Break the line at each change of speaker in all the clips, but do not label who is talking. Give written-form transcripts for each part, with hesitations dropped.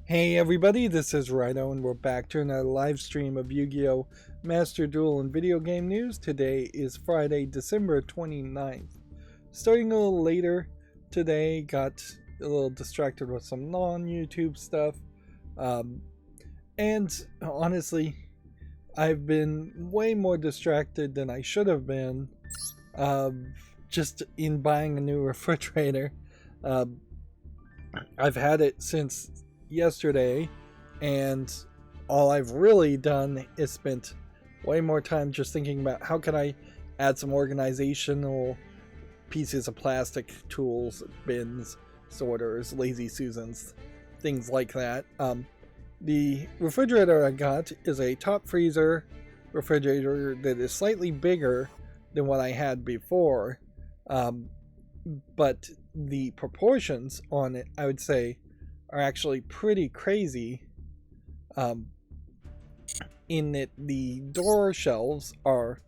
Hey everybody, this is Rydo and we're back to another live stream of Yu-Gi-Oh! Master Duel and video game news. Today is Friday, December 29th. Starting a little later today, got a little distracted with some non-YouTube stuff. And honestly, I've been way more distracted than I should have been just in buying a new refrigerator. I've had it since yesterday, and all I've really done is spent way more time just thinking about how can I add some organizational pieces of plastic, tools, bins, sorters, lazy susans, things like that. The refrigerator I got is a top freezer refrigerator that is slightly bigger than what I had before, but the proportions on it, I would say, are actually pretty crazy, in that the door shelves are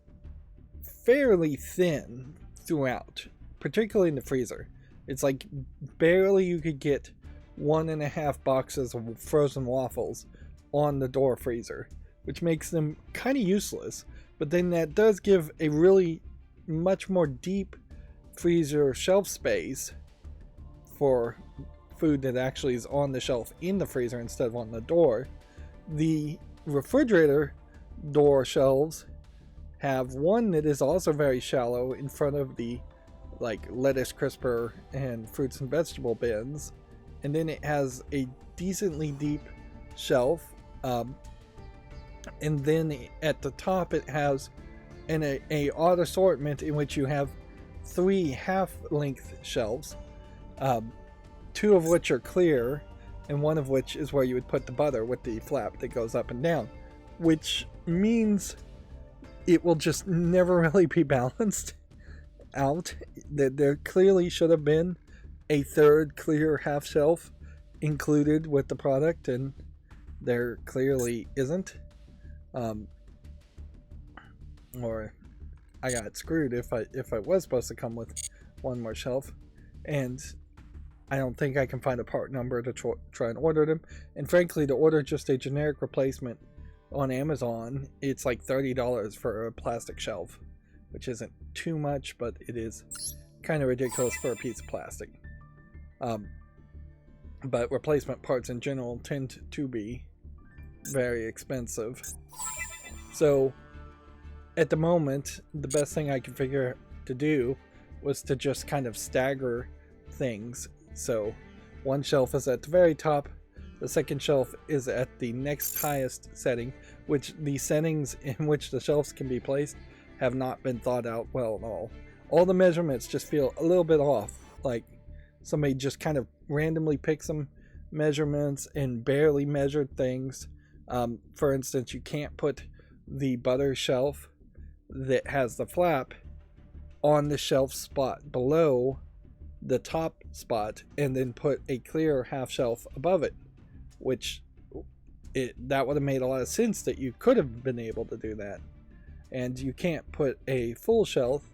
fairly thin throughout, particularly in the freezer. It's like barely you could get 1.5 boxes of frozen waffles on the door freezer, which makes them kind of useless. But then that does give a really much more deep freezer shelf space for food that actually is on the shelf in the freezer instead of on the door. The refrigerator door shelves have one that is also very shallow in front of the lettuce crisper and fruits and vegetable bins, and then it has a decently deep shelf, and then at the top it has a odd assortment in which you have 3 half-length shelves, 2 of which are clear, and 1 of which is where you would put the butter with the flap that goes up and down, which means it will just never really be balanced out. That there clearly should have been a 3rd clear half shelf included with the product, and there clearly isn't. Or I got screwed if I was supposed to come with 1 more shelf, and I don't think I can find a part number to try and order them. And frankly, to order just a generic replacement on Amazon, it's like $30 for a plastic shelf, which isn't too much, but it is kind of ridiculous for a piece of plastic. But replacement parts in general tend to be very expensive. So at the moment, the best thing I could figure to do was to just kind of stagger things. So 1 shelf is at the very top, the 2nd shelf is at the next highest setting, which the settings in which the shelves can be placed have not been thought out well at all. All the measurements just feel a little bit off, like somebody just kind of randomly picked some measurements and barely measured things. For instance, you can't put the butter shelf that has the flap on the shelf spot below the top spot and then put a clear half shelf above it, which that would have made a lot of sense that you could have been able to do that. And you can't put a full shelf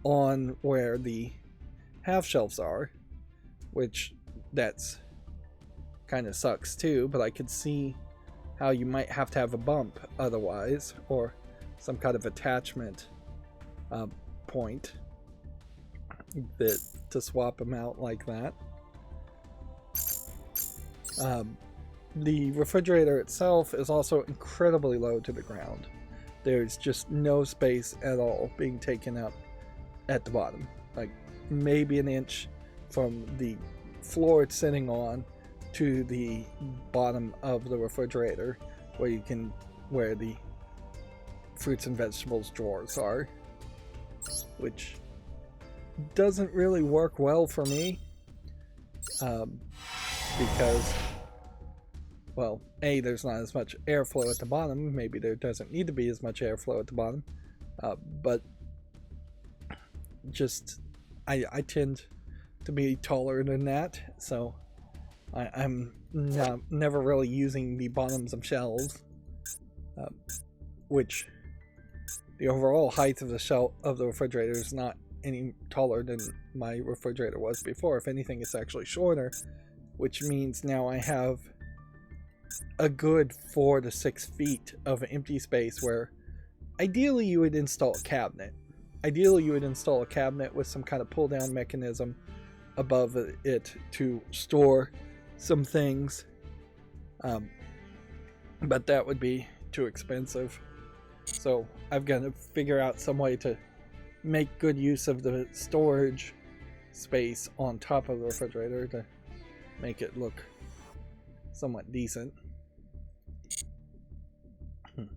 on where the half shelves are, which that's kind of sucks too, but I could see how you might have to have a bump otherwise, or some kind of attachment point that to swap them out like that. The refrigerator itself is also incredibly low to the ground. There's just no space at all being taken up at the bottom, like maybe an inch from the floor it's sitting on to the bottom of the refrigerator where the fruits and vegetables drawers are, which doesn't really work well for me, because, well, A, there's not as much airflow at the bottom. Maybe there doesn't need to be as much airflow at the bottom, but just I tend to be taller than that, so I'm never really using the bottoms of shelves, which the overall height of the shelf of the refrigerator is not any taller than my refrigerator was before. If anything, it's actually shorter, which means now I have a good 4 to 6 feet of empty space where ideally you would install a cabinet. Ideally you would install a cabinet with some kind of pull down mechanism above it to store some things. But that would be too expensive. So I've got to figure out some way to make good use of the storage space on top of the refrigerator to make it look somewhat decent. And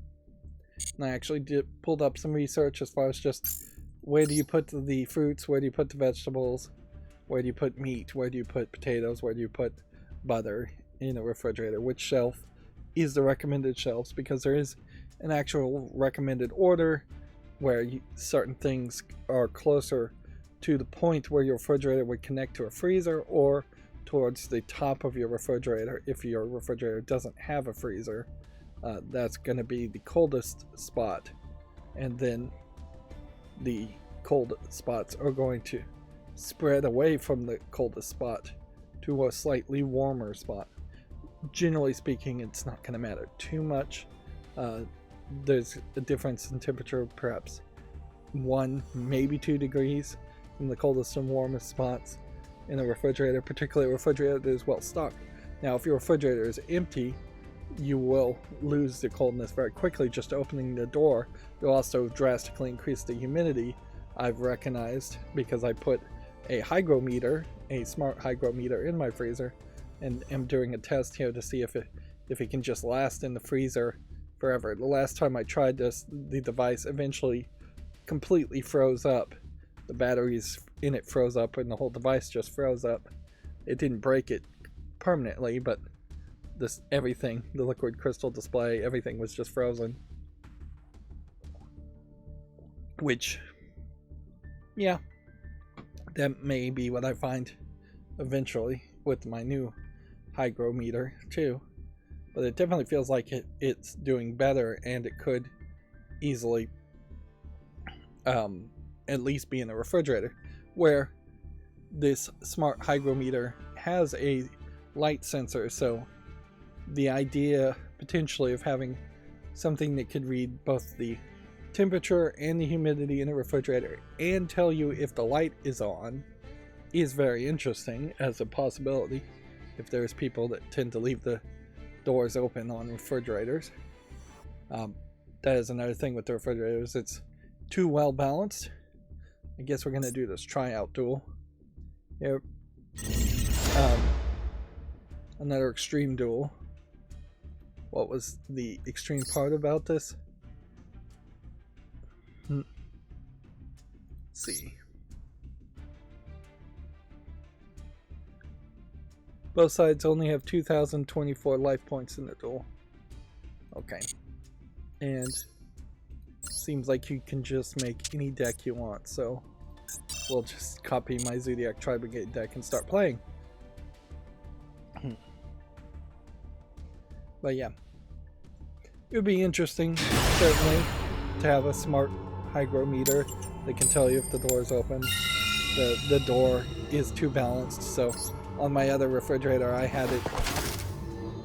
I actually pulled up some research as far as just where do you put the fruits, where do you put the vegetables, where do you put meat, where do you put potatoes, where do you put butter in a refrigerator, which shelf is the recommended shelves, because there is an actual recommended order where certain things are closer to the point where your refrigerator would connect to a freezer, or towards the top of your refrigerator if your refrigerator doesn't have a freezer. That's going to be the coldest spot, and then the cold spots are going to spread away from the coldest spot to a slightly warmer spot. Generally speaking, it's not going to matter too much. There's a difference in temperature, perhaps 1, maybe 2 degrees from the coldest and warmest spots in a refrigerator, particularly a refrigerator that is well stocked. Now, if your refrigerator is empty, you will lose the coldness very quickly just opening the door. You'll also drastically increase the humidity, I've recognized, because I put a hygrometer, a smart hygrometer, in my freezer, and am doing a test here to see if it can just last in the freezer forever. The last time I tried this, the device eventually completely froze up. The batteries in it froze up and the whole device just froze up. It didn't break it permanently, but everything, the liquid crystal display, everything was just frozen. Which, yeah, that may be what I find eventually with my new hygrometer too. But it definitely feels like it's doing better, and it could easily at least be in a refrigerator, where this smart hygrometer has a light sensor. So the idea potentially of having something that could read both the temperature and the humidity in a refrigerator and tell you if the light is on is very interesting as a possibility, if there's people that tend to leave the doors open on refrigerators. That is another thing with the refrigerators, it's too well balanced. I guess we're gonna do this tryout duel here. Another extreme duel. What was the extreme part about this? Let's see. Both sides only have 2,024 life points in the duel. Okay. And seems like you can just make any deck you want, so we'll just copy my Zodiac Tri-Brigade deck and start playing. But yeah, it would be interesting, certainly, to have a smart hygrometer that can tell you if the door is open. The door is too balanced, so on my other refrigerator I had it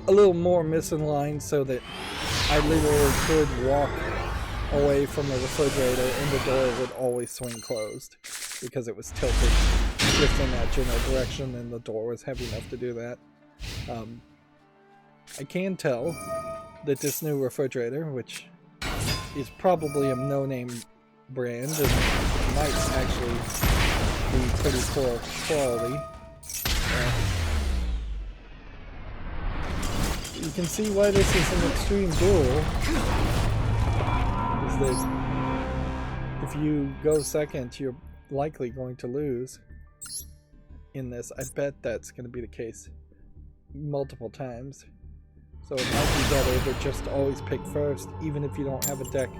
a little more misaligned so that I literally could walk away from the refrigerator and the door would always swing closed because it was tilted just in that general direction, and the door was heavy enough to do that. I can tell that this new refrigerator, which is probably a no-name brand and might actually be pretty poor quality, you can see why this is an extreme duel. Is that if you go second, you're likely going to lose in this. I bet that's going to be the case multiple times. So it might be better to just always pick first, even if you don't have a deck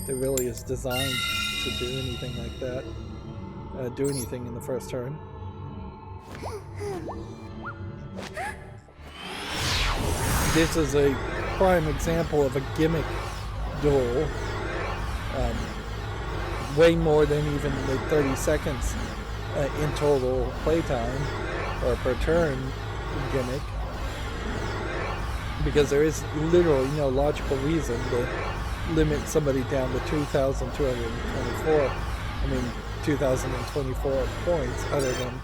that really is designed to do anything like that. Do anything in the first turn. This is a prime example of a gimmick duel. Way more than even the 30 seconds in total playtime or per turn gimmick. because there is literally no logical reason to limit somebody down to 2,224. I mean, 2,024 points, other than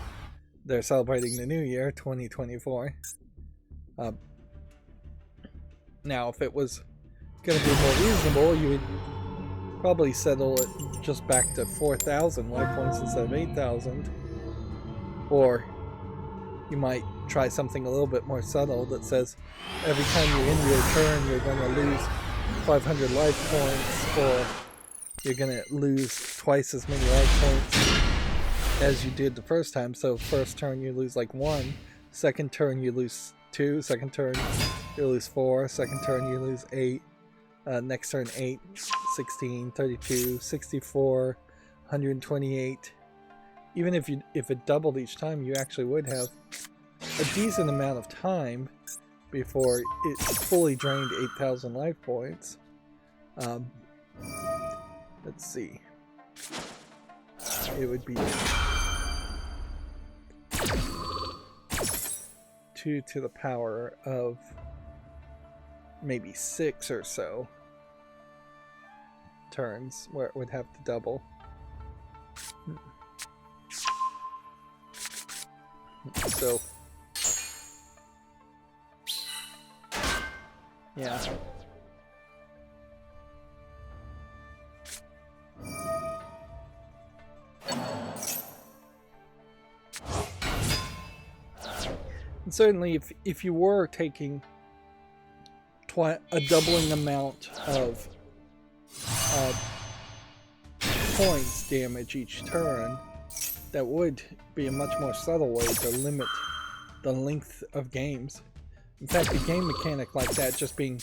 they're celebrating the new year, 2024. Now, if it was going to be more reasonable, you would probably settle it just back to 4,000 life points instead of 8,000. Or you might try something a little bit more subtle that says every time you end your turn, you're going to lose 500 life points, or you're going to lose twice as many life points as you did the first time. So first turn you lose like 1, second turn you lose 2, second turn you lose 4, second turn you lose 8, next turn 8, 16, 32, 64, 128. Even if it doubled each time, you actually would have a decent amount of time before it fully drained 8,000 life points. Let's see. It would be 2 to the power of maybe 6 or so turns where it would have to double. So, yeah. And certainly, if you were taking a doubling amount of points damage each turn, that would be a much more subtle way to limit the length of games. In fact, a game mechanic like that just being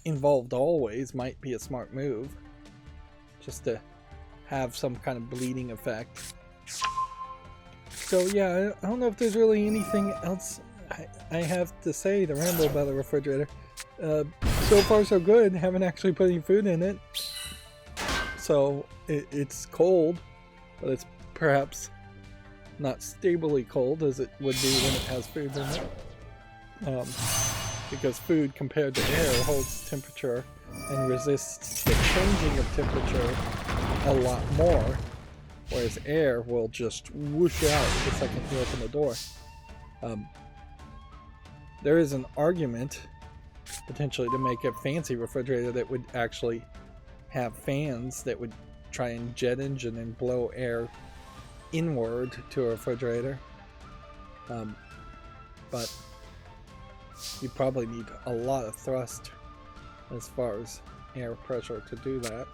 involved always might be a smart move, just to have some kind of bleeding effect. So yeah, I don't know if there's really anything else I have to say to ramble about the refrigerator. So far so good, haven't actually put any food in it. So it's cold, but it's perhaps not stably cold as it would be when it has food in it. Because food compared to air holds temperature and resists the changing of temperature a lot more, whereas air will just whoosh out the second you open the door. There is an argument potentially to make a fancy refrigerator that would actually have fans that would try and jet engine and blow air inward to a refrigerator. But you probably need a lot of thrust as far as air pressure to do that.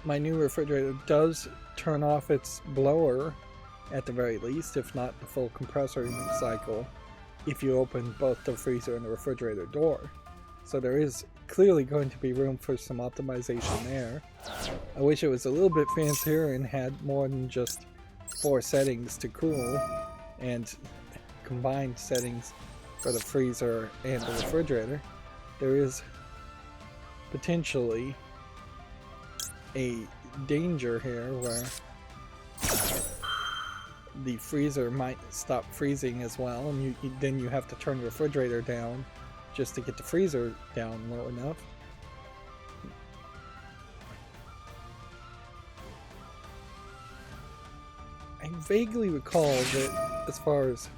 My new refrigerator does turn off its blower at the very least, if not the full compressor cycle, if you open both the freezer and the refrigerator door. So there is clearly going to be room for some optimization there. I wish it was a little bit fancier and had more than just 4 settings to cool and combined settings for the freezer and the refrigerator. There is potentially a danger here where the freezer might stop freezing as well, and then you have to turn the refrigerator down just to get the freezer down low enough. I vaguely recall that as far as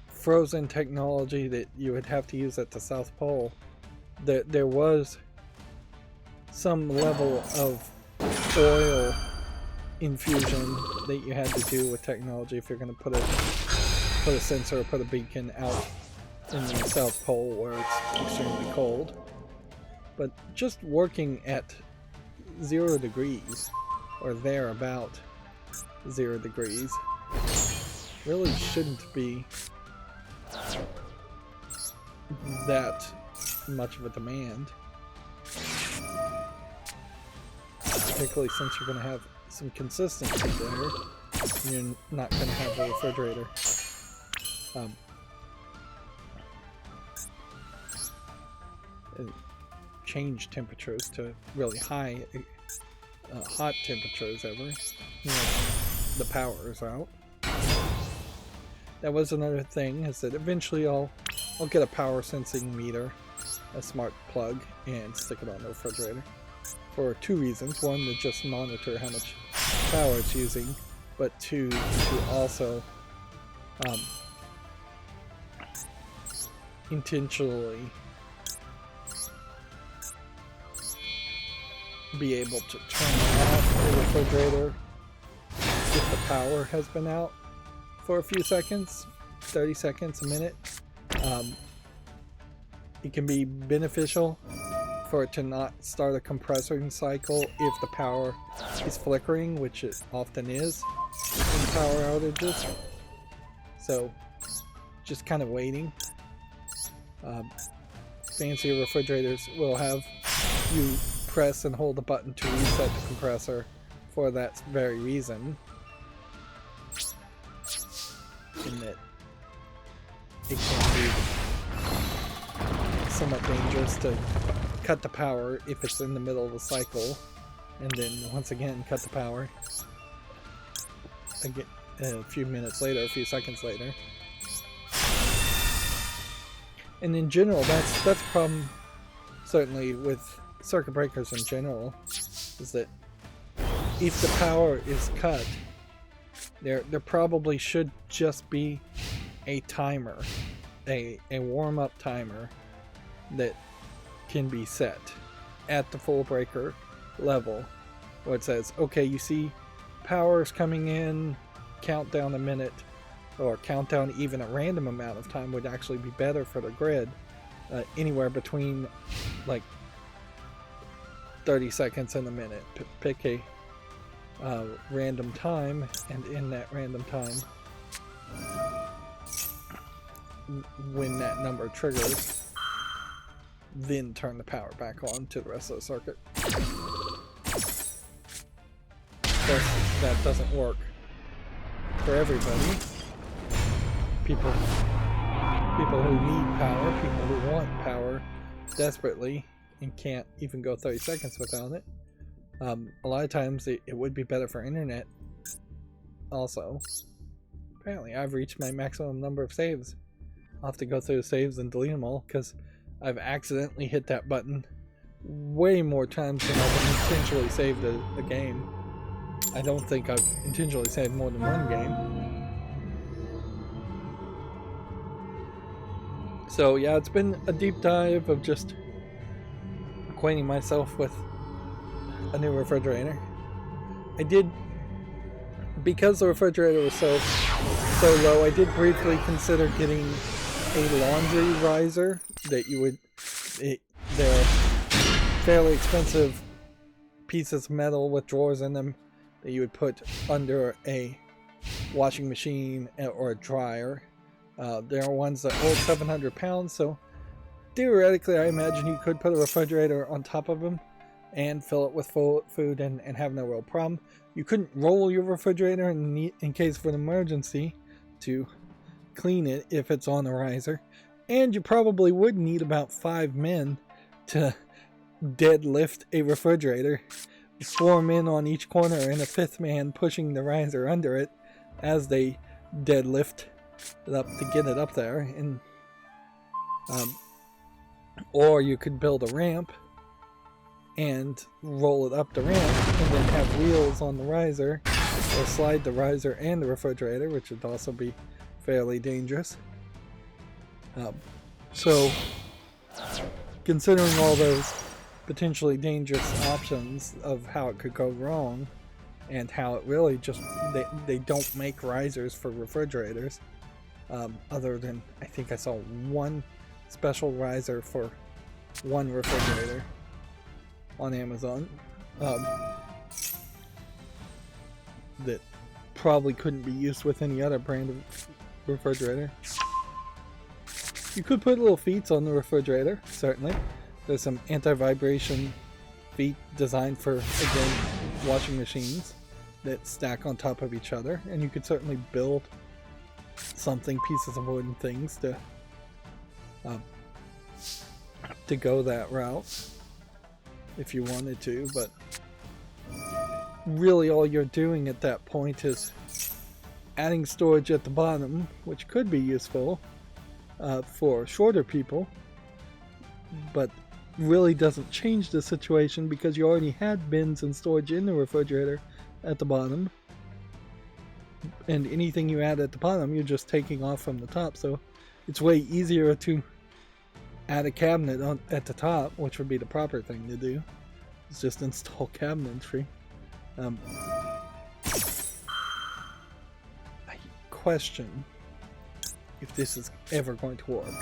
frozen technology that you would have to use at the South Pole, that there was some level of oil infusion that you had to do with technology if you're going to put a sensor or put a beacon out in the South Pole where it's extremely cold. But just working at 0 degrees or thereabout 0 degrees really shouldn't be that much of a demand, particularly since you're going to have some consistency there. You're not going to have a refrigerator change temperatures to really high hot temperatures ever. You know, the power is out. that was another thing, is that eventually I'll get a power sensing meter, a smart plug, and stick it on the refrigerator. For 2 reasons. 1, to just monitor how much power it's using, but 2, to also intentionally be able to turn off the refrigerator if the power has been out for a few seconds, 30 seconds, a minute. It can be beneficial for it to not start a compressing cycle if the power is flickering, which it often is in power outages. So just kind of waiting. Fancier refrigerators will have you press and hold the button to reset the compressor for that very reason. In that it can be somewhat dangerous to cut the power if it's in the middle of a cycle, and then once again cut the power again a few minutes later, a few seconds later. And in general, that's a problem, certainly with circuit breakers in general, is that if the power is cut, there probably should just be a timer, a warm-up timer that can be set at the full breaker level, where it says, okay, you see power's coming in, count down a minute, or count down even a random amount of time would actually be better for the grid, anywhere between like 30 seconds and a minute. Pick a random time, and in that random time, when that number triggers, then turn the power back on to the rest of the circuit. Of course, that doesn't work for everybody. People who need power, people who want power desperately and can't even go 30 seconds without it. A lot of times it would be better for internet also. Apparently I've reached my maximum number of saves. I'll have to go through the saves and delete them all, because I've accidentally hit that button way more times than I've intentionally saved the game. I don't think I've intentionally saved more than one game. So yeah, it's been a deep dive of just acquainting myself with a new refrigerator. I did, because the refrigerator was so low, I did briefly consider getting a laundry riser that you would, they're fairly expensive pieces of metal with drawers in them that you would put under a washing machine or a dryer. There are ones that hold 700 pounds, so theoretically I imagine you could put a refrigerator on top of them and fill it with food and have no real problem. You couldn't roll your refrigerator in case of an emergency to clean it if it's on a riser, and you probably would need about 5 men to deadlift a refrigerator, 4 men on each corner and a 5th man pushing the riser under it as they deadlift it up to get it up there. And or you could build a ramp and roll it up the ramp and then have wheels on the riser, or slide the riser and the refrigerator, which would also be fairly dangerous. So considering all those potentially dangerous options of how it could go wrong, and how it really just, they don't make risers for refrigerators, other than I think I saw one special riser for one refrigerator on Amazon, that probably couldn't be used with any other brand of refrigerator. You could put little feet on the refrigerator, certainly. There's some anti-vibration feet designed for, again, washing machines that stack on top of each other, and you could certainly build something, pieces of wood and things to go that route if you wanted to, but really all you're doing at that point is adding storage at the bottom, which could be useful for shorter people, but really doesn't change the situation because you already had bins and storage in the refrigerator at the bottom, and anything you add at the bottom you're just taking off from the top, so it's way easier to add a cabinet at the top, which would be the proper thing to do. It's just install cabinetry. I question if this is ever going to work.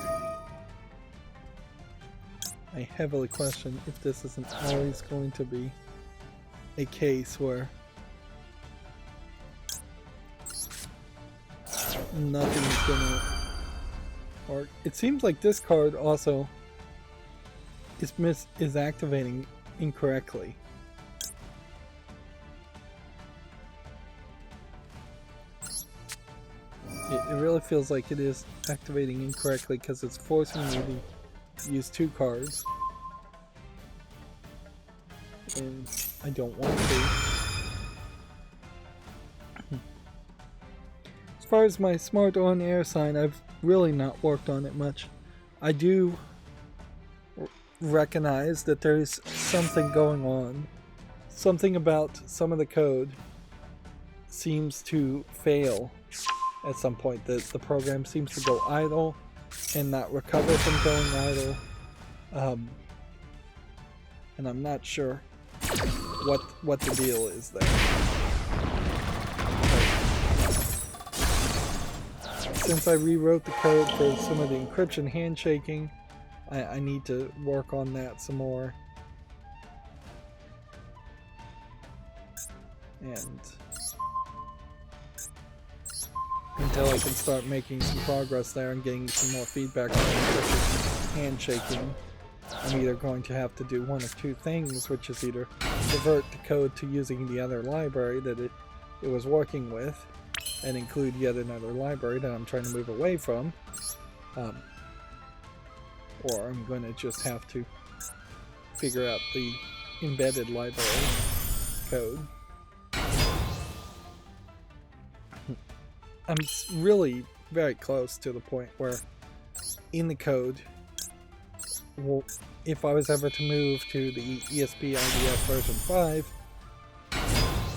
I heavily question if this isn't always going to be a case where nothing's gonna work. It seems like this card also is activating incorrectly. It really feels like it is activating incorrectly because it's forcing me to use 2 cards, and I don't want to. As far as my smart on air sign, I've really not worked on it much. I do recognize that there's something going on. Something about some of the code seems to fail at some point. The program seems to go idle and not recover from going idle, and I'm not sure what the deal is there. But since I rewrote the code for some of the encryption handshaking, I need to work on that some more. And until I can start making some progress there and getting some more feedback on encryption handshaking, I'm either going to have to do one of 2 things, which is either revert the code to using the other library that it was working with, and include yet another library that I'm trying to move away from, or I'm going to just have to figure out the embedded library code. I'm really very close to the point where in the code, well, if I was ever to move to the ESP IDF version 5,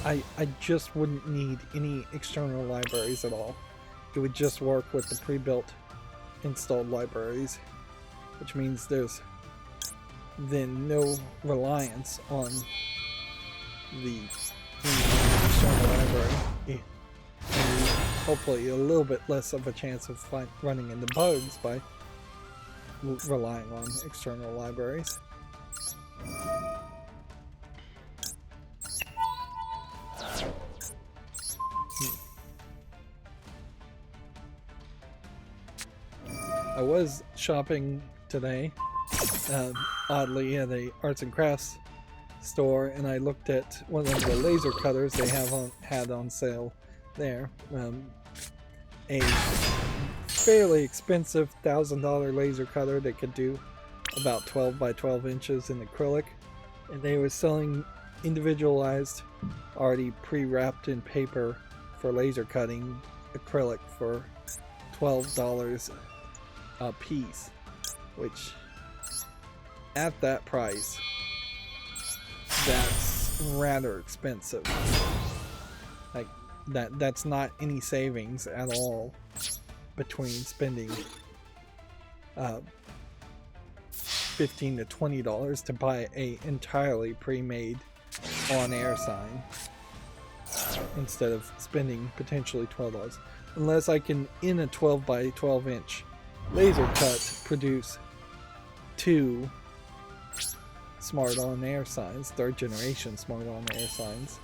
I just wouldn't need any external libraries at all. It would just work with the pre-built installed libraries, which means there's then no reliance on the external library, and hopefully a little bit less of a chance of running into bugs by relying on external libraries. I was shopping today, oddly, at a arts and crafts store, and I looked at one of the laser cutters they had on sale there. A fairly expensive $1,000 laser cutter that could do about 12 by 12 inches in acrylic, and they were selling individualized, already pre-wrapped in paper for laser cutting acrylic for $12 a piece, which at that price, that's rather expensive. Like that's not any savings at all between spending $15 to $20 to buy a entirely pre-made on-air sign instead of spending potentially $12, unless I can, in a 12 by 12 inch laser cut, produce 2 smart on-air signs, 3rd generation smart on-air signs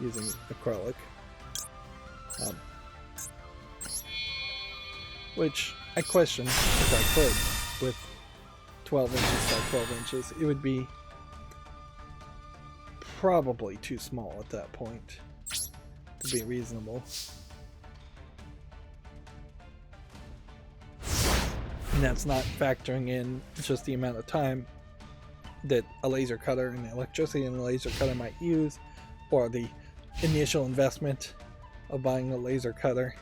using acrylic, which I question if I could with 12 inches by 12 inches. It would be probably too small at that point to be reasonable. And that's not factoring in just the amount of time that a laser cutter and the electricity in a laser cutter might use, or the initial investment of buying a laser cutter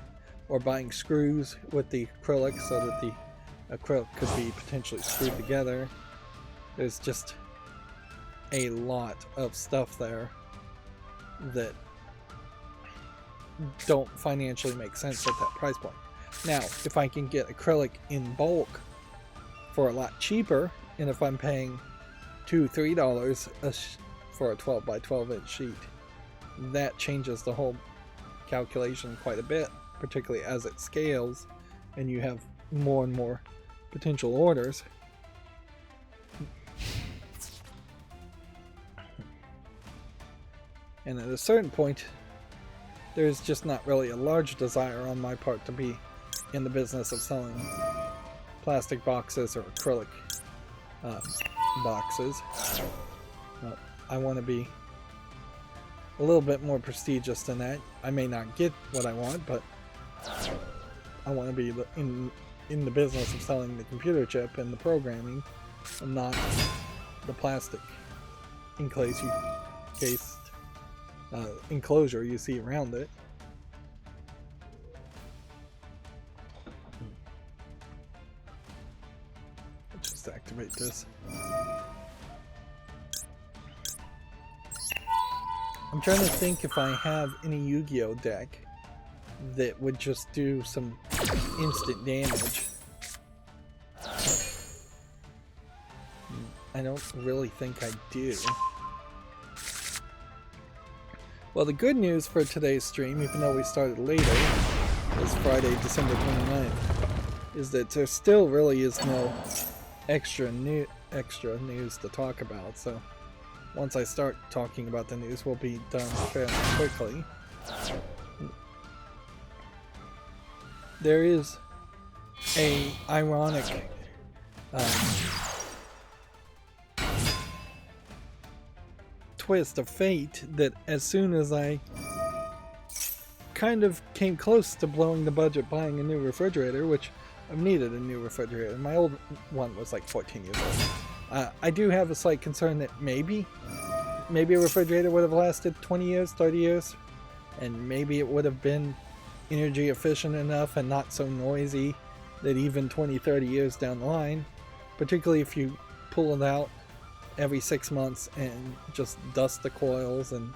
or buying screws with the acrylic so that the acrylic could be potentially screwed together. There's just a lot of stuff there that don't financially make sense at that price point. Now, if I can get acrylic in bulk for a lot cheaper, and if I'm paying $2-3 for a 12 by 12 inch sheet, that changes the whole calculation quite a bit, particularly as it scales and you have more and more potential orders. And at a certain point, there's just not really a large desire on my part to be in the business of selling plastic boxes or acrylic boxes. I want to be a little bit more prestigious than that. I may not get what I want, but I want to be in the business of selling the computer chip and the programming, and not the plastic enclosure you see around it. Let's just activate this. I'm trying to think if I have any Yu-Gi-Oh deck that would just do some instant damage. I don't really think I do. Well, the good news for today's stream, even though we started later, is Friday, December 29th, is that there still really is no extra news to talk about. So once I start talking about the news, we'll be done fairly quickly. There is a ironic twist of fate that as soon as I kind of came close to blowing the budget buying a new refrigerator, which I've needed a new refrigerator. My old one was like 14 years old. I do have a slight concern that maybe a refrigerator would have lasted 20 years, 30 years, and maybe it would have been energy efficient enough and not so noisy that even 20, 30 years down the line, particularly if you pull it out every 6 months and just dust the coils and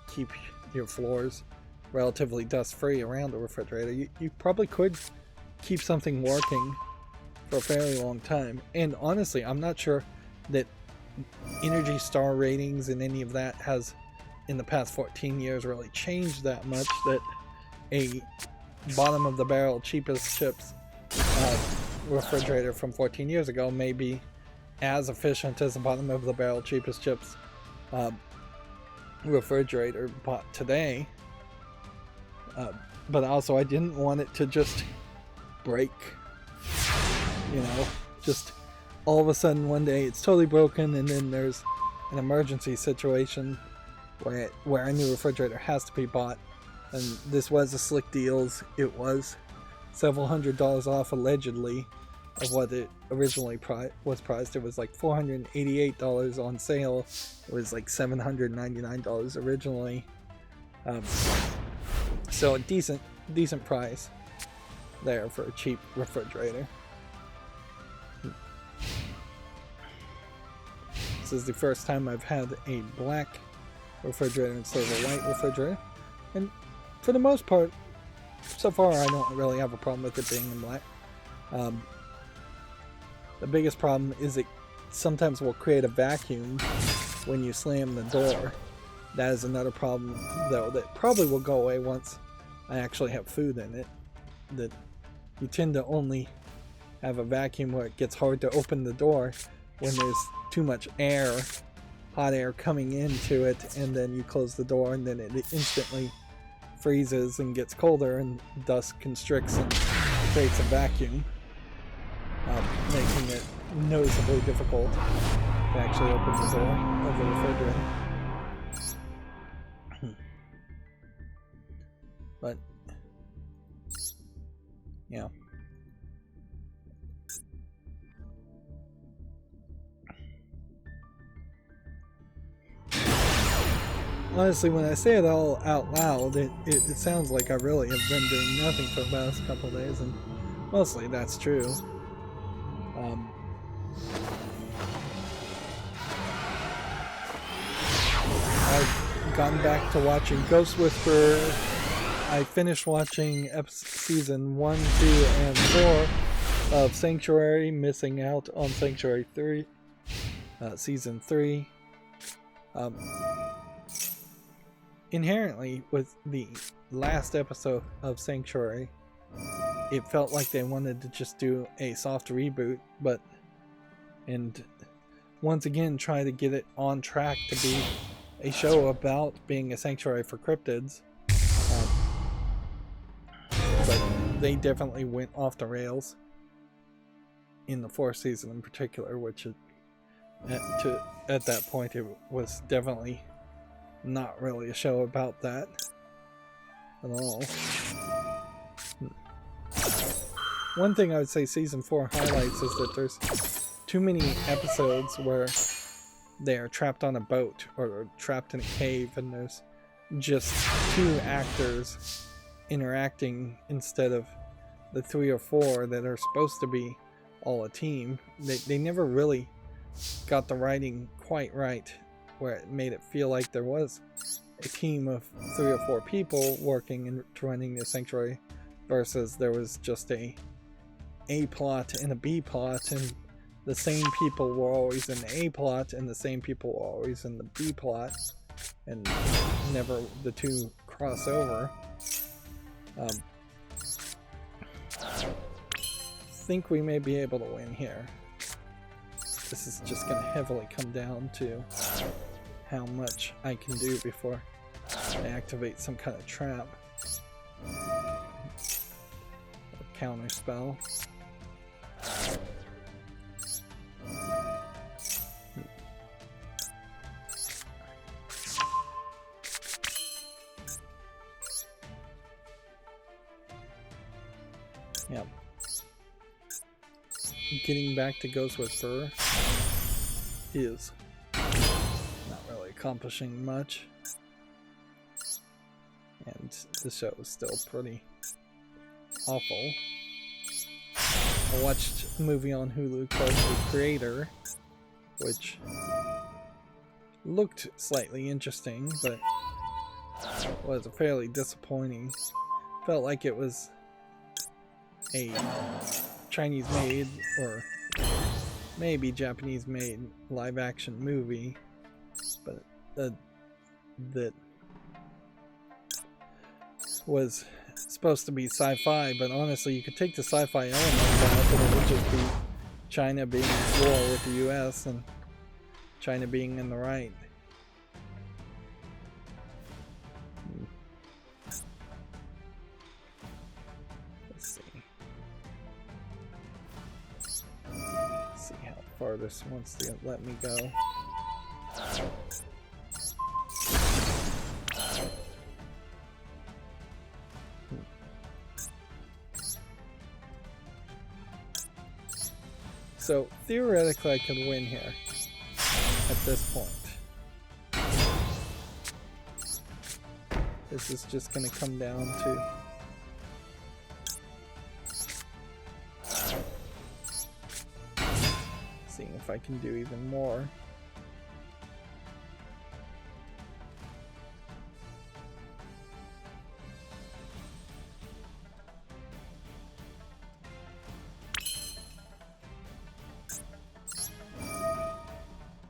keep your floors relatively dust free around the refrigerator, you probably could keep something working for a fairly long time. And honestly, I'm not sure that Energy Star ratings and any of that has in the past 14 years really changed that much, that a bottom of the barrel cheapest chips refrigerator from 14 years ago may be as efficient as the bottom of the barrel cheapest chips refrigerator bought today. But also I didn't want it to just break, just all of a sudden one day it's totally broken and then there's an emergency situation where a new refrigerator has to be bought. And this was a slick deals. It was several $100s off allegedly of what it originally was priced. It was like $488 on sale. It was like $799 originally. So a decent price there for a cheap refrigerator. This is the first time I've had a black refrigerator instead of a white refrigerator, and for the most part, so far I don't really have a problem with it being in black. The biggest problem is it sometimes will create a vacuum when you slam the door. That is another problem, though, that probably will go away once I actually have food in it. That you tend to only have a vacuum where it gets hard to open the door when there's too much air, hot air coming into it, and then you close the door and then it instantly freezes and gets colder and thus constricts and creates a vacuum, making it noticeably difficult to actually open the door of the refrigerator. But yeah. Honestly, when I say it all out loud, it sounds like I really have been doing nothing for the past couple days, and mostly that's true. I've gone back to watching Ghost Whisperer. I finished watching season 1, 2, and 4 of Sanctuary, missing out on Sanctuary 3, season 3. Inherently, with the last episode of Sanctuary, it felt like they wanted to just do a soft reboot, and once again try to get it on track to be a show about being a sanctuary for cryptids. But they definitely went off the rails in the 4th season in particular, which at that point it was definitely not really a show about that at all. One thing I would say season 4 highlights is that there's too many episodes where they are trapped on a boat or trapped in a cave, and there's just 2 actors interacting instead of the 3 or 4 that are supposed to be all a team. They never really got the writing quite right, where it made it feel like there was a team of 3 or 4 people working and running the sanctuary, versus there was just a plot and a B plot, and the same people were always in the A plot and the same people were always in the B plot, and never the 2 cross over. I think we may be able to win here. This is just going to heavily come down to how much I can do before I activate some kind of trap or counter spell. Yep. Getting back to Ghost Whisperer is not really accomplishing much, and the show is still pretty awful. I watched a movie on Hulu called The Creator, which looked slightly interesting, but was fairly disappointing. Felt like it was a Chinese-made or maybe Japanese-made live-action movie, but that was supposed to be sci-fi. But honestly, you could take the sci-fi elements out, and it would just be China being at war with the U.S. and China being in the right. This wants to let me go. So theoretically I could win here at this point. This is just going to come down to seeing if I can do even more.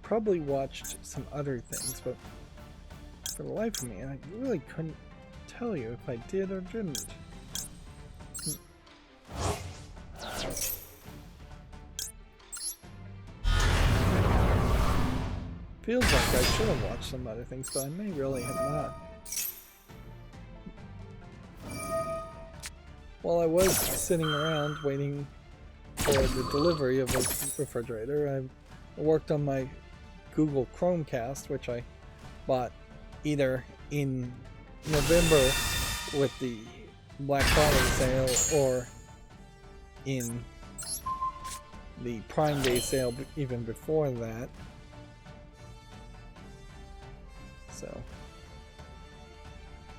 Probably watched some other things, but for the life of me, I really couldn't tell you if I did or didn't. Feels like I should have watched some other things, but I may really have not. While I was sitting around waiting for the delivery of a refrigerator, I worked on my Google Chromecast, which I bought either in November with the Black Friday sale or in the Prime Day sale even before that. So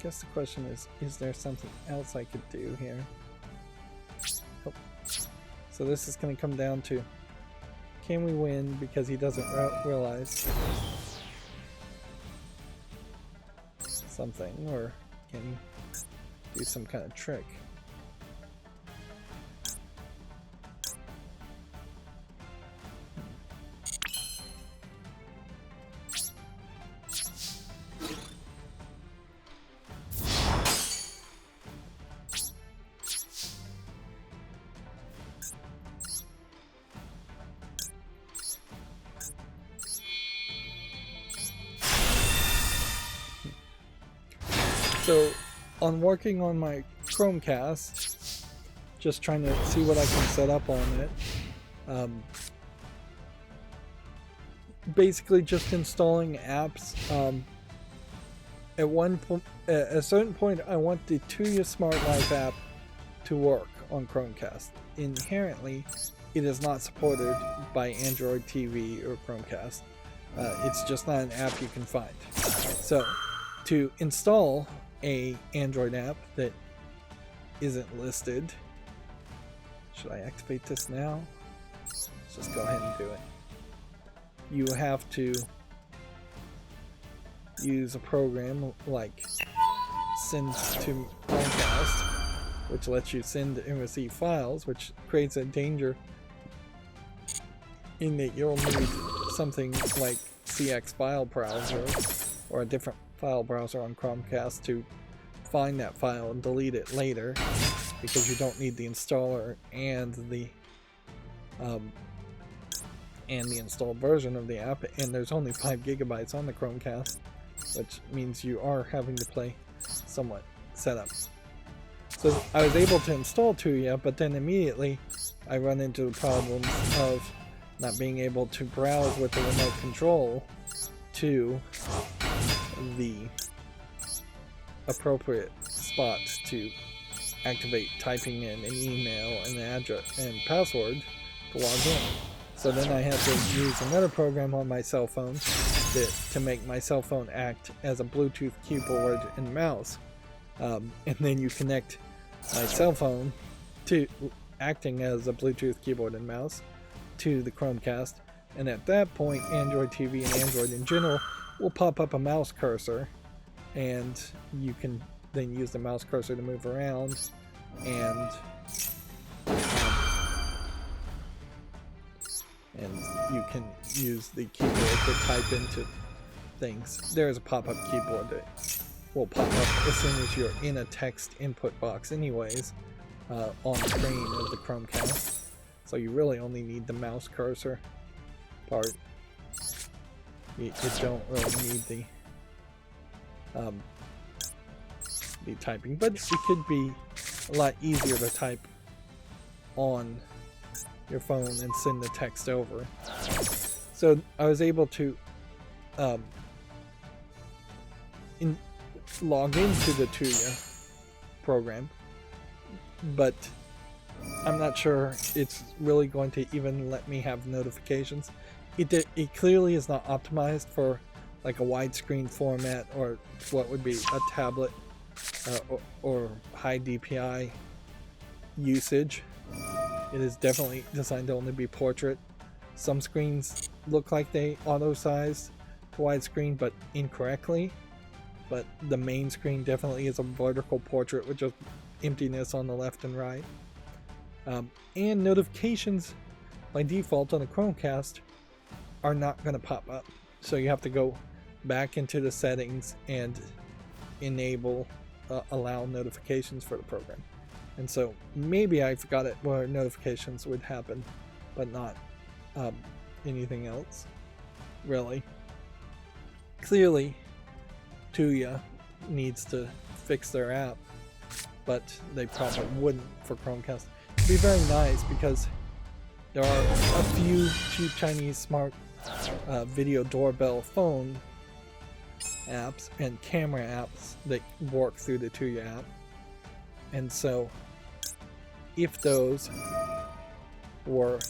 guess the question is there something else I could do here? Oh. So this is going to come down to, can we win because he doesn't realize something, or can he do some kind of trick? So, on working on my Chromecast, just trying to see what I can set up on it, basically just installing apps. At a certain point, I want the Tuya Smart Life app to work on Chromecast. Inherently, it is not supported by Android TV or Chromecast. It's just not an app you can find. So, to install a Android app that isn't listed, should I activate this now? Let's just go ahead and do it. You have to use a program like Send to Chromecast, which lets you send and receive files, which creates a danger in that you'll need something like CX file browser or a different file browser on Chromecast to find that file and delete it later, because you don't need the installer and the installed version of the app, and there's only 5 gigabytes on the Chromecast, which means you are having to play somewhat setup. So I was able to install Tuya, but then immediately I run into the problems of not being able to browse with the remote control to the appropriate spots to activate typing in an email and address and password to log in. So then I had to use another program on my cell phone to make my cell phone act as a Bluetooth keyboard and mouse. And then you connect my cell phone to acting as a Bluetooth keyboard and mouse to the Chromecast. And at that point, Android TV and Android in general will pop up a mouse cursor, and you can then use the mouse cursor to move around, and you can use the keyboard to type into things. There's a pop-up keyboard that will pop up as soon as you're in a text input box anyways, on the screen of the Chromecast. So you really only need the mouse cursor part. You don't really need the typing, but it could be a lot easier to type on your phone and send the text over. So I was able to log into the Tuya program, but I'm not sure it's really going to even let me have notifications. It clearly is not optimized for like a widescreen format or what would be a tablet or high DPI usage. It is definitely designed to only be portrait. Some screens look like they auto-sized to widescreen, but incorrectly. But the main screen definitely is a vertical portrait with just emptiness on the left and right. And notifications by default on the Chromecast are not going to pop up. So you have to go back into the settings and enable allow notifications for the program. And so maybe I forgot it where notifications would happen, but not anything else really. Clearly Tuya needs to fix their app, but they probably wouldn't for Chromecast. It'd be very nice because there are a few cheap Chinese smart video doorbell phone apps and camera apps that work through the Tuya app. And so if those were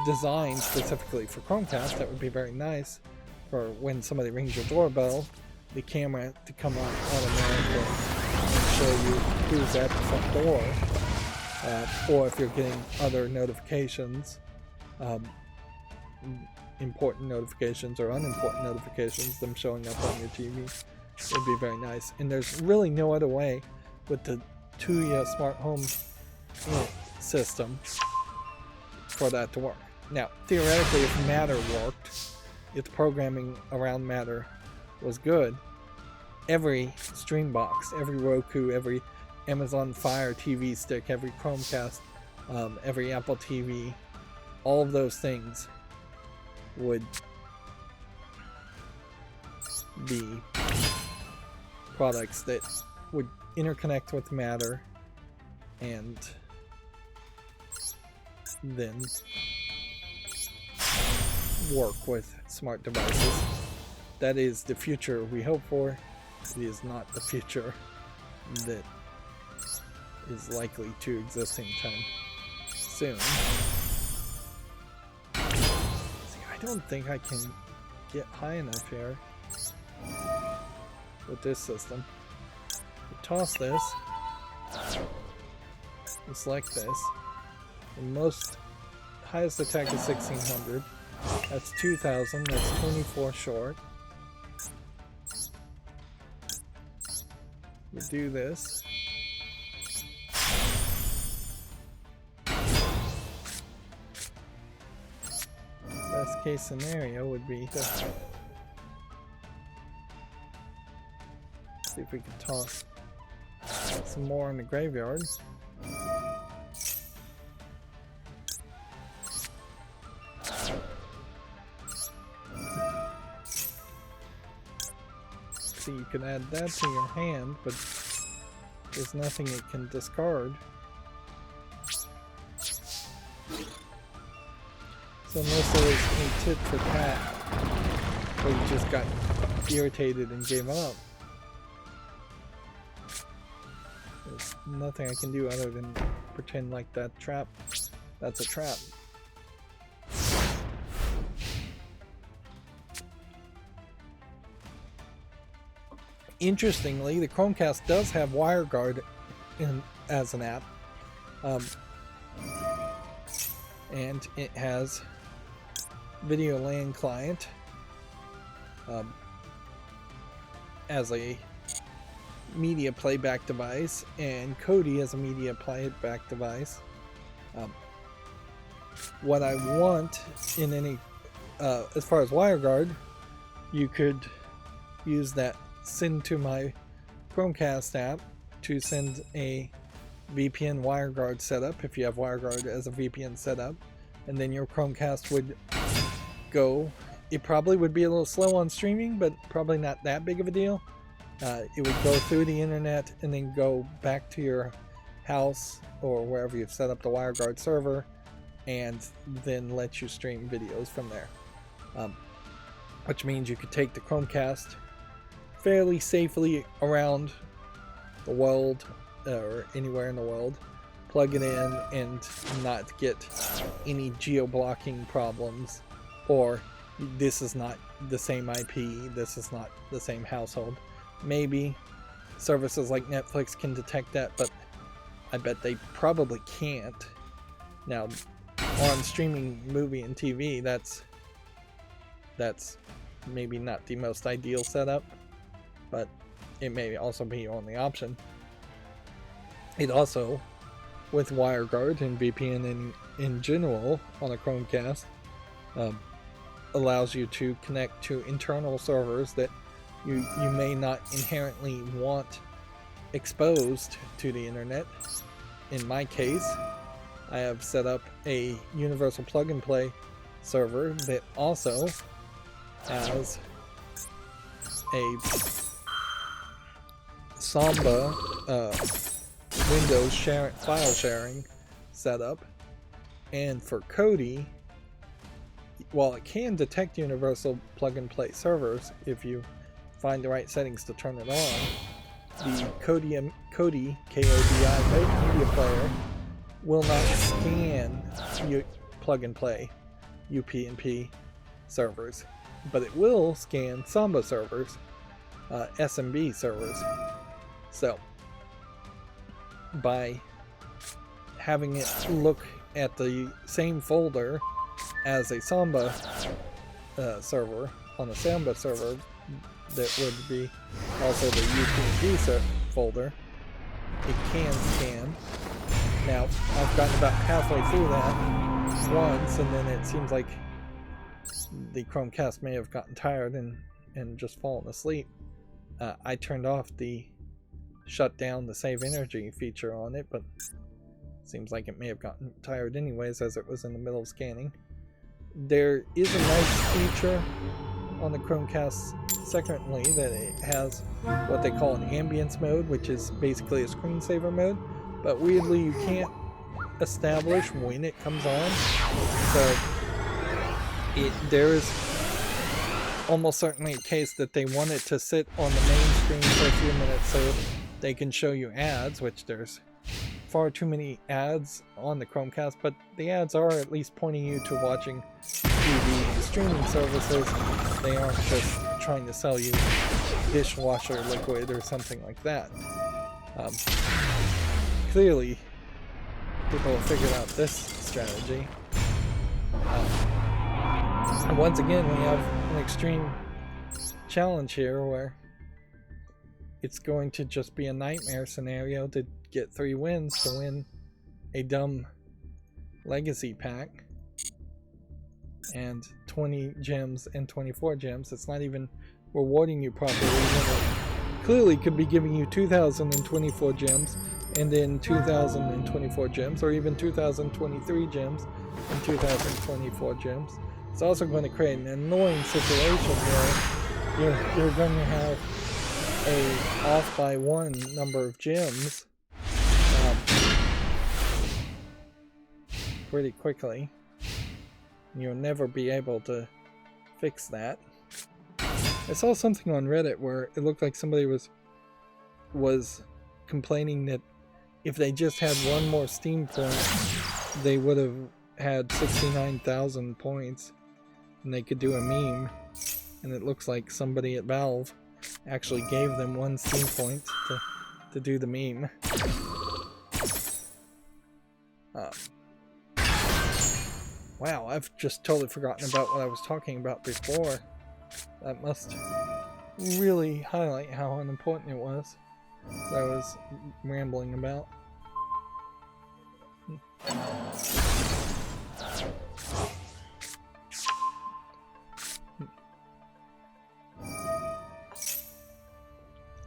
designed specifically for Chromecast, that would be very nice for when somebody rings your doorbell the camera to come on automatically and show you who's at the front door, or if you're getting other notifications, important notifications or unimportant notifications, them showing up on your TV. It'd be very nice. And there's really no other way with the Tuya smart home system for that to work. Now, theoretically, if Matter worked, if the programming around Matter was good, every stream box, every Roku, every Amazon Fire TV stick, every Chromecast, every Apple TV, all of those things would be products that would interconnect with Matter and then work with smart devices. That is the future we hope for. It is not the future that is likely to exist anytime soon. See, I don't think I can get high enough here with this system. We toss this. We select this. The most highest attack is 1600. That's 2000. That's 24 short. We do this. Best case scenario would be to see if we can toss some more in the graveyard. See, you can add that to your hand, but there's nothing it can discard. So unless there was a tit for tat, where you just got irritated and gave up, there's nothing I can do other than pretend like that's a trap. Interestingly, the Chromecast does have WireGuard as an app, and it has Video LAN client as a media playback device, and Kodi as a media playback device. What I want in any, as far as WireGuard, you could use that send to my Chromecast app to send a VPN WireGuard setup if you have WireGuard as a VPN setup, and then your Chromecast would go. It probably would be a little slow on streaming, but probably not that big of a deal. It would go through the internet and then go back to your house or wherever you've set up the WireGuard server, and then let you stream videos from there. Which means you could take the Chromecast fairly safely around the world or anywhere in the world, plug it in and not get any geo-blocking problems, or this is not the same IP, this is not the same household. Maybe services like Netflix can detect that, but I bet they probably can't. Now, on streaming movie and TV, that's maybe not the most ideal setup, but it may also be your only option. It also, with WireGuard and VPN in general on a Chromecast, allows you to connect to internal servers that you may not inherently want exposed to the internet. In my case, I have set up a universal plug-and-play server that also has a Samba Windows file sharing setup, and for Kodi, while it can detect universal plug-and-play servers if you find the right settings to turn it on, the Kodi K-O-D-I media player will not scan plug-and-play UP&P servers, but it will scan Samba servers. SMB servers. So by having it look at the same folder as a Samba server, on a Samba server, that would be also the UPG folder, it can scan. Now, I've gotten about halfway through that once, and then it seems like the Chromecast may have gotten tired and just fallen asleep. I turned off the shut down the save energy feature on it, but seems like it may have gotten tired anyways as it was in the middle of scanning. There is a nice feature on the Chromecast, secondly, that it has what they call an ambience mode, which is basically a screensaver mode, but weirdly you can't establish when it comes on. So there is almost certainly a case that they want it to sit on the main screen for a few minutes so they can show you ads, which there's far too many ads on the Chromecast, but the ads are at least pointing you to watching TV streaming services. They aren't just trying to sell you dishwasher liquid or something like that. Clearly, people have figured out this strategy. And once again, we have an extreme challenge here where it's going to just be a nightmare scenario to get 3 wins to win a dumb legacy pack and 20 gems and 24 gems. It's not even rewarding you properly when it clearly could be giving you 2,024 gems and then 2,024 gems, or even 2,023 gems and 2,024 gems. It's also going to create an annoying situation where you're going to have a off by 1 number of gems pretty quickly. You'll never be able to fix that. I saw something on Reddit where it looked like somebody was complaining that if they just had 1 more Steam point, they would have had 69,000 points and they could do a meme. And it looks like somebody at Valve actually gave them 1 Steam point to do the meme. Wow, I've just totally forgotten about what I was talking about before. That must really highlight how unimportant it was that I was rambling about.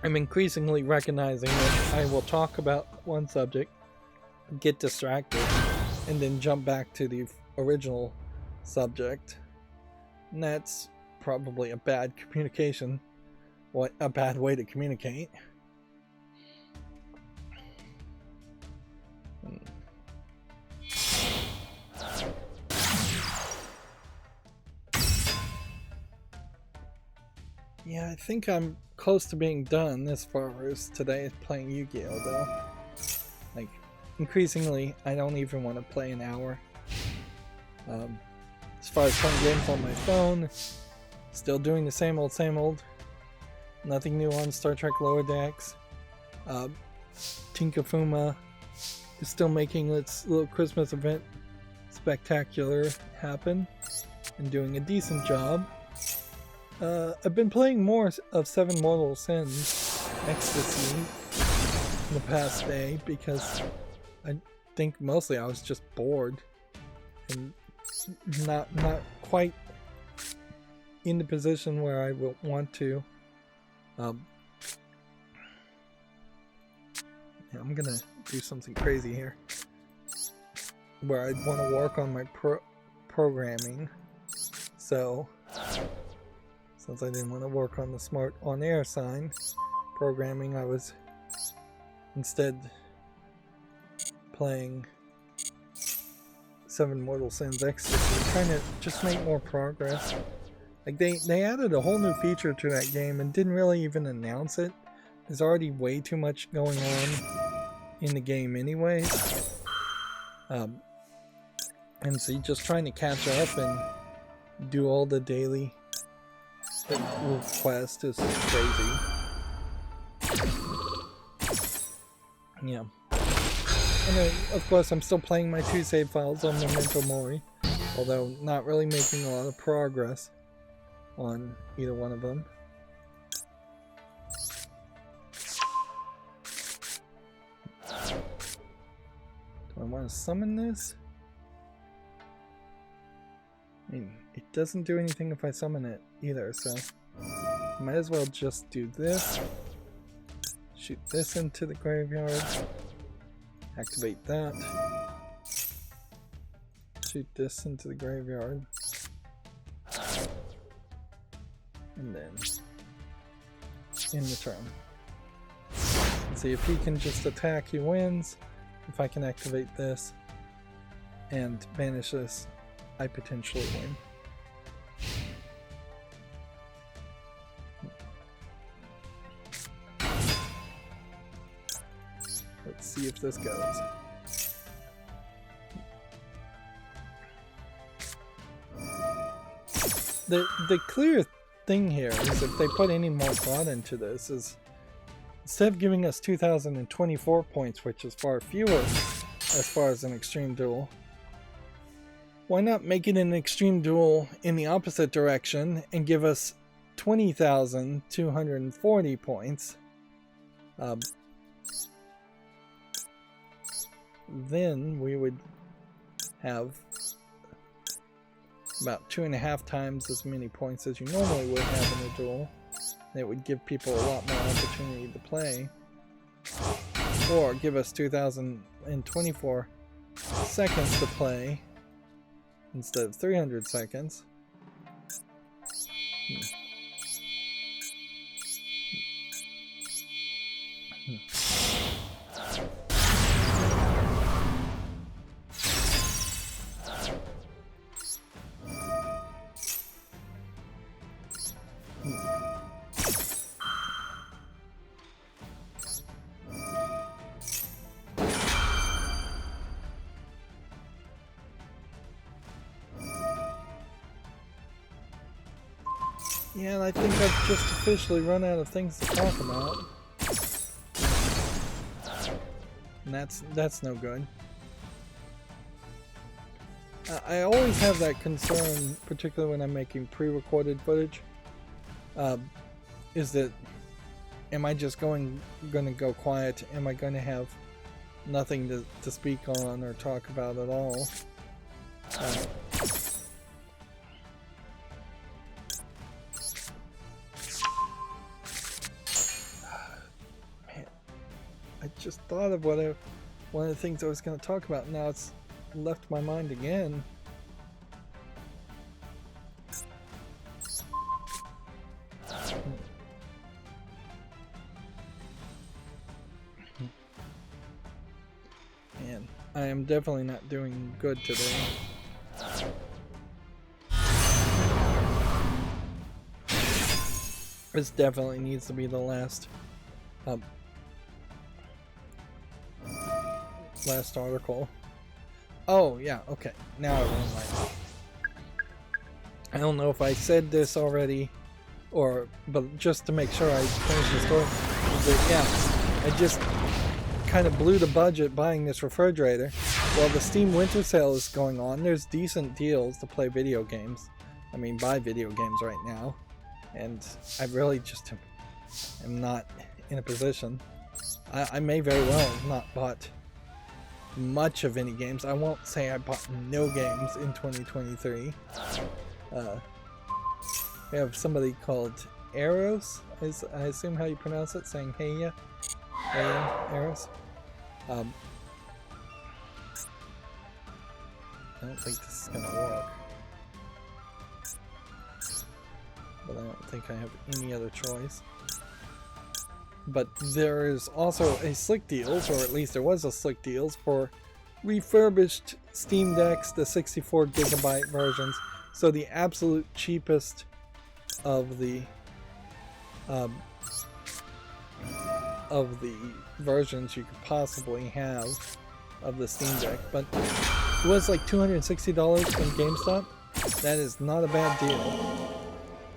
I'm increasingly recognizing that I will talk about one subject, get distracted, and then jump back to the original subject. And that's probably a bad communication, a bad way to communicate. Yeah, I think I'm close to being done as far as today playing Yu-Gi-Oh! Though. Like, increasingly, I don't even want to play an hour. As far as playing games on my phone, still doing the same old. Nothing new on Star Trek Lower Decks. Tinkafuma is still making its little Christmas event spectacular happen and doing a decent job. I've been playing more of 7 Mortal Sins Ecstasy in the past day because I think mostly I was just bored and not quite in the position where I will want to. I'm gonna do something crazy here where I'd want to work on my programming. So since I didn't want to work on the smart on-air sign programming, I was instead playing 7 Mortal Sins Ecstasy, trying to just make more progress. Like they added a whole new feature to that game and didn't really even announce it. There's already way too much going on in the game anyways. And so you're just trying to catch up and do all the daily request is crazy. Yeah. And then, of course, I'm still playing my 2 save files on Memento Mori, although not really making a lot of progress on either one of them. Do I want to summon this? I mean, it doesn't do anything if I summon it either, so might as well just do this. Shoot this into the graveyard. Activate that. Shoot this into the graveyard. And then in the turn. See if he can just attack, he wins. If I can activate this and banish this, I potentially win. Let's see if this goes. The clear thing here is if they put any more thought into this is instead of giving us 2,024 points, which is far fewer as far as an extreme duel, why not make it an extreme duel in the opposite direction and give us 20,240 points? Then we would have about 2.5 times as many points as you normally would have in a duel. It would give people a lot more opportunity to play. Or give us 2,024 seconds to play instead of 300 seconds. Yeah, and I think I've just officially run out of things to talk about. And that's no good. I always have that concern, particularly when I'm making pre-recorded footage, is that am I just gonna go quiet? Am I gonna have nothing to speak on or talk about at all? I just thought of one of the things I was going to talk about. Now it's left my mind again. Man, I am definitely not doing good today. This definitely needs to be the last article. Oh yeah, okay. Now I remember. I don't know if I said this already, but just to make sure I finish the story. But yeah, I just kind of blew the budget buying this refrigerator. While the Steam Winter Sale is going on, there's decent deals to play video games. I mean, buy video games right now, and I really just am not in a position. I may very well have not bought much of any games. I won't say I bought no games in 2023. We have somebody called Eros, is I assume how you pronounce it, saying hey Eros. I don't think this is gonna work, but I don't think I have any other choice. But there is also a Slick Deals, or at least there was a Slick Deals, for refurbished Steam Decks, the 64GB versions. So the absolute cheapest of the versions you could possibly have of the Steam Deck. But it was like $260 from GameStop. That is not a bad deal.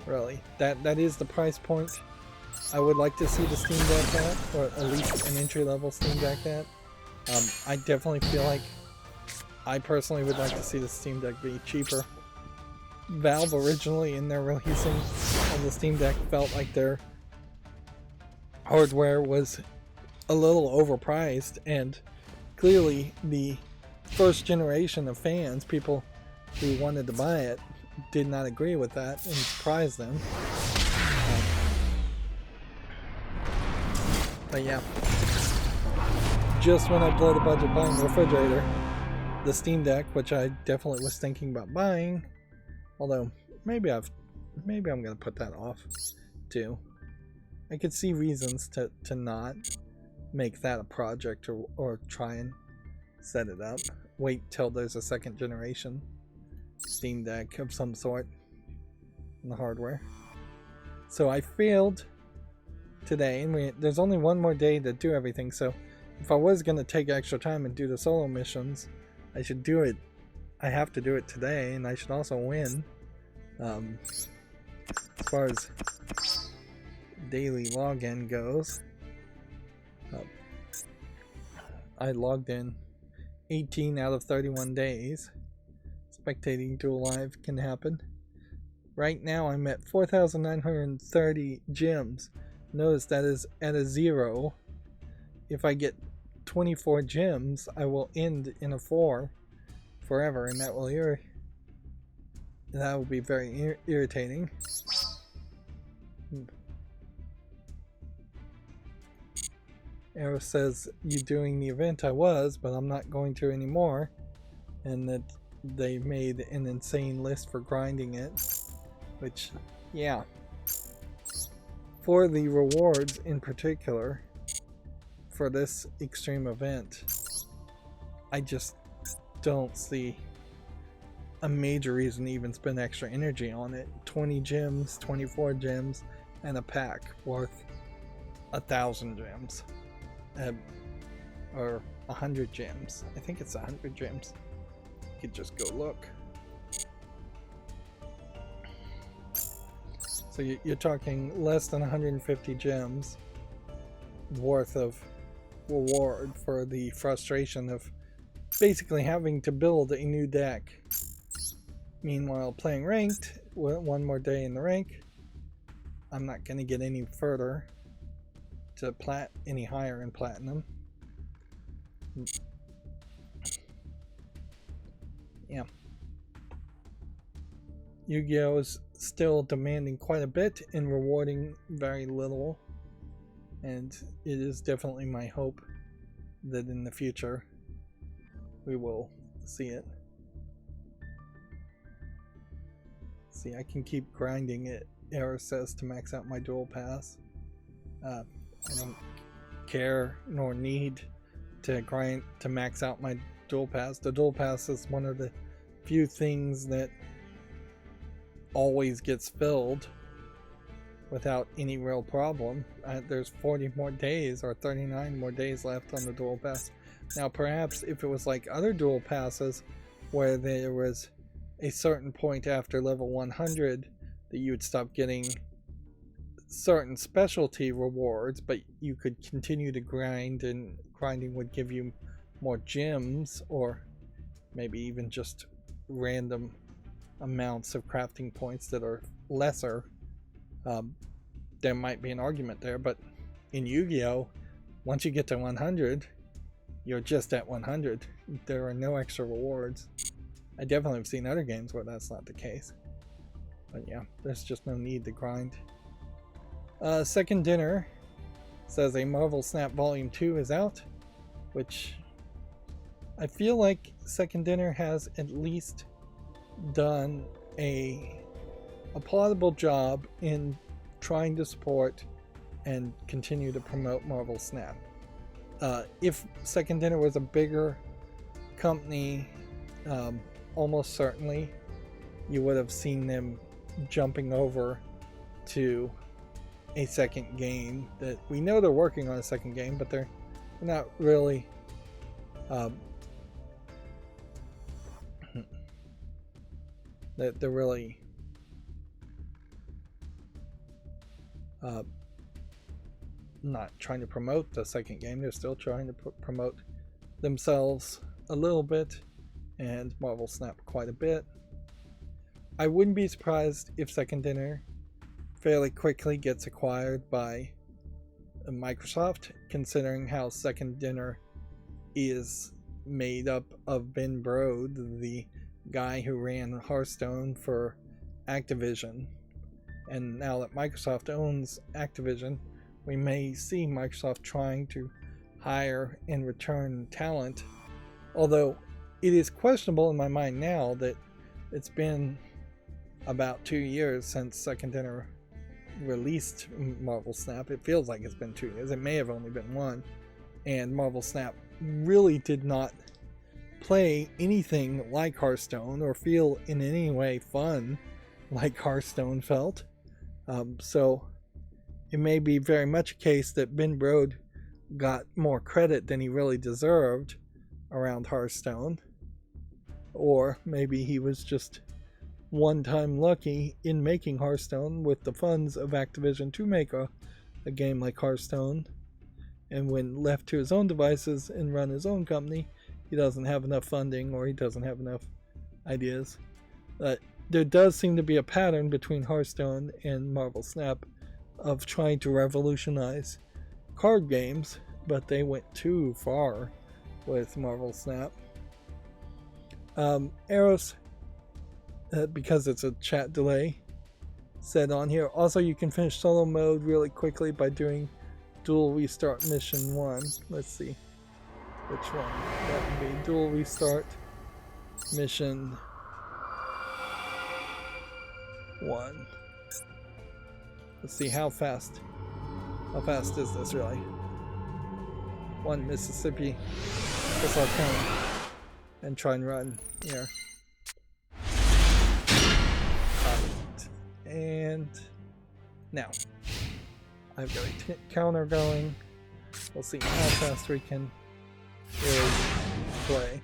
Really. That is the price point I would like to see the Steam Deck at, or at least an entry-level Steam Deck at. I definitely feel like I personally would like to see the Steam Deck be cheaper. Valve originally, in their releasing of the Steam Deck, felt like their hardware was a little overpriced, and clearly the first generation of fans, people who wanted to buy it, did not agree with that and surprised them. But yeah, just when I blow the budget buying the refrigerator, the Steam Deck, which I definitely was thinking about buying, although maybe I'm gonna put that off too. I could see reasons to not make that a project, or try and set it up. Wait till there's a second generation Steam Deck of some sort in the hardware. So I failed today, and there's only one more day to do everything, so if I was going to take extra time and do the solo missions, I should do it. I have to do it today, and I should also win. As far as daily login goes, I logged in 18 out of 31 days. Spectating Duel Live can happen. Right now I'm at 4,930 gems. Notice that is at a 0. If I get 24 gems, I will end in a 4 forever, and that will be very irritating. Arrow says, "You doing the event?" I was, but I'm not going to anymore. And that they made an insane list for grinding it, which, yeah. For the rewards in particular, for this extreme event, I just don't see a major reason to even spend extra energy on it. 20 gems, 24 gems, and a pack worth 1,000 gems. Or 100 gems. I think it's 100 gems. You could just go look. So you're talking less than 150 gems worth of reward for the frustration of basically having to build a new deck. Meanwhile, playing ranked, one more day in the rank, I'm not going to get any further to any higher in platinum. Yeah. Yu-Gi-Oh! Is still demanding quite a bit and rewarding very little, and it is definitely my hope that in the future we will see it. See, I can keep grinding it, Error says, to max out my dual pass. I don't care nor need to grind to max out my dual pass. The dual pass is one of the few things that always gets filled without any real problem. There's 40 more days or 39 more days left on the dual pass. Now perhaps if it was like other dual passes where there was a certain point after level 100 that you would stop getting certain specialty rewards, but you could continue to grind, and grinding would give you more gems, or maybe even just random amounts of crafting points that are lesser. There might be an argument there, but in Yu-Gi-Oh! Once you get to 100, you're just at 100. There are no extra rewards. I definitely have seen other games where that's not the case. But yeah, there's just no need to grind. Second Dinner says a Marvel Snap Volume 2 is out, which I feel like Second Dinner has at least done a plausible job in trying to support and continue to promote Marvel Snap. If Second Dinner was a bigger company, almost certainly you would have seen them jumping over to a second game. That we know they're working on a second game, but they're not really they're really not trying to promote the second game. They're still trying to promote themselves a little bit, and Marvel Snap quite a bit. I wouldn't be surprised if Second Dinner fairly quickly gets acquired by Microsoft, considering how Second Dinner is made up of Ben Brode, the guy who ran Hearthstone for Activision. And now that Microsoft owns Activision, we may see Microsoft trying to hire and return talent, although it is questionable in my mind now that it's been about 2 years since Second Dinner released Marvel Snap. It feels like it's been 2 years. It may have only been one. And Marvel Snap really did not play anything like Hearthstone or feel in any way fun like Hearthstone felt. So it may be very much a case that Ben Brode got more credit than he really deserved around Hearthstone. Or maybe he was just one-time lucky in making Hearthstone with the funds of Activision to make a game like Hearthstone. And when left to his own devices and run his own company, he doesn't have enough funding or he doesn't have enough ideas. There does seem to be a pattern between Hearthstone and Marvel Snap of trying to revolutionize card games, but they went too far with Marvel Snap. Eros, because it's a chat delay, said on here, also you can finish solo mode really quickly by doing Duel Restart Mission 1. Let's see which one. That would be Duel Restart Mission 1. Let's see how fast is this really. 1 Mississippi. Guess I'll count and try and run here. And now I've got a counter going. We'll see how fast we can really play.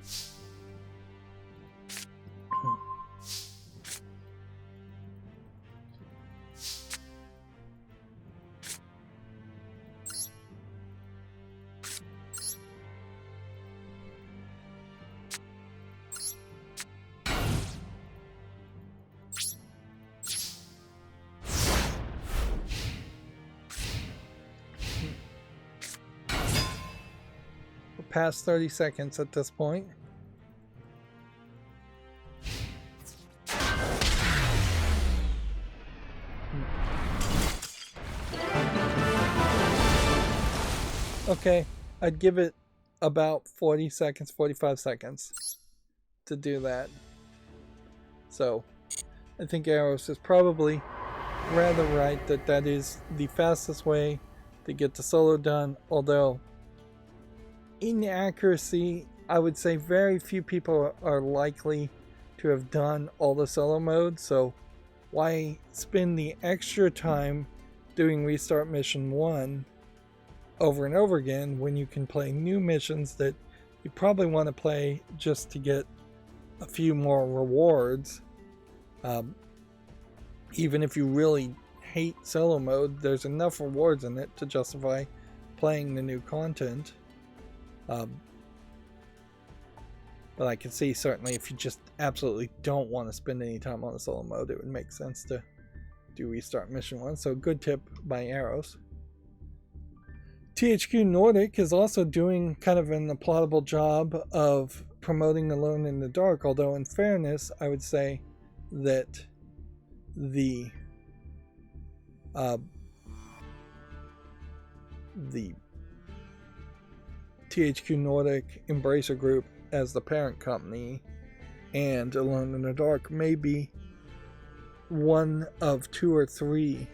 Past 30 seconds at this point. Okay, I'd give it about 40 seconds, 45 seconds to do that. So, I think Eros is probably rather right that that is the fastest way to get the solo done, although in accuracy, I would say very few people are likely to have done all the solo modes, so why spend the extra time doing Restart Mission 1 over and over again when you can play new missions that you probably want to play just to get a few more rewards. Even if you really hate solo mode, there's enough rewards in it to justify playing the new content. But I can see certainly if you just absolutely don't want to spend any time on the solo mode, it would make sense to do Restart Mission 1. So good tip by Eros. THQ Nordic is also doing kind of an applaudable job of promoting Alone in the Dark, although in fairness, I would say that the THQ Nordic Embracer Group as the parent company and Alone in the Dark may be one of 2 or 3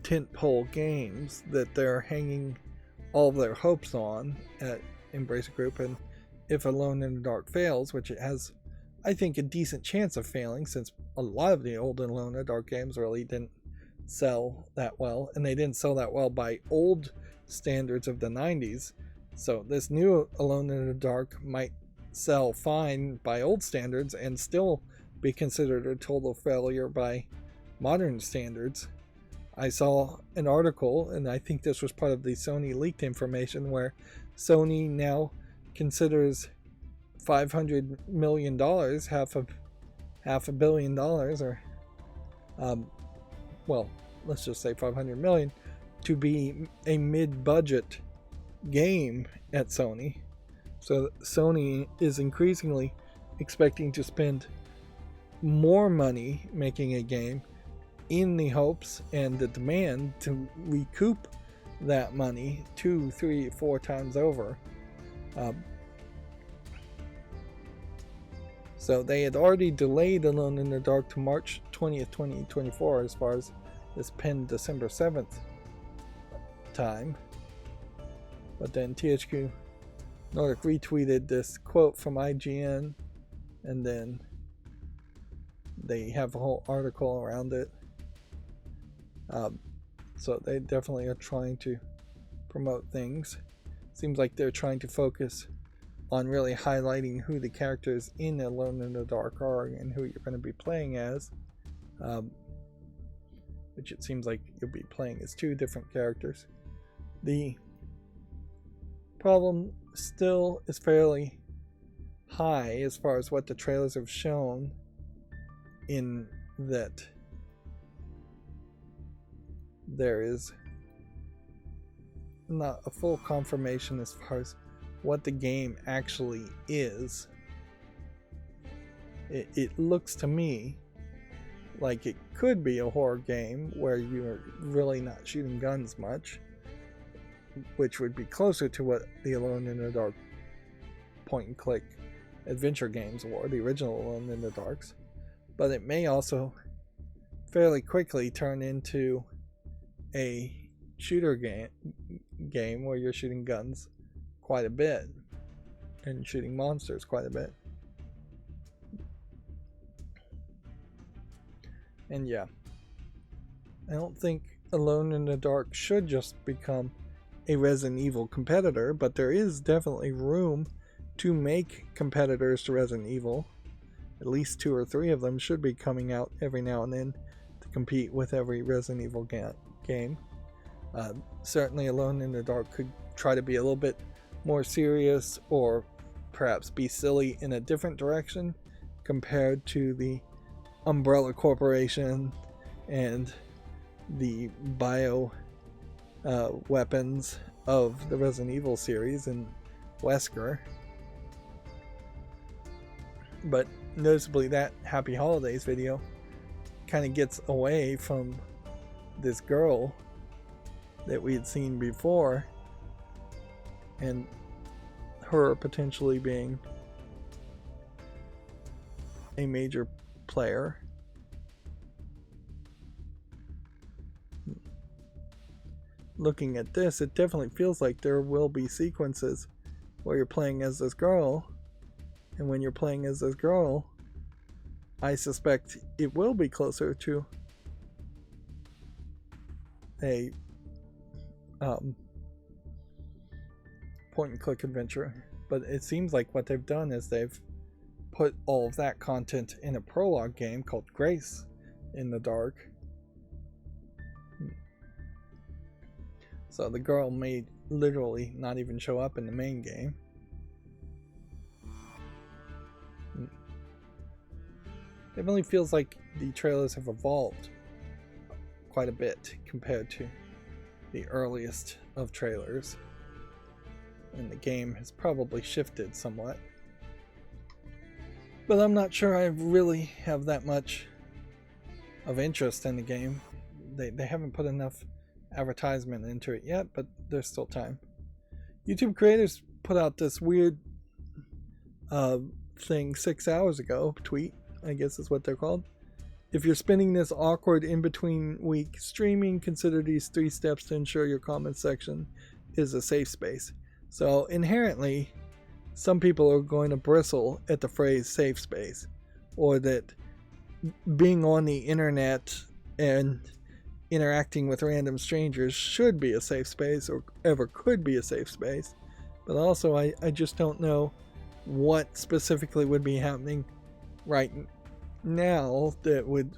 tentpole games that they're hanging all of their hopes on at Embracer Group, and if Alone in the Dark fails, which it has, I think, a decent chance of failing, since a lot of the old Alone in the Dark games really didn't sell that well, and they didn't sell that well by old standards of the 90s. So this new Alone in the Dark might sell fine by old standards and still be considered a total failure by modern standards. I saw an article, and I think this was part of the Sony leaked information, where Sony now considers $500 million, half a billion dollars, or well, let's just say 500 million, to be a mid-budget game at Sony. So Sony is increasingly expecting to spend more money making a game, in the hopes and the demand to recoup that money 2, 3, 4 times over. So they had already delayed Alone in the Dark to March 20th, 2024, as far as this pinned December 7th time. But then THQ Nordic retweeted this quote from IGN, and then they have a whole article around it. So they definitely are trying to promote things. Seems like they're trying to focus on really highlighting who the characters in Alone in the Dark are and who you're going to be playing as. Which it seems like you'll be playing as 2 different characters. The problem still is fairly high as far as what the trailers have shown, in that there is not a full confirmation as far as what the game actually is. It looks to me like it could be a horror game where you're really not shooting guns much, which would be closer to what the Alone in the Dark point and click adventure games were, the original Alone in the Darks. But it may also fairly quickly turn into a shooter game where you're shooting guns quite a bit and shooting monsters quite a bit. And yeah, I don't think Alone in the Dark should just become a Resident Evil competitor, but there is definitely room to make competitors to Resident Evil. At least 2 or 3 of them should be coming out every now and then to compete with every Resident Evil game. Certainly Alone in the Dark could try to be a little bit more serious, or perhaps be silly in a different direction compared to the Umbrella Corporation and the bio weapons of the Resident Evil series in Wesker. But noticeably, that Happy Holidays video kind of gets away from this girl that we had seen before, and her potentially being a major player. Looking at this, it definitely feels like there will be sequences where you're playing as this girl, and when you're playing as this girl, I suspect it will be closer to a point and click adventure. But it seems like what they've done is they've put all of that content in a prologue game called Grace in the Dark. So the girl may literally not even show up in the main game. It really feels like the trailers have evolved quite a bit compared to the earliest of trailers, and the game has probably shifted somewhat. But I'm not sure I really have that much of interest in the game. They haven't put enough advertisement into it yet, but there's still time. YouTube creators put out this weird thing 6 hours ago, tweet, I guess is what they're called. If you're spending this awkward in-between week streaming, consider these 3 steps to ensure your comment section is a safe space. So inherently, some people are going to bristle at the phrase safe space, or that being on the internet and interacting with random strangers should be a safe space, or ever could be a safe space. But also, I just don't know what specifically would be happening right now that would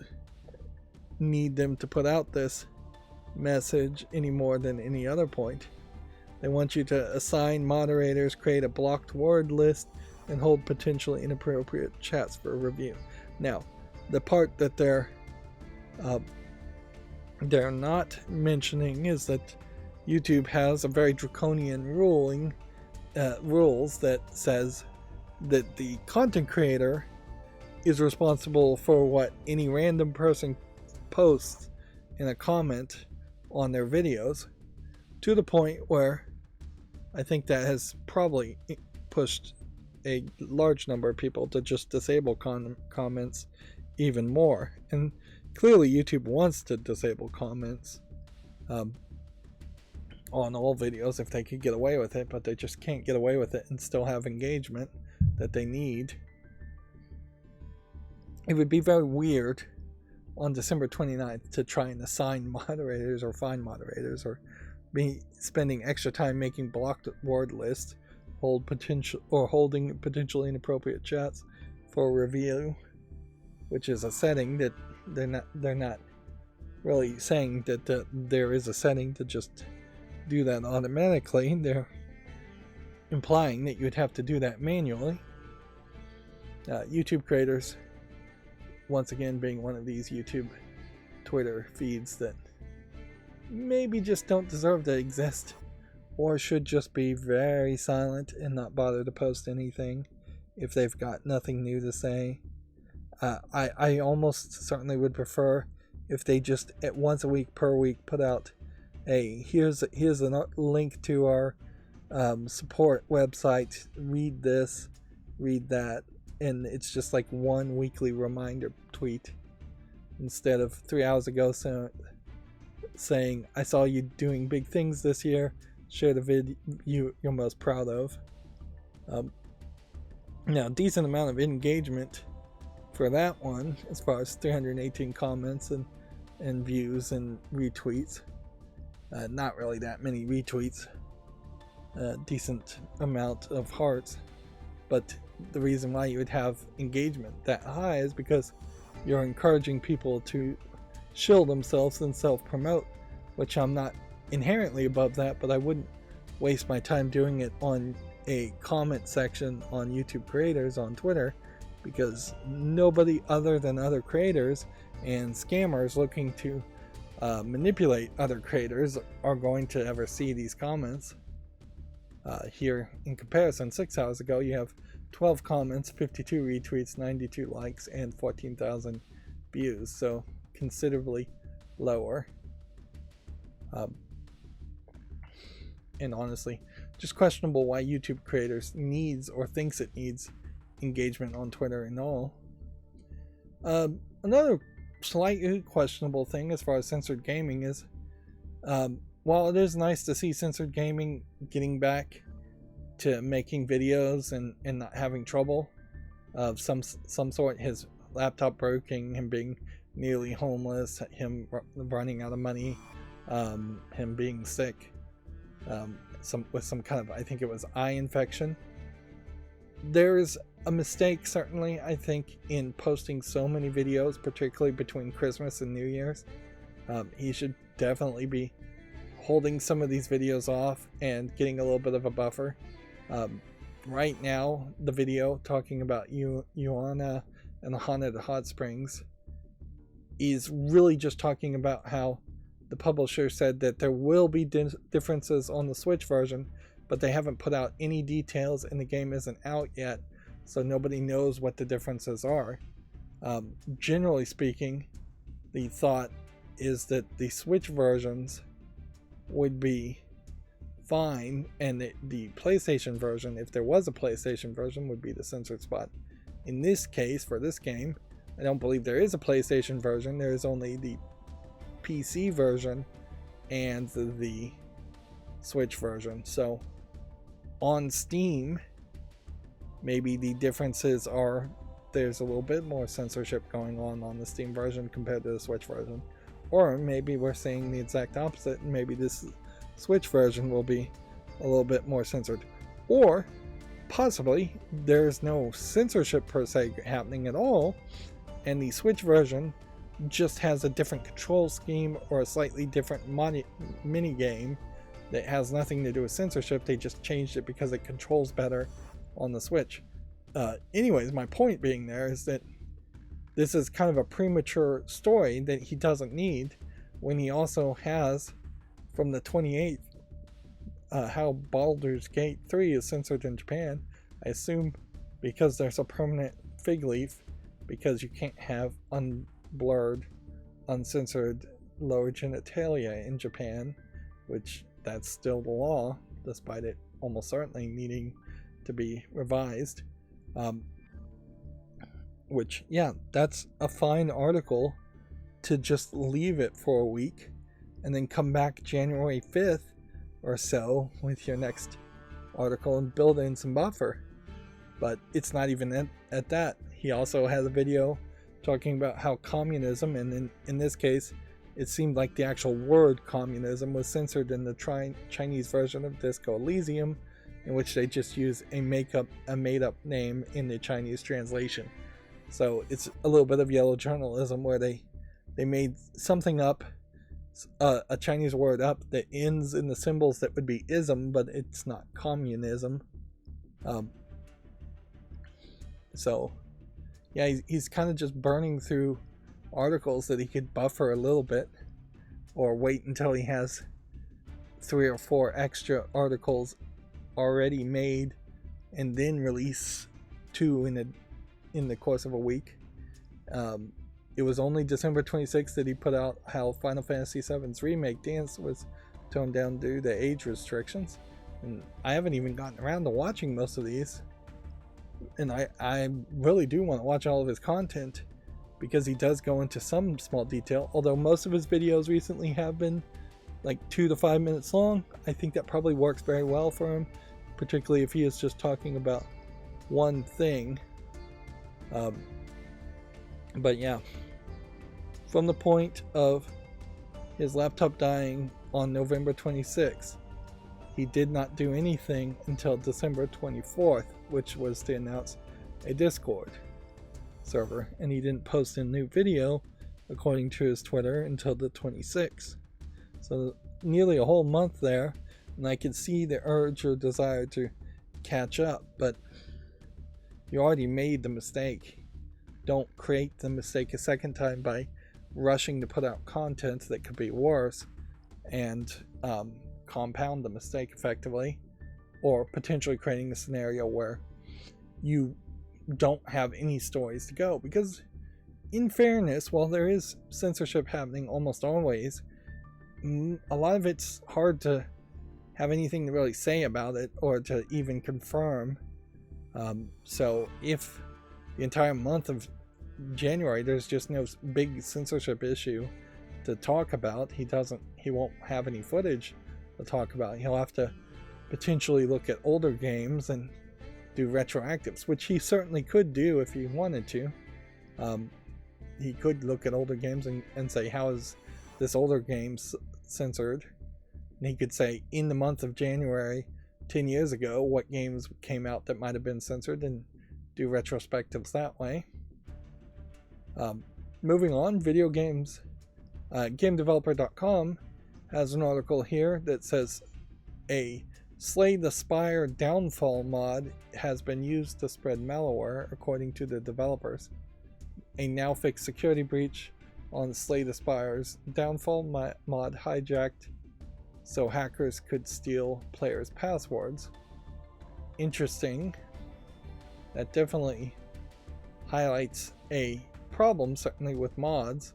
need them to put out this message any more than any other point. They want you to assign moderators, create a blocked word list, and hold potentially inappropriate chats for review. Now, the part that they're not mentioning is that YouTube has a very draconian rules that says that the content creator is responsible for what any random person posts in a comment on their videos, to the point where I think that has probably pushed a large number of people to just disable comments even more. And clearly YouTube wants to disable comments on all videos if they could get away with it, but they just can't get away with it and still have engagement that they need. It would be very weird on December 29th to try and assign moderators or find moderators, or be spending extra time making blocked word lists, holding potentially inappropriate chats for review, which is a setting that they're not really saying that there is a setting to just do that automatically. They're implying that you'd have to do that manually. YouTube creators, once again, being one of these YouTube Twitter feeds that maybe just don't deserve to exist, or should just be very silent and not bother to post anything if they've got nothing new to say. I almost certainly would prefer if they just at once a week per week put out here's a link to our support website, read this, read that, and it's just like one weekly reminder tweet instead of 3 hours ago saying, I saw you doing big things this year, share the vid you're most proud of. Now, decent amount of engagement for that one, as far as 318 comments and views and retweets. Not really that many retweets, decent amount of hearts, but the reason why you would have engagement that high is because you're encouraging people to shill themselves and self-promote, which I'm not inherently above that, but I wouldn't waste my time doing it on a comment section on YouTube creators on Twitter, because nobody other than other creators and scammers looking to manipulate other creators are going to ever see these comments. Here, in comparison, 6 hours ago, you have 12 comments, 52 retweets, 92 likes, and 14,000 views, so considerably lower. And honestly, just questionable why YouTube creators needs or thinks it needs engagement on Twitter and all. Another slightly questionable thing as far as censored gaming is, while it is nice to see censored gaming getting back to making videos and not having trouble of some sort, his laptop breaking, him being nearly homeless, him running out of money, him being sick, with some kind of, I think it was eye infection. There's a mistake, certainly, I think, in posting so many videos, particularly between Christmas and New Year's. He should definitely be holding some of these videos off and getting a little bit of a buffer. Right now, the video talking about Ioana and the Haunted Hot Springs is really just talking about how the publisher said that there will be differences on the Switch version, but they haven't put out any details and the game isn't out yet, so nobody knows what the differences are. Generally speaking, the thought is that the Switch versions would be fine, and the PlayStation version, if there was a PlayStation version, would be the censored spot. In this case, for this game, I don't believe there is a PlayStation version. There is only the PC version and the Switch version. So on Steam, maybe the differences are there's a little bit more censorship going on the Steam version compared to the Switch version. Or maybe we're saying the exact opposite, and maybe this Switch version will be a little bit more censored. Or possibly there's no censorship per se happening at all, and the Switch version just has a different control scheme or a slightly different mini game that has nothing to do with censorship. They just changed it because it controls better on the Switch. Anyways, my point being there is that this is kind of a premature story that he doesn't need, when he also has from the 28th how Baldur's Gate 3 is censored in Japan. I assume because there's a permanent fig leaf, because you can't have unblurred, uncensored lower genitalia in Japan, which that's still the law, despite it almost certainly needing to be revised. Which, yeah, that's a fine article to just leave it for a week and then come back January 5th or so with your next article and build in some buffer. But it's not even at that. He also has a video talking about how communism, and in this case, it seemed like the actual word communism was censored in the Chinese version of Disco Elysium, in which they just use a made-up name in the Chinese translation. So it's a little bit of yellow journalism where they made something up, a Chinese word up that ends in the symbols that would be ism, but it's not communism. So yeah, he's kind of just burning through articles that he could buffer a little bit, or wait until he has 3 or 4 extra articles already made and then release 2 in the course of a week. It was only December 26th that he put out how Final Fantasy VII's remake Dance was toned down due to age restrictions, and I haven't even gotten around to watching most of these, and I really do want to watch all of his content, because he does go into some small detail, although most of his videos recently have been like 2 to 5 minutes long. I think that probably works very well for him, particularly if he is just talking about one thing. But yeah, from the point of his laptop dying on November 26th, he did not do anything until December 24th, which was to announce a Discord server, and he didn't post a new video, according to his Twitter, until the 26th. So nearly a whole month there, and I could see the urge or desire to catch up, but you already made the mistake. Don't create the mistake a second time by rushing to put out content that could be worse and compound the mistake effectively, or potentially creating a scenario where you don't have any stories to go. Because in fairness, while there is censorship happening almost always, a lot of it's hard to have anything to really say about it or to even confirm. So if the entire month of January there's just no big censorship issue to talk about, he won't have any footage to talk about. He'll have to potentially look at older games and do retroactives, which he certainly could do if he wanted to. He could look at older games and say, how is this older game censored? And he could say, in the month of January 10 years ago, what games came out that might have been censored, and do retrospectives that way. Moving on, video games. GameDeveloper.com has an article here that says a Slay the Spire downfall mod has been used to spread malware, according to the developers. A now fixed security breach on Slay the Spire's downfall mod hijacked so hackers could steal players' passwords. Interesting. That definitely highlights a problem, certainly with mods,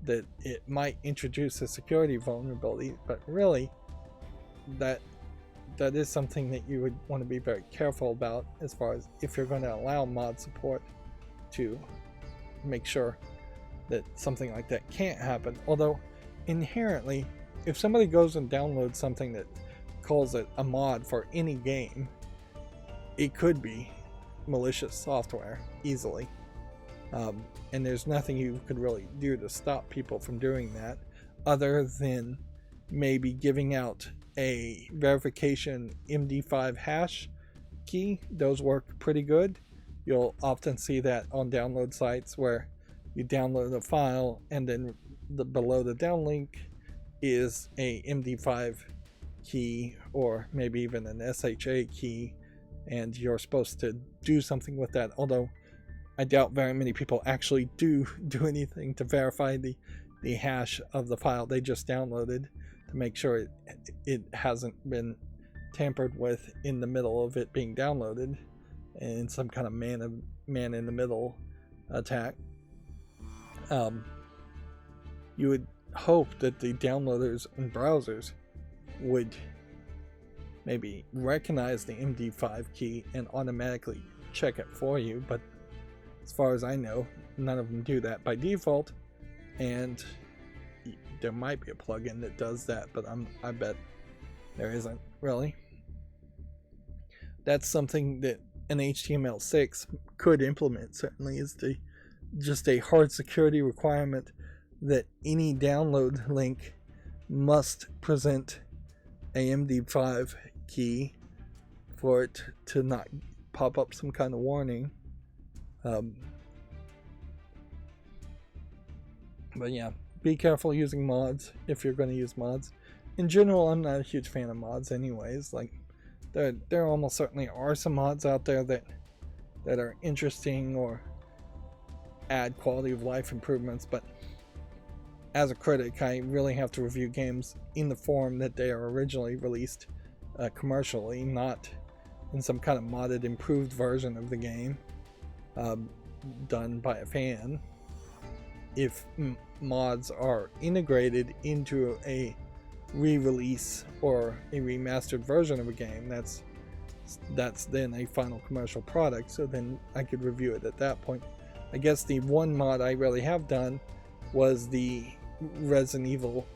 that it might introduce a security vulnerability, but really that is something that you would want to be very careful about, as far as if you're going to allow mod support, to make sure that something like that can't happen. Although inherently, if somebody goes and downloads something that calls it a mod for any game, it could be malicious software easily. And there's nothing you could really do to stop people from doing that, other than maybe giving out a verification MD5 hash key. Those work pretty good. You'll often see that on download sites where you download a file, and then below the downlink is a MD5 key, or maybe even an SHA key, and you're supposed to do something with that. Although I doubt very many people actually do anything to verify the hash of the file they just downloaded, to make sure it hasn't been tampered with in the middle of it being downloaded in some kind of man in the middle attack. You would hope that the downloaders and browsers would maybe recognize the MD5 key and automatically check it for you, but as far as I know, none of them do that by default, and there might be a plugin that does that, but I bet there isn't really. That's something that an HTML6 could implement, certainly, is just a hard security requirement that any download link must present a MD5 key for it to not pop up some kind of warning. But yeah, be careful using mods if you're going to use mods. In general, I'm not a huge fan of mods anyways. Like, there almost certainly are some mods out there that are interesting or add quality of life improvements, but as a critic, I really have to review games in the form that they are originally released commercially, not in some kind of modded, improved version of the game done by a fan. If mods are integrated into a re-release or a remastered version of a game, that's then a final commercial product, so then I could review it at that point. I guess the one mod I really have done was the Resident Evil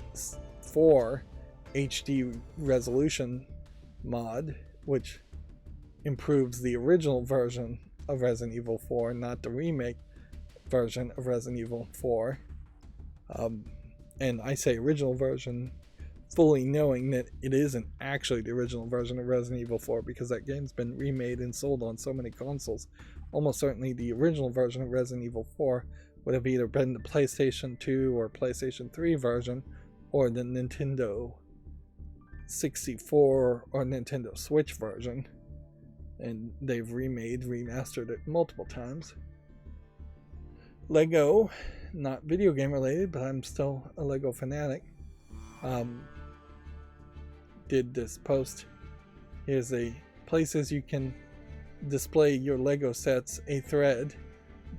4 HD resolution mod, which improves the original version of Resident Evil 4, not the remake version of Resident Evil 4. And I say original version fully knowing that it isn't actually the original version of Resident Evil 4, because that game's been remade and sold on so many consoles. Almost certainly the original version of Resident Evil 4 would have either been the PlayStation 2 or PlayStation 3 version, or the Nintendo 64 or Nintendo Switch version. And they've remastered it multiple times. Lego, not video game related, but I'm still a Lego fanatic, did this post. Here's a places you can display your Lego sets, a thread,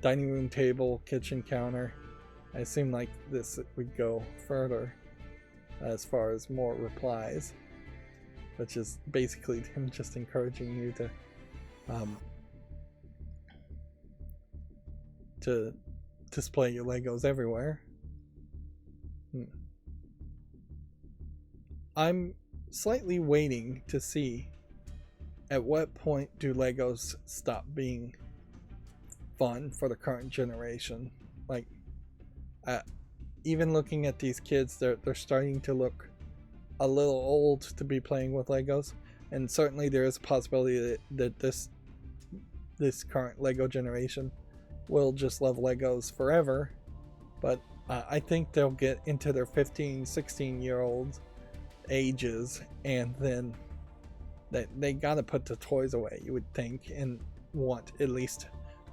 dining room table, kitchen counter. I assume like this would go further as far as more replies, which is basically him just encouraging you to display your Legos everywhere. I'm slightly waiting to see at what point do Legos stop being fun for the current generation. Like, even looking at these kids, they're starting to look a little old to be playing with Legos, and certainly there is a possibility that this current Lego generation will just love Legos forever. But I think they'll get into their 15, 16-year-old ages, and then they gotta put the toys away, you would think, and want at least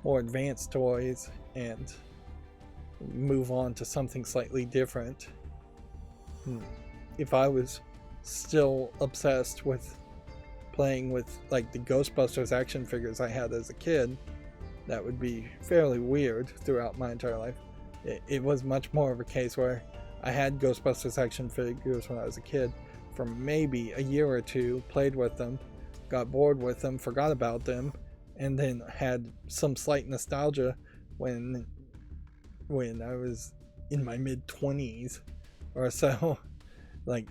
more advanced toys and move on to something slightly different. If I was still obsessed with playing with like the Ghostbusters action figures I had as a kid, that would be fairly weird throughout my entire life. It was much more of a case where I had Ghostbusters action figures when I was a kid for maybe a year or two, played with them, got bored with them, forgot about them, and then had some slight nostalgia when I was in my mid-20s or so. Like,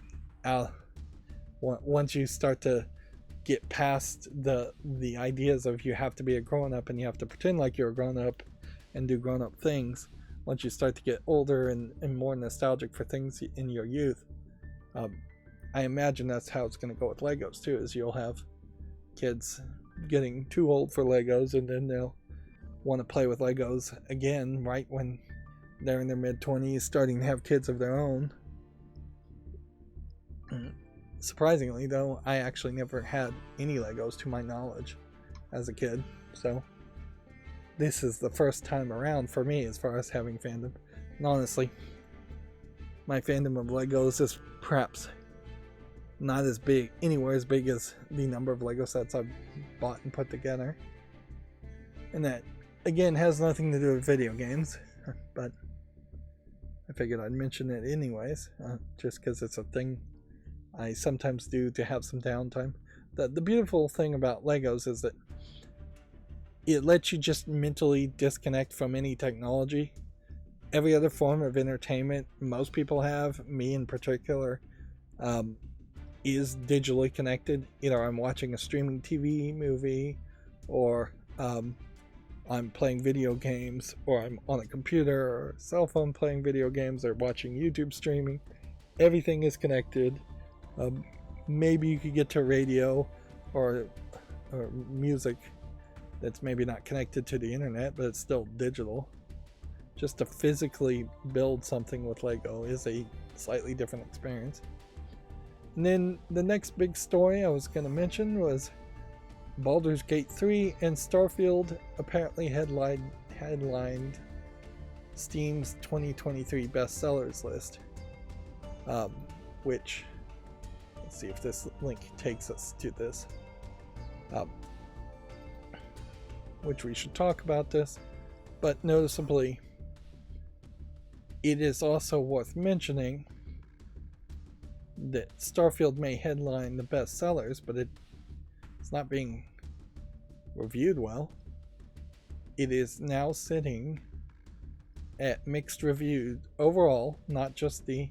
once you start to get past the ideas of you have to be a grown-up and you have to pretend like you're a grown-up and do grown-up things, once you start to get older and more nostalgic for things in your youth, I imagine that's how it's going to go with Legos too, is you'll have kids getting too old for Legos, and then they'll want to play with Legos again right when they're in their mid-20s, starting to have kids of their own. Surprisingly, though, I actually never had any Legos to my knowledge as a kid, so this is the first time around for me as far as having fandom. And honestly, my fandom of Legos is perhaps not as big, anywhere as big as the number of Lego sets I've bought and put together. And that, again, has nothing to do with video games, but I figured I'd mention it anyways, just because it's a thing I sometimes do to have some downtime. The beautiful thing about Legos is that it lets you just mentally disconnect from any technology. Every other form of entertainment most people have, me in particular, is digitally connected. Either I'm watching a streaming TV movie, or I'm playing video games, or I'm on a computer or cell phone playing video games, or watching YouTube streaming. Everything is connected. Maybe you could get to radio or music that's maybe not connected to the internet, but it's still digital. Just to physically build something with Lego is a slightly different experience. And then the next big story I was going to mention was Baldur's Gate 3 and Starfield apparently headlined Steam's 2023 bestsellers list, which, let's see if this link takes us to this, which we should talk about this, but noticeably it is also worth mentioning that Starfield may headline the bestsellers, but it's not being reviewed well. It is now sitting at mixed reviews overall, not just the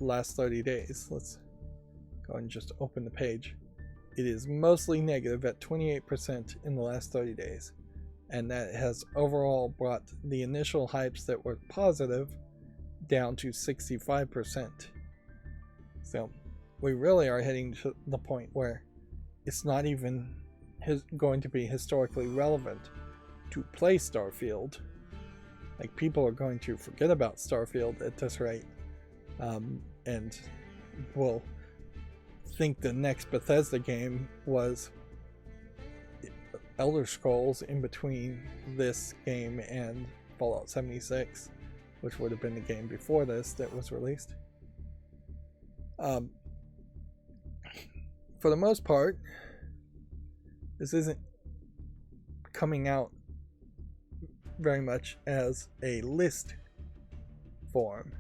last 30 days. Let's go and just open the page. It is mostly negative at 28% in the last 30 days. And that has overall brought the initial hypes that were positive down to 65%. So we really are heading to the point where it's not even going to be historically relevant to play Starfield. Like, people are going to forget about Starfield at this rate, and will think the next Bethesda game was Elder Scrolls in between this game and Fallout 76, which would have been the game before this that was released. For the most part, this isn't coming out very much as a list form.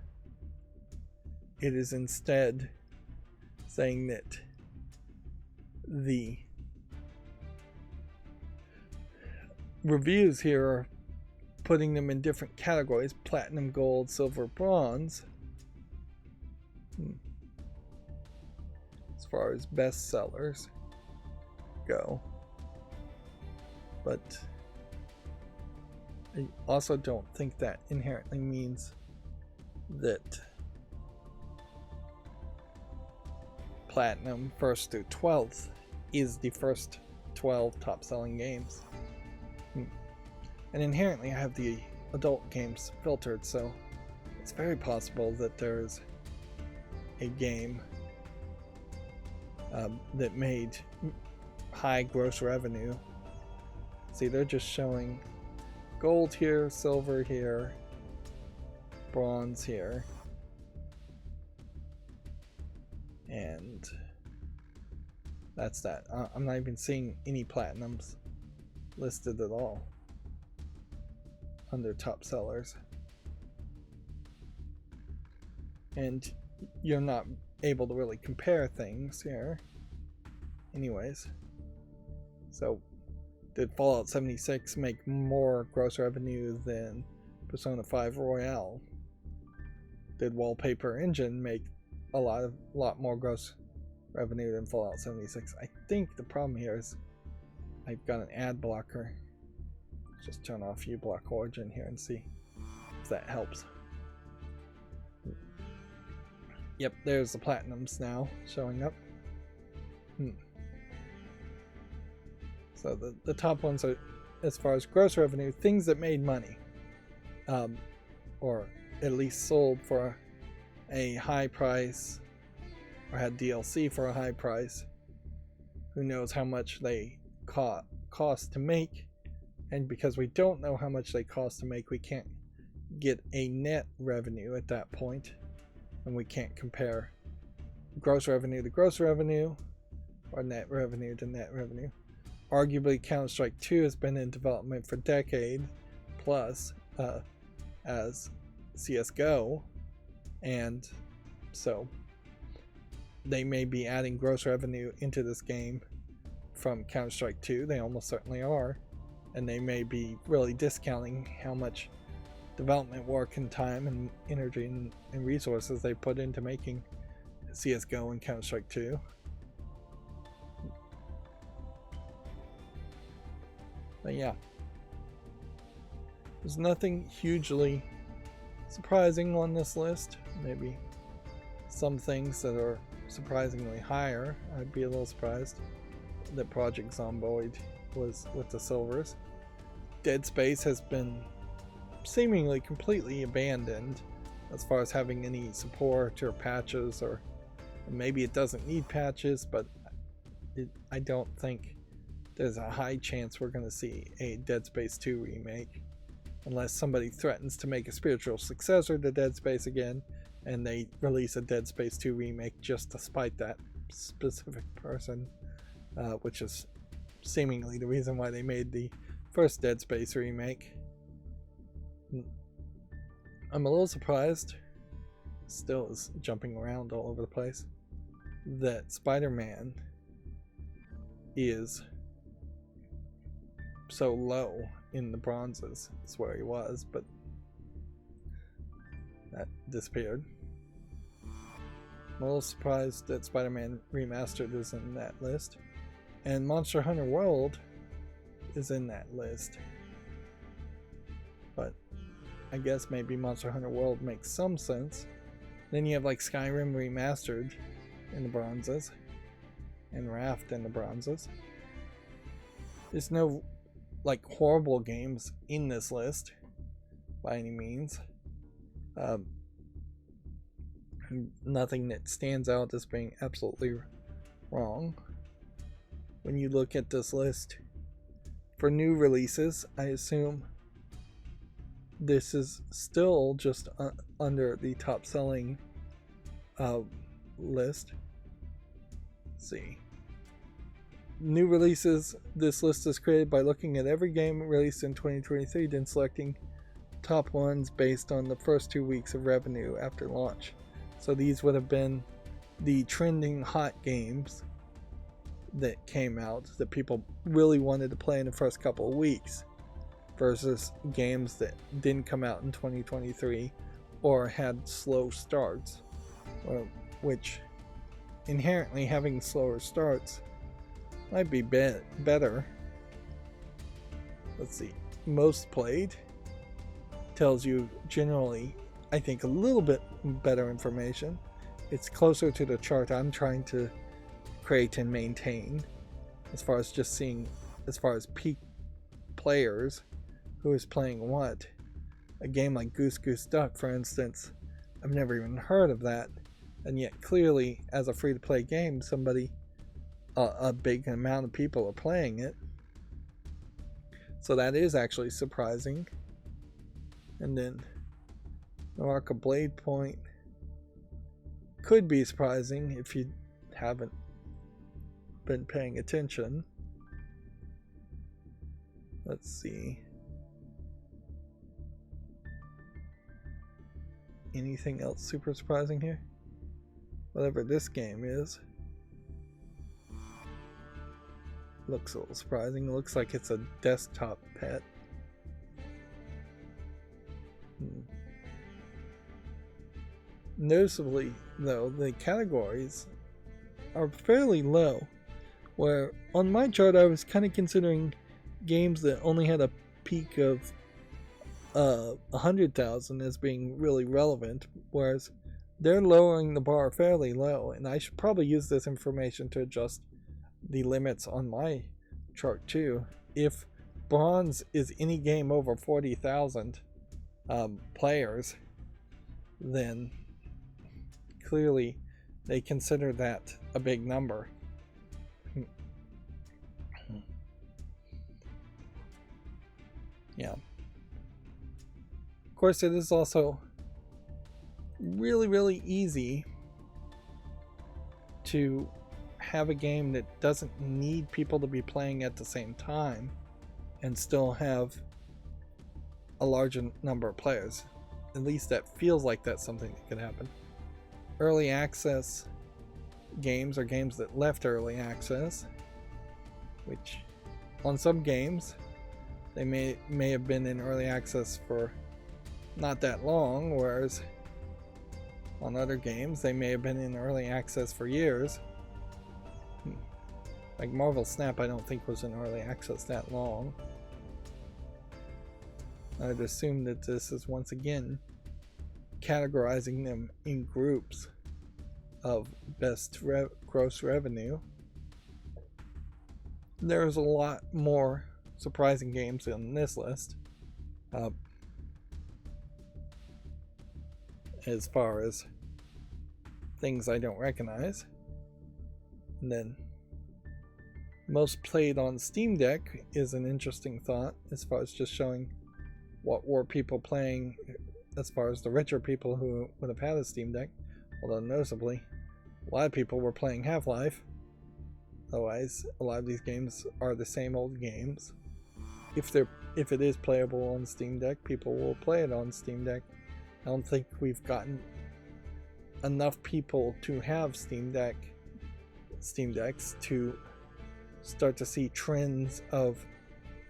It is instead saying that the reviews here are putting them in different categories: platinum, gold, silver, bronze. As far as bestsellers go. But I also don't think that inherently means that platinum 1st through 12th is the first 12 top selling games. And inherently I have the adult games filtered, so it's very possible that there's a game that made high gross revenue. See, they're just showing gold here, silver here, bronze here, and that's that. I'm not even seeing any platinums listed at all under top sellers, and you're not able to really compare things here anyways. So did Fallout 76 make more gross revenue than Persona 5 Royale? Did Wallpaper Engine make a lot more gross revenue than Fallout 76? I think the problem here is I've got an ad blocker. Just turn off uBlock Origin here and see if that helps. Yep, there's the platinums now showing up. So the top ones are, as far as gross revenue, things that made money. or at least sold for a high price, or had DLC for a high price. Who knows how much they cost to make, and because we don't know how much they cost to make, we can't get a net revenue at that point, and we can't compare gross revenue to gross revenue or net revenue to net revenue. Arguably, Counter-Strike 2 has been in development for decades plus as CSGO, and so they may be adding gross revenue into this game from Counter-Strike 2. They almost certainly are, and they may be really discounting how much development work and time and energy and resources they put into making CSGO and Counter-Strike 2. But yeah, there's nothing hugely surprising on this list. Maybe some things that are surprisingly higher. I'd be a little surprised that Project Zomboid was with the silvers. Dead Space has been seemingly completely abandoned as far as having any support or patches, or maybe it doesn't need patches, but I don't think there's a high chance we're going to see a Dead Space 2 remake unless somebody threatens to make a spiritual successor to Dead Space again and they release a Dead Space 2 remake just to spite that specific person, which is seemingly the reason why they made the first Dead Space remake. I'm a little surprised, still is jumping around all over the place, that Spider-Man is so low in the bronzes. That's where he was, but that disappeared. I'm a little surprised that Spider-Man Remastered is in that list, and Monster Hunter World is in that list. But I guess maybe Monster Hunter World makes some sense. Then you have like Skyrim Remastered in the bronzes, and Raft in the bronzes. There's no like horrible games in this list by any means. Nothing that stands out as being absolutely wrong. When you look at this list for new releases, I assume this is still just under the top selling list. Let's see. New releases, this list is created by looking at every game released in 2023, then selecting top ones based on the first 2 weeks of revenue after launch. So these would have been the trending hot games that came out that people really wanted to play in the first couple of weeks, versus games that didn't come out in 2023 or had slow starts, which inherently having slower starts might be better. Let's see. Most played tells you generally, I think, a little bit better information. It's closer to the chart I'm trying to create and maintain, as far as just seeing, as far as peak players, who is playing what. A game like Goose Goose Duck, for instance, I've never even heard of that, and yet clearly as a free-to-play game, a big amount of people are playing it. So that is actually surprising. And then Naraka Blade Point could be surprising if you haven't been paying attention. Let's see. Anything else super surprising here? Whatever this game is looks a little surprising. It looks like it's a desktop pet. Noticeably, though, the categories are fairly low, where on my chart I was kind of considering games that only had a peak of 100,000 as being really relevant, whereas they're lowering the bar fairly low, and I should probably use this information to adjust the limits on my chart too. If bronze is any game over 40,000, players, then clearly they consider that a big number. Yeah. Of course, it is also really, really easy to have a game that doesn't need people to be playing at the same time and still have a larger number of players. At least that feels like that's something that could happen. Early access games are games that left early access, which on some games they may have been in early access for not that long, whereas on other games they may have been in early access for years. Like Marvel Snap, I don't think was in early access that long. I'd assume that this is once again categorizing them in groups of best gross revenue. There's a lot more surprising games on this list, as far as things I don't recognize. And then most played on Steam Deck is an interesting thought, as far as just showing what were people playing, as far as the richer people who would have had a Steam Deck. Although noticeably, a lot of people were playing Half-Life. Otherwise, a lot of these games are the same old games. If it is playable on Steam Deck, people will play it on Steam Deck. I don't think we've gotten enough people to have Steam Decks to start to see trends of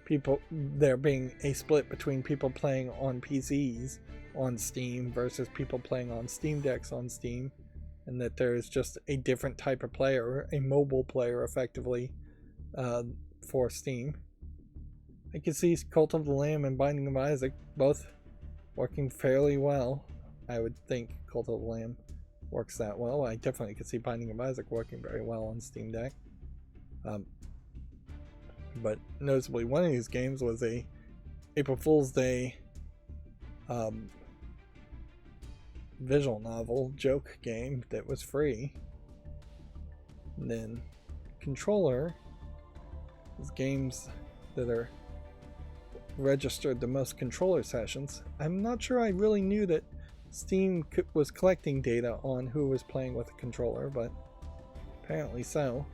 people, there being a split between people playing on PCs on Steam versus people playing on Steam Decks on Steam, and that there is just a different type of player, a mobile player effectively, for Steam. I can see Cult of the Lamb and Binding of Isaac both working fairly well. I would think Cult of the Lamb works that well. I definitely could see Binding of Isaac working very well on Steam Deck. But noticeably, one of these games was a April Fool's Day visual novel joke game that was free. And then Controller is games that are registered the most controller sessions. I'm not sure I really knew that Steam was collecting data on who was playing with a controller, but apparently so.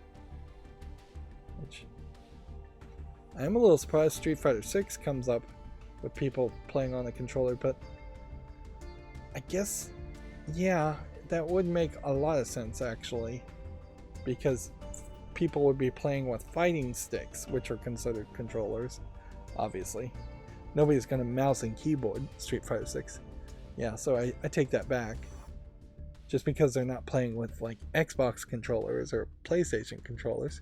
Which I am a little surprised Street Fighter 6 comes up with people playing on a controller, but I guess, yeah, that would make a lot of sense actually, because people would be playing with fighting sticks, which are considered controllers, obviously. Nobody's going to mouse and keyboard Street Fighter 6. Yeah, so I take that back. Just because they're not playing with like Xbox controllers or PlayStation controllers,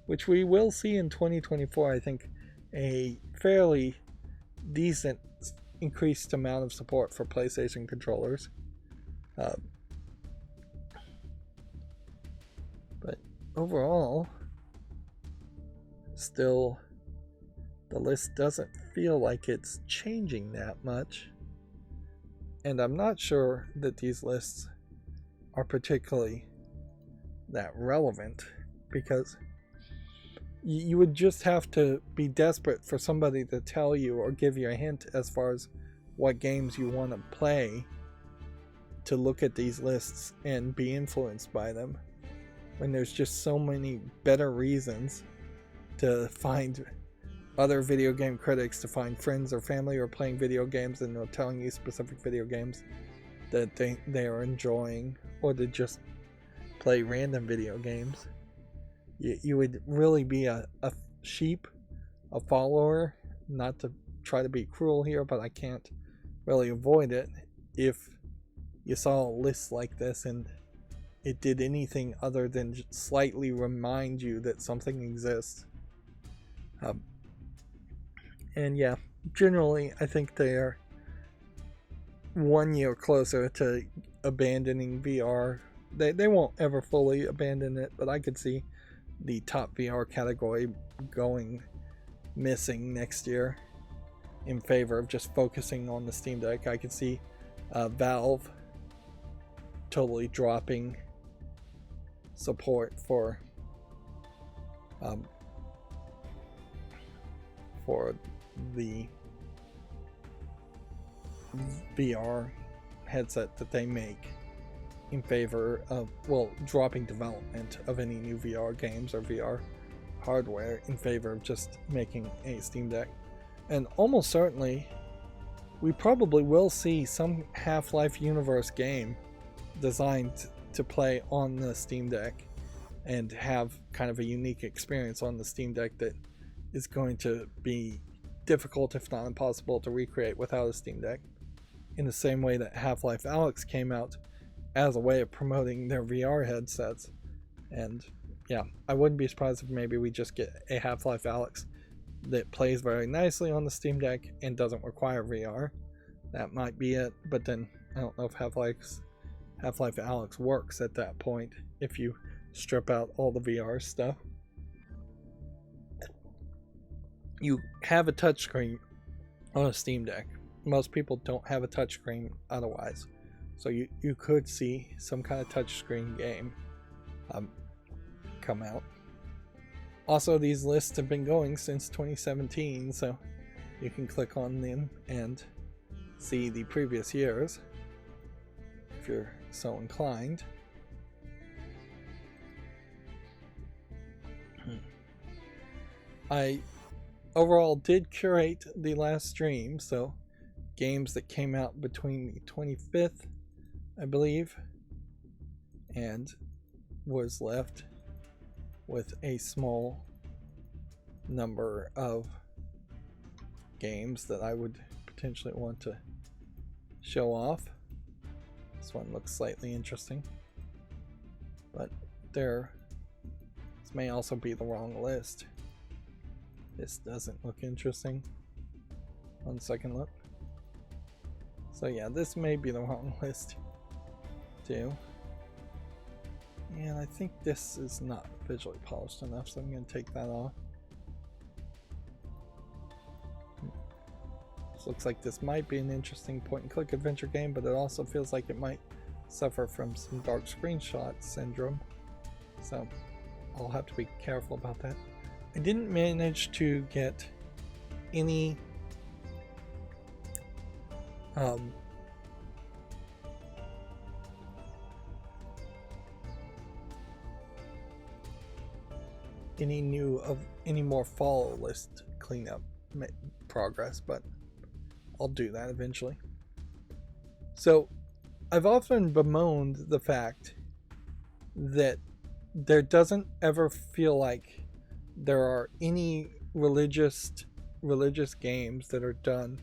which we will see in 2024, I think, a fairly decent increased amount of support for PlayStation controllers. But overall, still, the list doesn't feel like it's changing that much. And I'm not sure that these lists are particularly that relevant, because you would just have to be desperate for somebody to tell you or give you a hint as far as what games you want to play to look at these lists and be influenced by them, when there's just so many better reasons to find other video game critics, to find friends or family who are playing video games and are telling you specific video games that they are enjoying, or to just play random video games. You would really be a sheep, a follower, not to try to be cruel here, but I can't really avoid it, if you saw lists like this and it did anything other than just slightly remind you that something exists. And yeah, generally I think they are 1 year closer to abandoning VR. They won't ever fully abandon it, but I could see the top VR category going missing next year. in favor of just focusing on the Steam Deck. I can see Valve totally dropping support for the VR headset that they make in favor of, well, dropping development of any new VR games or VR hardware in favor of just making a Steam Deck. And almost certainly we probably will see some Half-Life universe game designed to play on the Steam Deck and have kind of a unique experience on the Steam Deck that is going to be difficult, if not impossible, to recreate without a Steam Deck. In the same way that Half-Life Alyx came out as a way of promoting their VR headsets. And yeah, I wouldn't be surprised if maybe we just get a Half-Life Alyx that plays very nicely on the Steam Deck and doesn't require VR. That might be it, but then I don't know if Half-Life Alyx works at that point if you strip out all the VR stuff. You have a touchscreen on a Steam Deck. Most people don't have a touchscreen otherwise. So you could see some kind of touchscreen game come out. Also, these lists have been going since 2017, so you can click on them and see the previous years if you're so inclined. I overall did curate the last stream, so games that came out between the 25th, I believe, and was left with a small number of games that I would potentially want to show off. This one looks slightly interesting, but this may also be the wrong list. This doesn't look interesting on second look. So yeah, this may be the wrong list too. And I think this is not visually polished enough, so I'm going to take that off. This looks like this might be an interesting point-and-click adventure game, but it also feels like it might suffer from some dark screenshot syndrome. So I'll have to be careful about that. I didn't manage to get any any more follow list cleanup progress, but I'll do that eventually. So I've often bemoaned the fact that there doesn't ever feel like there are any religious games that are done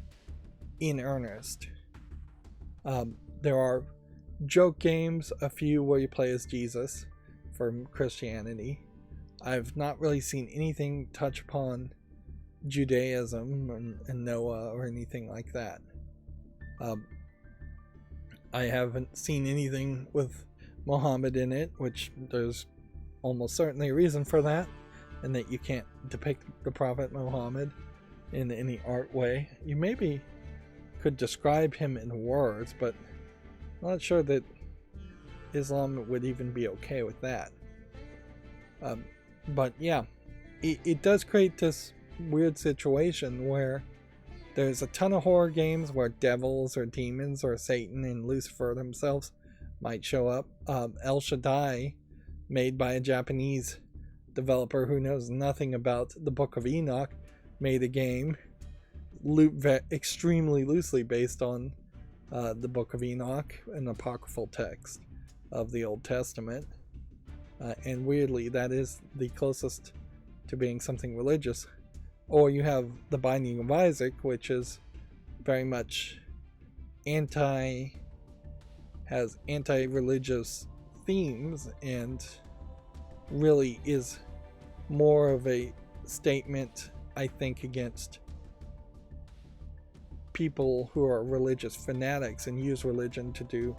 in earnest. There are joke games, a few where you play as Jesus from Christianity. I've not really seen anything touch upon Judaism and Noah or anything like that. I haven't seen anything with Muhammad in it, which there's almost certainly a reason for that, and that you can't depict the Prophet Muhammad in any art way. You maybe could describe him in words, but I'm not sure that Islam would even be okay with that. But yeah, it does create this weird situation where there's a ton of horror games where devils or demons or Satan and Lucifer themselves might show up. El Shaddai, made by a Japanese developer who knows nothing about the Book of Enoch, made a game extremely loosely based on the Book of Enoch, an apocryphal text of the Old Testament. And weirdly, that is the closest to being something religious. Or you have The Binding of Isaac, which is very much has anti-religious themes and really is more of a statement, I think, against people who are religious fanatics and use religion to do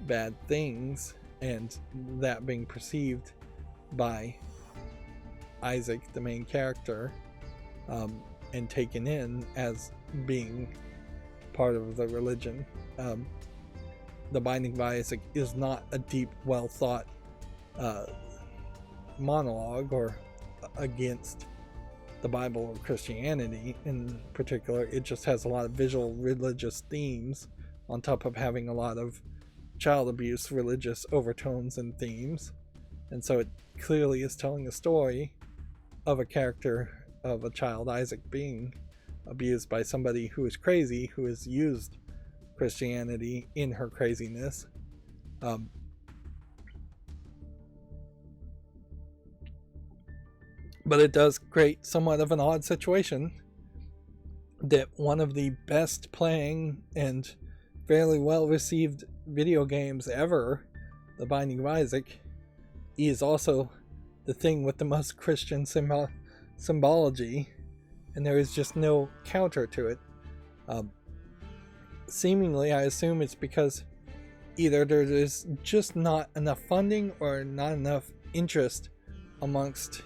bad things, and that being perceived by Isaac, the main character, and taken in as being part of the religion. The Binding of Isaac is not a deep, well thought monologue or against the Bible or Christianity in particular. It just has a lot of visual religious themes on top of having a lot of child abuse religious overtones and themes. And so it clearly is telling a story of a character of a child, Isaac, being abused by somebody who is crazy, who has used Christianity in her craziness. But it does create somewhat of an odd situation that one of the best playing and fairly well received video games ever, The Binding of Isaac, is also the thing with the most Christian symbology, and there is just no counter to it. Seemingly, I assume it's because either there is just not enough funding or not enough interest amongst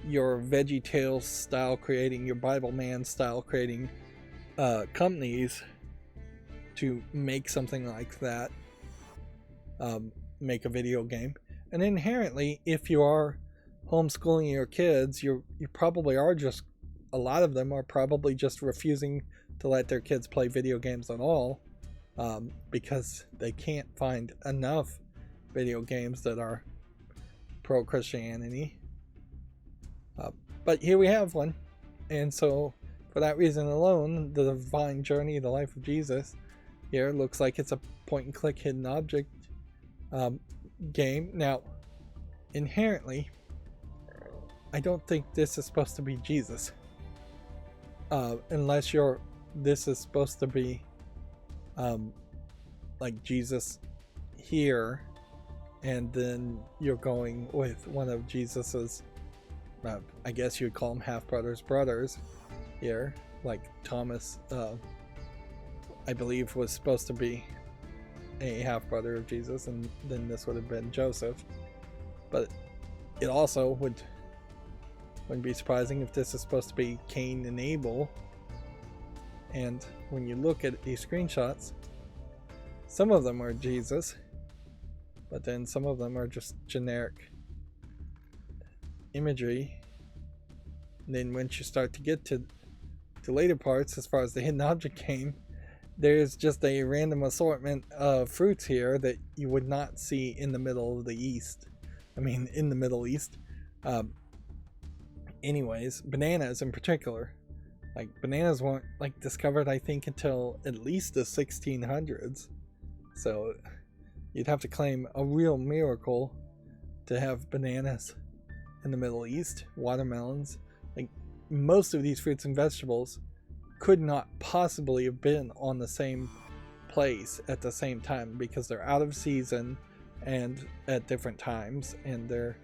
your VeggieTales style creating, your Bible Man style creating companies to make something like that, make a video game. And inherently, if you are homeschooling your kids, you probably are just, a lot of them are probably just refusing to let their kids play video games at all, because they can't find enough video games that are pro-Christianity. But here we have one, and so for that reason alone, the Divine Journey, the Life of Jesus, here looks like it's a point-and-click hidden object game. Now, inherently, I don't think this is supposed to be Jesus, unless this is supposed to be like Jesus here, and then you're going with one of Jesus's, I guess you'd call them brothers here, like Thomas, I believe, was supposed to be a half-brother of Jesus, and then this would have been Joseph. But it also wouldn't be surprising if this is supposed to be Cain and Abel. And when you look at these screenshots, some of them are Jesus, but then some of them are just generic imagery. And then once you start to get to later parts, as far as the hidden object game, there's just a random assortment of fruits here that you would not see in the Middle East. Anyways, bananas in particular. Like, bananas weren't discovered, I think, until at least the 1600s. So you'd have to claim a real miracle to have bananas in the Middle East. Watermelons, most of these fruits and vegetables could not possibly have been on the same place at the same time, because they're out of season and at different times, and they're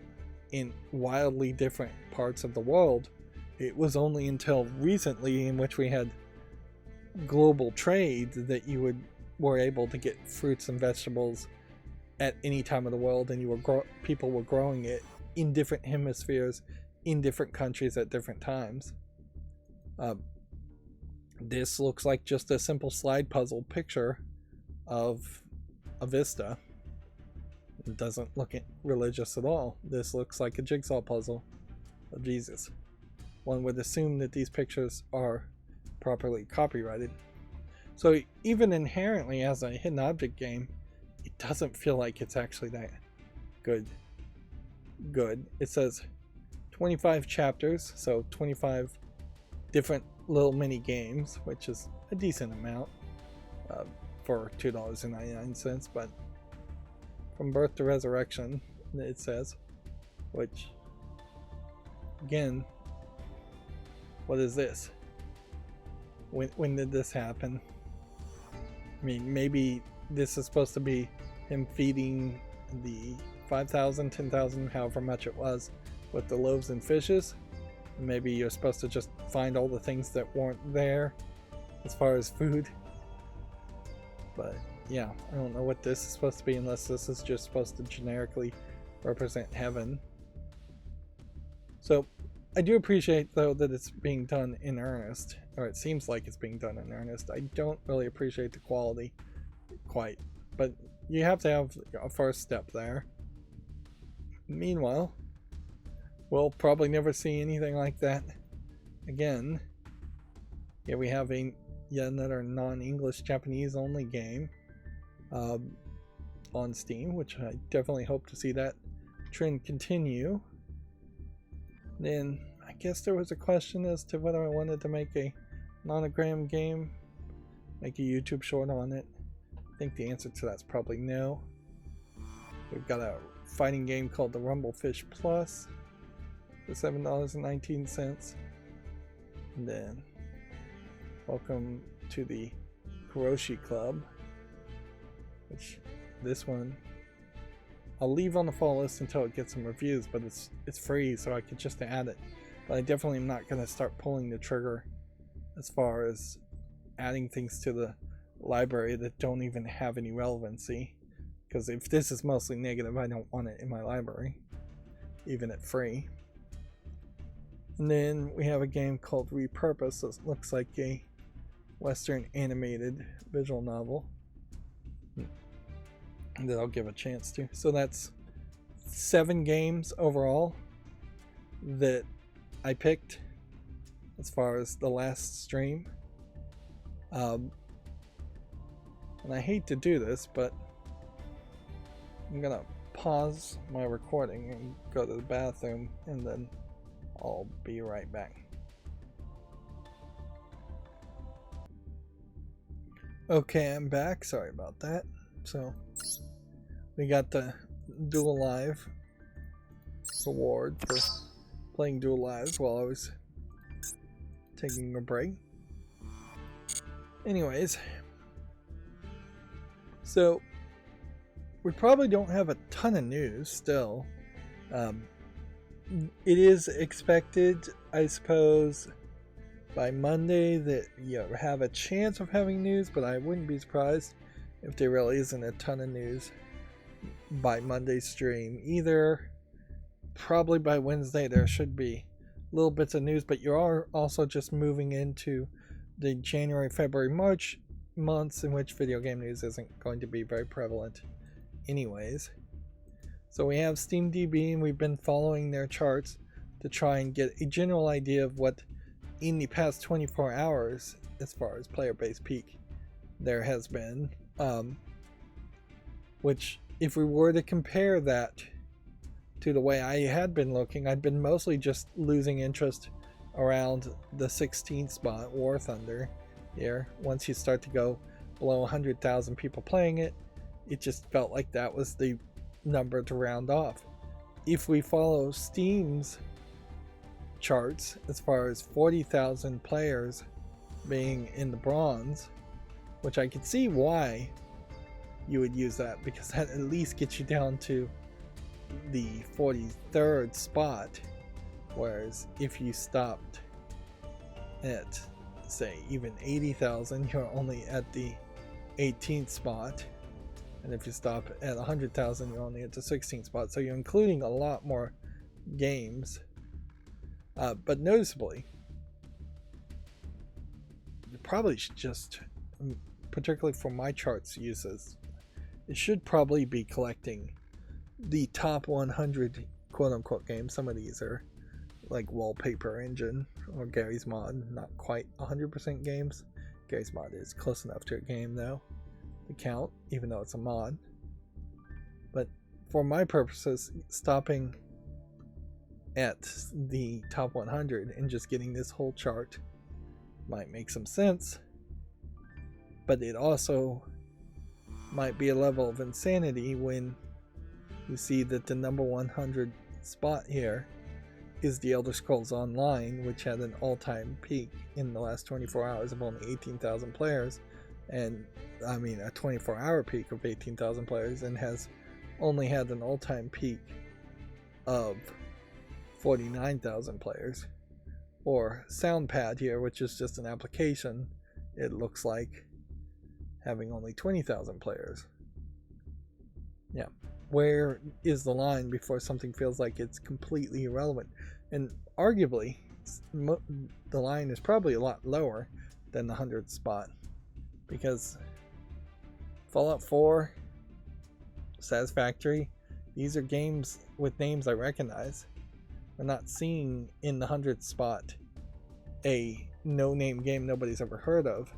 in wildly different parts of the world. It was only until recently, in which we had global trade, that you were able to get fruits and vegetables at any time of the world, and people were growing it in different hemispheres, in different countries at different times. This looks like just a simple slide puzzle picture of a vista. It doesn't look religious at all. This looks like a jigsaw puzzle of Jesus. One would assume that these pictures are properly copyrighted. So even inherently as a hidden object game, it doesn't feel like it's actually that good. It says 25 chapters, so 25 different little mini games, which is a decent amount for $2.99. But from birth to resurrection, it says, which, again, what is this? When did this happen? I mean, maybe this is supposed to be him feeding the 5,000, 10,000, however much it was, with the loaves and fishes. Maybe you're supposed to just find all the things that weren't there as far as food. But yeah, I don't know what this is supposed to be, unless this is just supposed to generically represent heaven. So I do appreciate, though, that it's being done in earnest, or it seems like it's being done in earnest. I don't really appreciate the quality quite, but you have to have a first step there. Meanwhile, we'll probably never see anything like that again. Here we have yet another non-English Japanese only game on Steam, which I definitely hope to see that trend continue. Then I guess there was a question as to whether I wanted to make a monogram game, make a YouTube short on it. I think the answer to that's probably no. We've got a fighting game called the Rumblefish Plus for $7.19. And then welcome to the Kuroshi Club, which this one I'll leave on the fall list until it gets some reviews, but it's free, so I could just add it. But I definitely am not going to start pulling the trigger as far as adding things to the library that don't even have any relevancy. Because if this is mostly negative, I don't want it in my library, even at free. And then we have a game called Repurpose that looks like a Western animated visual novel that I'll give a chance to. So that's 7 games overall that I picked as far as the last stream. And I hate to do this, but I'm gonna pause my recording and go to the bathroom, and then I'll be right back. Okay, I'm back. Sorry about that. So we got the Duel Live reward for playing Duel Lives while I was taking a break. Anyways, so we probably don't have a ton of news still. It is expected, I suppose, by Monday that you have a chance of having news, but I wouldn't be surprised if there really isn't a ton of news by Monday's stream either. Probably by Wednesday there should be little bits of news, but you are also just moving into the January, February, March months in which video game news isn't going to be very prevalent anyways. So we have SteamDB, and we've been following their charts to try and get a general idea of what in the past 24 hours as far as player base peak there has been, which if we were to compare that to the way I had been looking, I'd been mostly just losing interest around the 16th spot, War Thunder here. Once you start to go below 100,000 people playing it, it just felt like that was the number to round off. If we follow Steam's charts as far as 40,000 players being in the bronze, which I could see why you would use that, because that at least gets you down to the 43rd spot, whereas if you stopped at say even 80,000, you're only at the 18th spot, and if you stop at 100,000, you're only at the 16th spot. So you're including a lot more games, but noticeably you probably should just, particularly for my charts uses, it should probably be collecting the top 100 quote-unquote games. Some of these are like Wallpaper Engine or Gary's Mod, not quite 100% games. Gary's Mod is close enough to a game though to count, even though it's a mod. But for my purposes, stopping at the top 100 and just getting this whole chart might make some sense, but it also might be a level of insanity when you see that the number 100 spot here is the Elder Scrolls Online, which had an all-time peak in the last 24 hours of only 18,000 players, and I mean a 24-hour peak of 18,000 players, and has only had an all-time peak of 49,000 players. Or SoundPad here, which is just an application, it looks like having only 20,000 players. Yeah. Where is the line before something feels like it's completely irrelevant? And arguably, the line is probably a lot lower than the 100 spot, because Fallout 4, Satisfactory, these are games with names I recognize. We're not seeing in the 100 spot a no-name game nobody's ever heard of.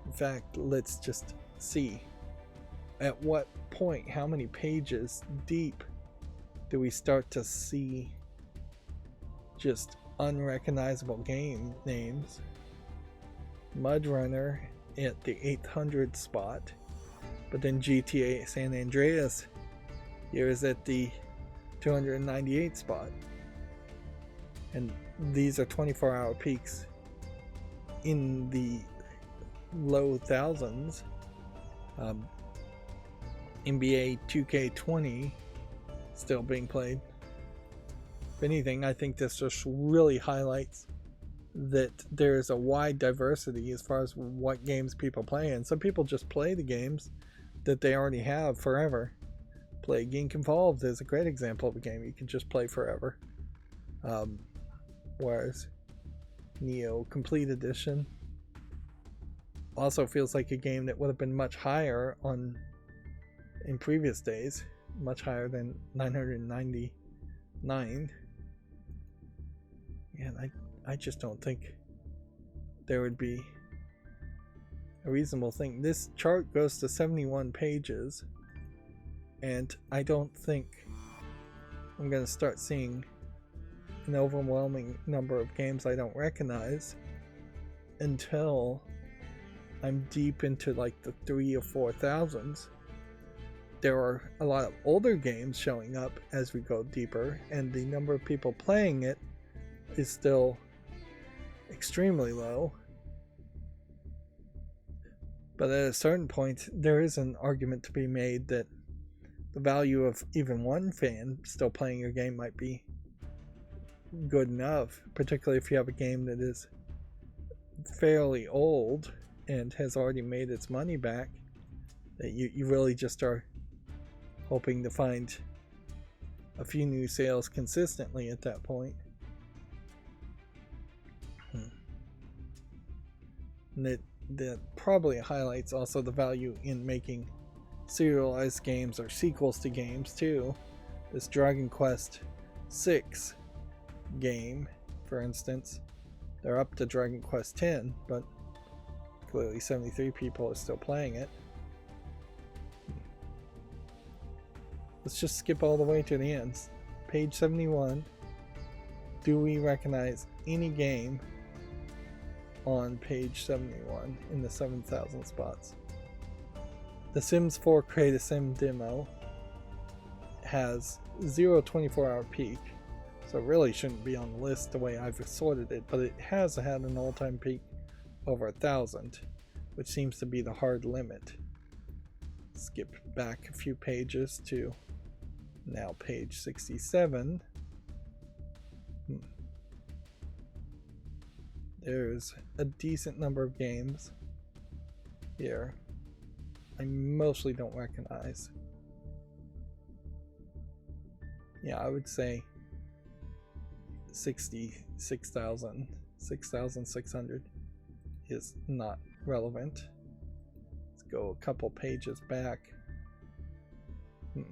In fact, let's just see. At what point, how many pages deep do we start to see just unrecognizable game names? Mudrunner at the 800 spot, but then GTA San Andreas here is at the 298 spot, and these are 24-hour peaks in the low thousands. NBA 2K20 still being played. If anything, I think this just really highlights that there's a wide diversity as far as what games people play, and some people just play the games that they already have forever. Plague Inc. Involved is a great example of a game you can just play forever. Whereas Neo Complete Edition also feels like a game that would have been much higher in previous days, much higher than 999. And I just don't think there would be a reasonable thing. This chart goes to 71 pages, and I don't think I'm going to start seeing an overwhelming number of games I don't recognize until I'm deep into like the 3,000 or 4,000s. There are a lot of older games showing up as we go deeper, and the number of people playing it is still extremely low. But at a certain point, there is an argument to be made that the value of even one fan still playing your game might be good enough, particularly if you have a game that is fairly old and has already made its money back, that you really just are hoping to find a few new sales consistently at that point. And that probably highlights also the value in making serialized games or sequels to games too. This Dragon Quest VI game, for instance, they're up to Dragon Quest X, but clearly 73 people are still playing it. Let's just skip all the way to the end. Page 71. Do we recognize any game on page 71 in the 7,000 spots? The Sims 4 Create a Sim demo has 0 24-hour peak, so it really shouldn't be on the list the way I've sorted it, but it has had an all-time peak over 1,000, which seems to be the hard limit. Skip back a few pages to now page 67. There's a decent number of games here I mostly don't recognize. Yeah, I would say 6,600 is not relevant. Let's go a couple pages back. Let's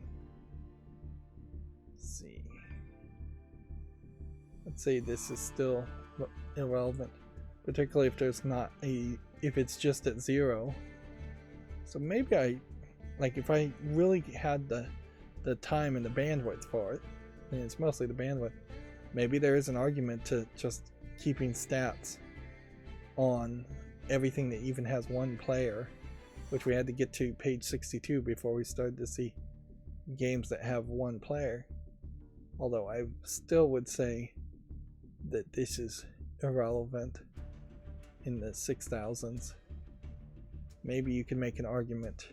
see. Let's say this is still irrelevant, particularly if there's not if it's just at 0. So maybe if I really had the time and the bandwidth for it, and it's mostly the bandwidth, maybe there is an argument to just keeping stats on everything that even has one player, which we had to get to page 62 before we started to see games that have one player. Although I still would say that this is irrelevant in the 6,000s. Maybe you can make an argument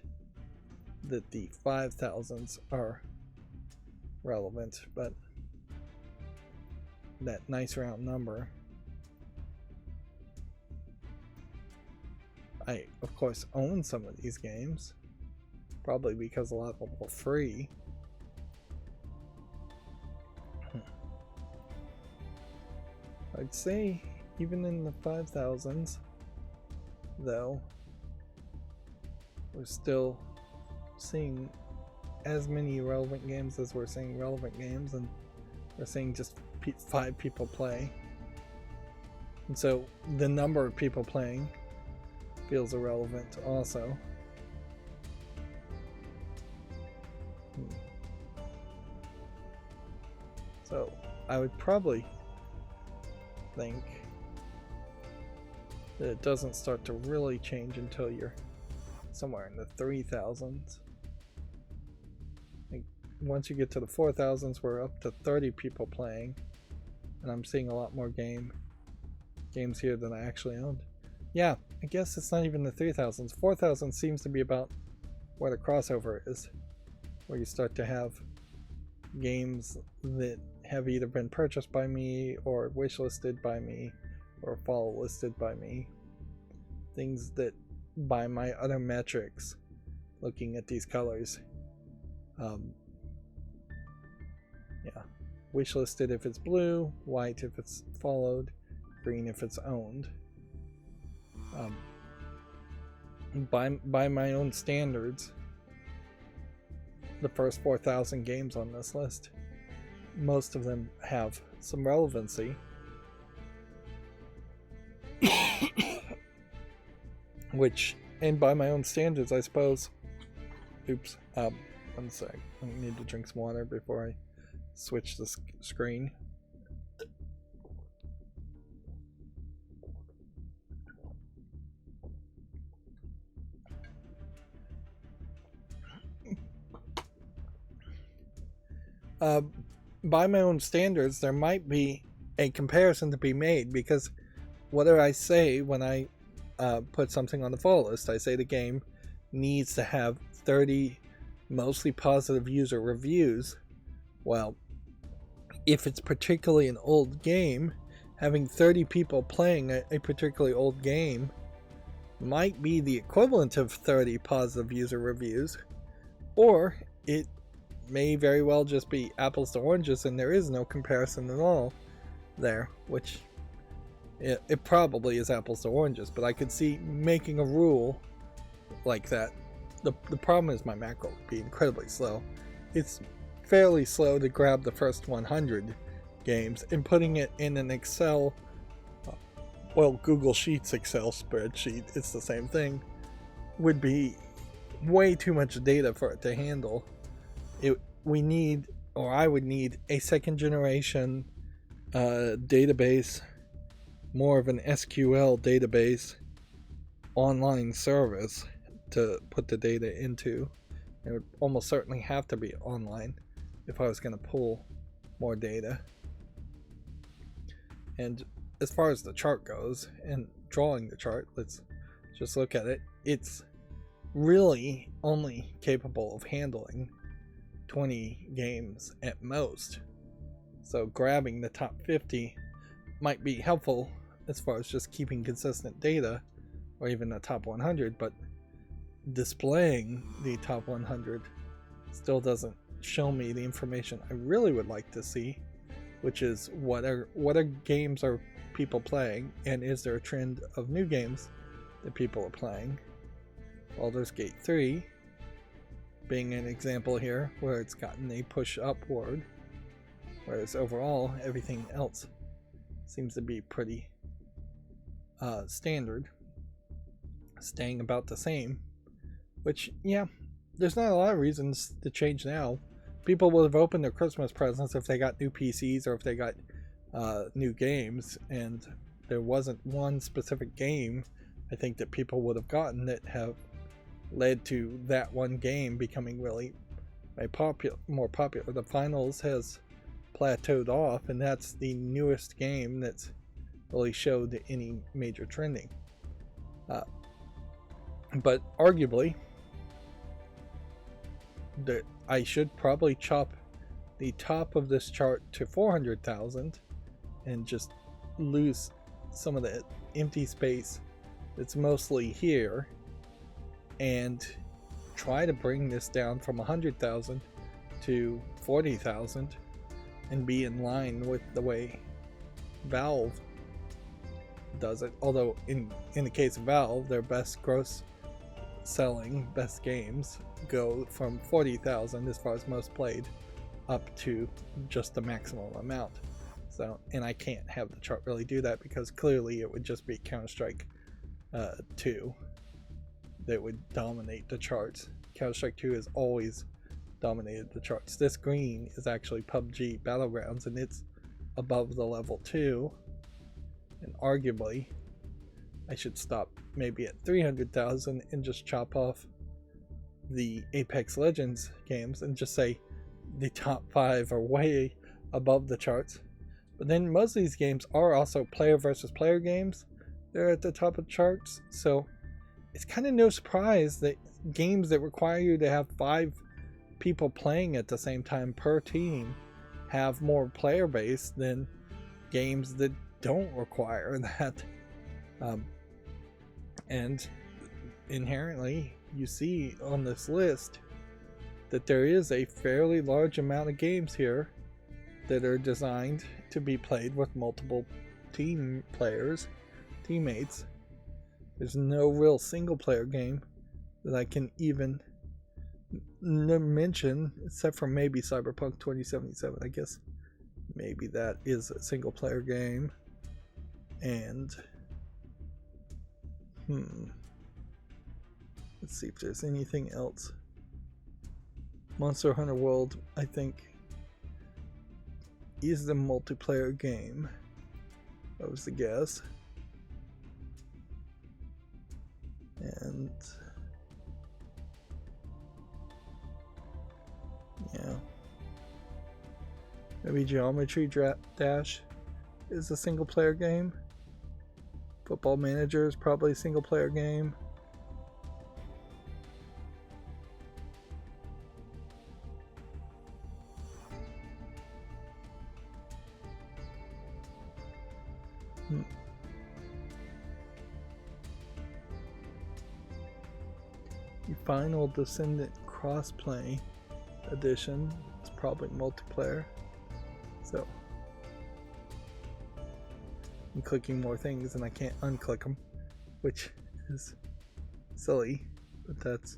that the 5,000s are relevant, but that nice round number, I of course own some of these games, probably because a lot of them were free. I'd say even in the 5,000s, though, we're still seeing as many relevant games as we're seeing relevant games, and we're seeing just 5 people play. And so the number of people playing feels irrelevant also. So I would probably think that it doesn't start to really change until you're somewhere in the 3,000s. Once you get to the 4,000s, we're up to 30 people playing, and I'm seeing a lot more games here than I actually owned. Yeah, I guess it's not even the 3,000s. 4,000 seems to be about where the crossover is, where you start to have games that have either been purchased by me or wishlisted by me or follow listed by me. Things that, by my other metrics, looking at these colors, yeah, wishlisted if it's blue, white if it's followed, green if it's owned. By my own standards, the first 4,000 games on this list, most of them have some relevancy. Which, and by my own standards, I suppose. Oops. One sec. I need to drink some water before I switch the screen. By my own standards, there might be a comparison to be made, because what do I say when I put something on the follow list? I say the game needs to have 30 mostly positive user reviews. Well, if it's particularly an old game, having 30 people playing a particularly old game might be the equivalent of 30 positive user reviews, or it may very well just be apples to oranges and there is no comparison at all there, which it probably is apples to oranges, but I could see making a rule like that. The problem is my macro would be incredibly slow. It's fairly slow to grab the first 100 games and putting it in an Excel, well, Google Sheets Excel spreadsheet, it's the same thing, would be way too much data for it to handle. We need, or I would need, a second generation database, more of an SQL database online service to put the data into. It would almost certainly have to be online if I was going to pull more data. And as far as the chart goes, and drawing the chart, let's just look at it. It's really only capable of handling 20 games at most. So grabbing the top 50 might be helpful as far as just keeping consistent data, or even the top 100, but displaying the top 100 still doesn't show me the information I really would like to see, which is what are games are people playing, and is there a trend of new games that people are playing. Baldur's Gate 3 being an example here, where it's gotten a push upward, whereas overall everything else seems to be pretty standard, staying about the same. Which, yeah, there's not a lot of reasons to change now. People would have opened their Christmas presents if they got new PCs or if they got new games, and there wasn't one specific game I think that people would have gotten that have led to that one game becoming really more popular. The Finals has plateaued off, and that's the newest game that's really showed any major trending. But arguably, I should probably chop the top of this chart to 400,000 and just lose some of the empty space that's mostly here, and try to bring this down from 100,000 to 40,000 and be in line with the way Valve does it. Although in the case of Valve, their best gross selling best games go from 40,000 as far as most played up to just the maximum amount. So, and I can't have the chart really do that because clearly it would just be Counter-Strike 2 that would dominate the charts. Counter-Strike 2 has always dominated the charts. This green is actually PUBG Battlegrounds, and it's above the level 2, and arguably I should stop maybe at 300,000 and just chop off the Apex Legends games and just say the top 5 are way above the charts. But then most of these games are also player versus player games. They're at the top of the charts, so it's kind of no surprise that games that require you to have 5 people playing at the same time per team have more player base than games that don't require that. And inherently, you see on this list that there is a fairly large amount of games here that are designed to be played with multiple teammates. There's no real single player game that I can even mention, except for maybe Cyberpunk 2077. I guess maybe that is a single player game. And let's see if there's anything else. Monster Hunter World, I think, is the multiplayer game. That was the guess. And yeah, maybe Geometry Dash is a single player game. Football Manager is probably a single player game. The Final Descendant Crossplay Edition is probably multiplayer. So I'm clicking more things and I can't unclick them, which is silly, but that's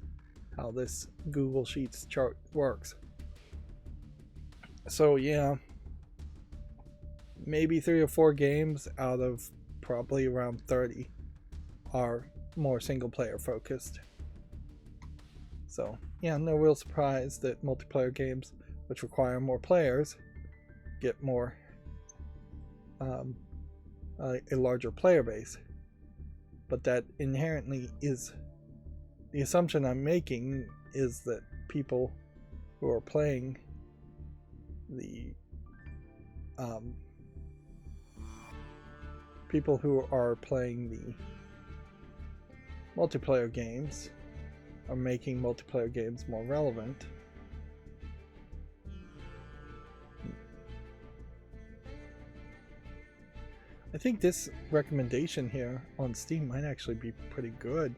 how this Google Sheets chart works. So yeah, maybe 3 or 4 games out of probably around 30 are more single player focused. So yeah, no real surprise that multiplayer games, which require more players, get more a larger player base. But that inherently is the assumption I'm making, is that people who are playing the multiplayer games are making multiplayer games more relevant. I think this recommendation here on Steam might actually be pretty good.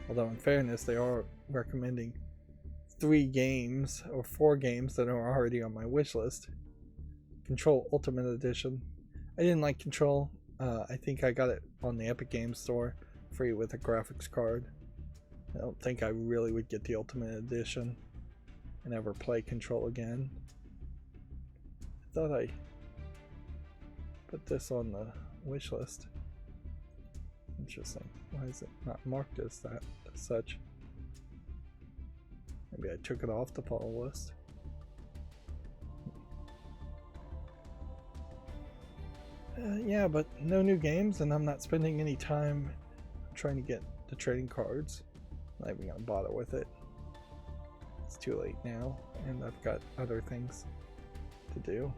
Although in fairness, they are recommending 3 games or 4 games that are already on my wish list. Control Ultimate Edition. I didn't like Control. I think I got it on the Epic Games Store free with a graphics card. I don't think I really would get the Ultimate Edition and ever play Control again. I thought I put this on the wish list. Interesting. Why is it not marked as that, as such? Maybe I took it off the follow list. Yeah, but no new games, and I'm not spending any time trying to get the trading cards. I'm not even gonna bother with it. It's too late now, and I've got other things to do.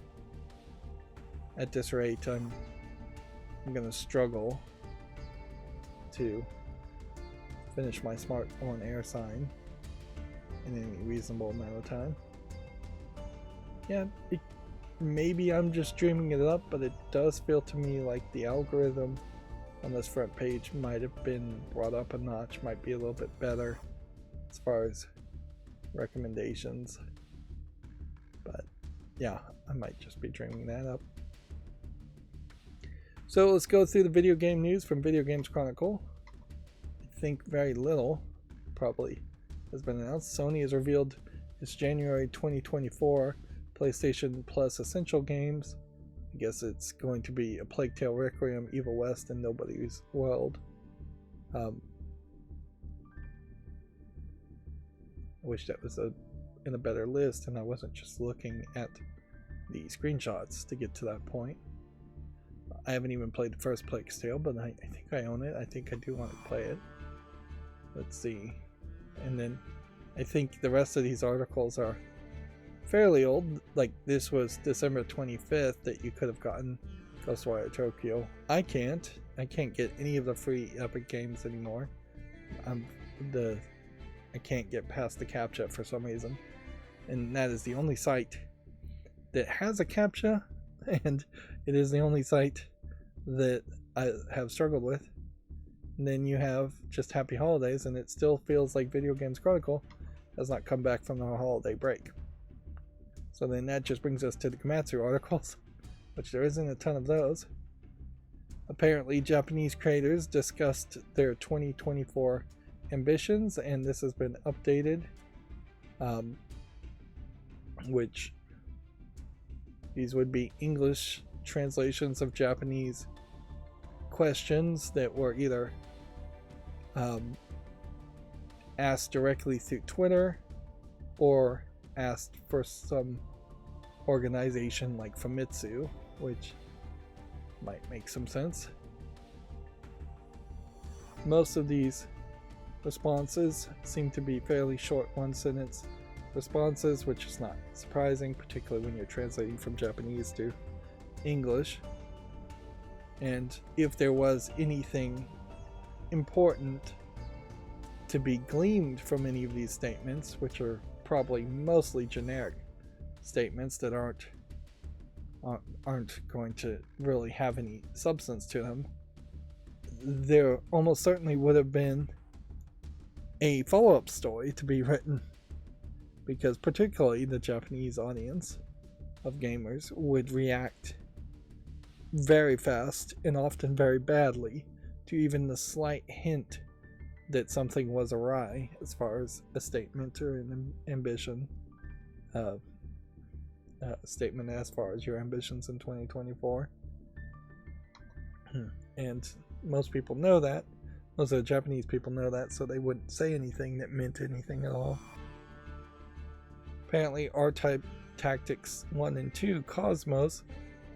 At this rate, I'm gonna struggle to finish my Smart On Air sign in any reasonable amount of time. Yeah, maybe I'm just dreaming it up, but it does feel to me like the algorithm on this front page might have been brought up a notch, might be a little bit better as far as recommendations. But yeah, I might just be dreaming that up. So let's go through the video game news from Video Games Chronicle. I think very little probably has been announced. Sony has revealed its January 2024 PlayStation Plus Essential games. I guess it's going to be A Plague Tale: Requiem, Evil West, and Nobody's World. I wish that was in a better list and I wasn't just looking at the screenshots to get to that point. I haven't even played the first Plague Tale, but I think I own it. I think I do want to play it. Let's see. And then I think the rest of these articles are fairly old. Like this was December 25th that you could have gotten Ghostwire Tokyo. I can't get any of the free Epic games anymore. I can't get past the CAPTCHA for some reason. And that is the only site that has a CAPTCHA, and it is the only site that I have struggled with. And then you have just Happy Holidays, and it still feels like Video Games Chronicle has not come back from the holiday break. So then that just brings us to the Gamatsu articles, which there isn't a ton of those. Apparently, Japanese creators discussed their 2024 ambitions, and this has been updated, which these would be English translations of Japanese questions that were either asked directly through Twitter or asked for some organization like Famitsu, which might make some sense. Most of these responses seem to be fairly short one-sentence responses, which is not surprising, particularly when you're translating from Japanese to English. And if there was anything important to be gleaned from any of these statements, which are probably mostly generic statements that aren't going to really have any substance to them, there almost certainly would have been a follow-up story to be written, because particularly the Japanese audience of gamers would react very fast and often very badly to even the slight hint that something was awry as far as a statement or an ambition, statement as far as your ambitions in 2024. And most people know that. Most of the Japanese people know that, so they wouldn't say anything that meant anything at all. Apparently, R-Type Tactics 1 and 2 Cosmos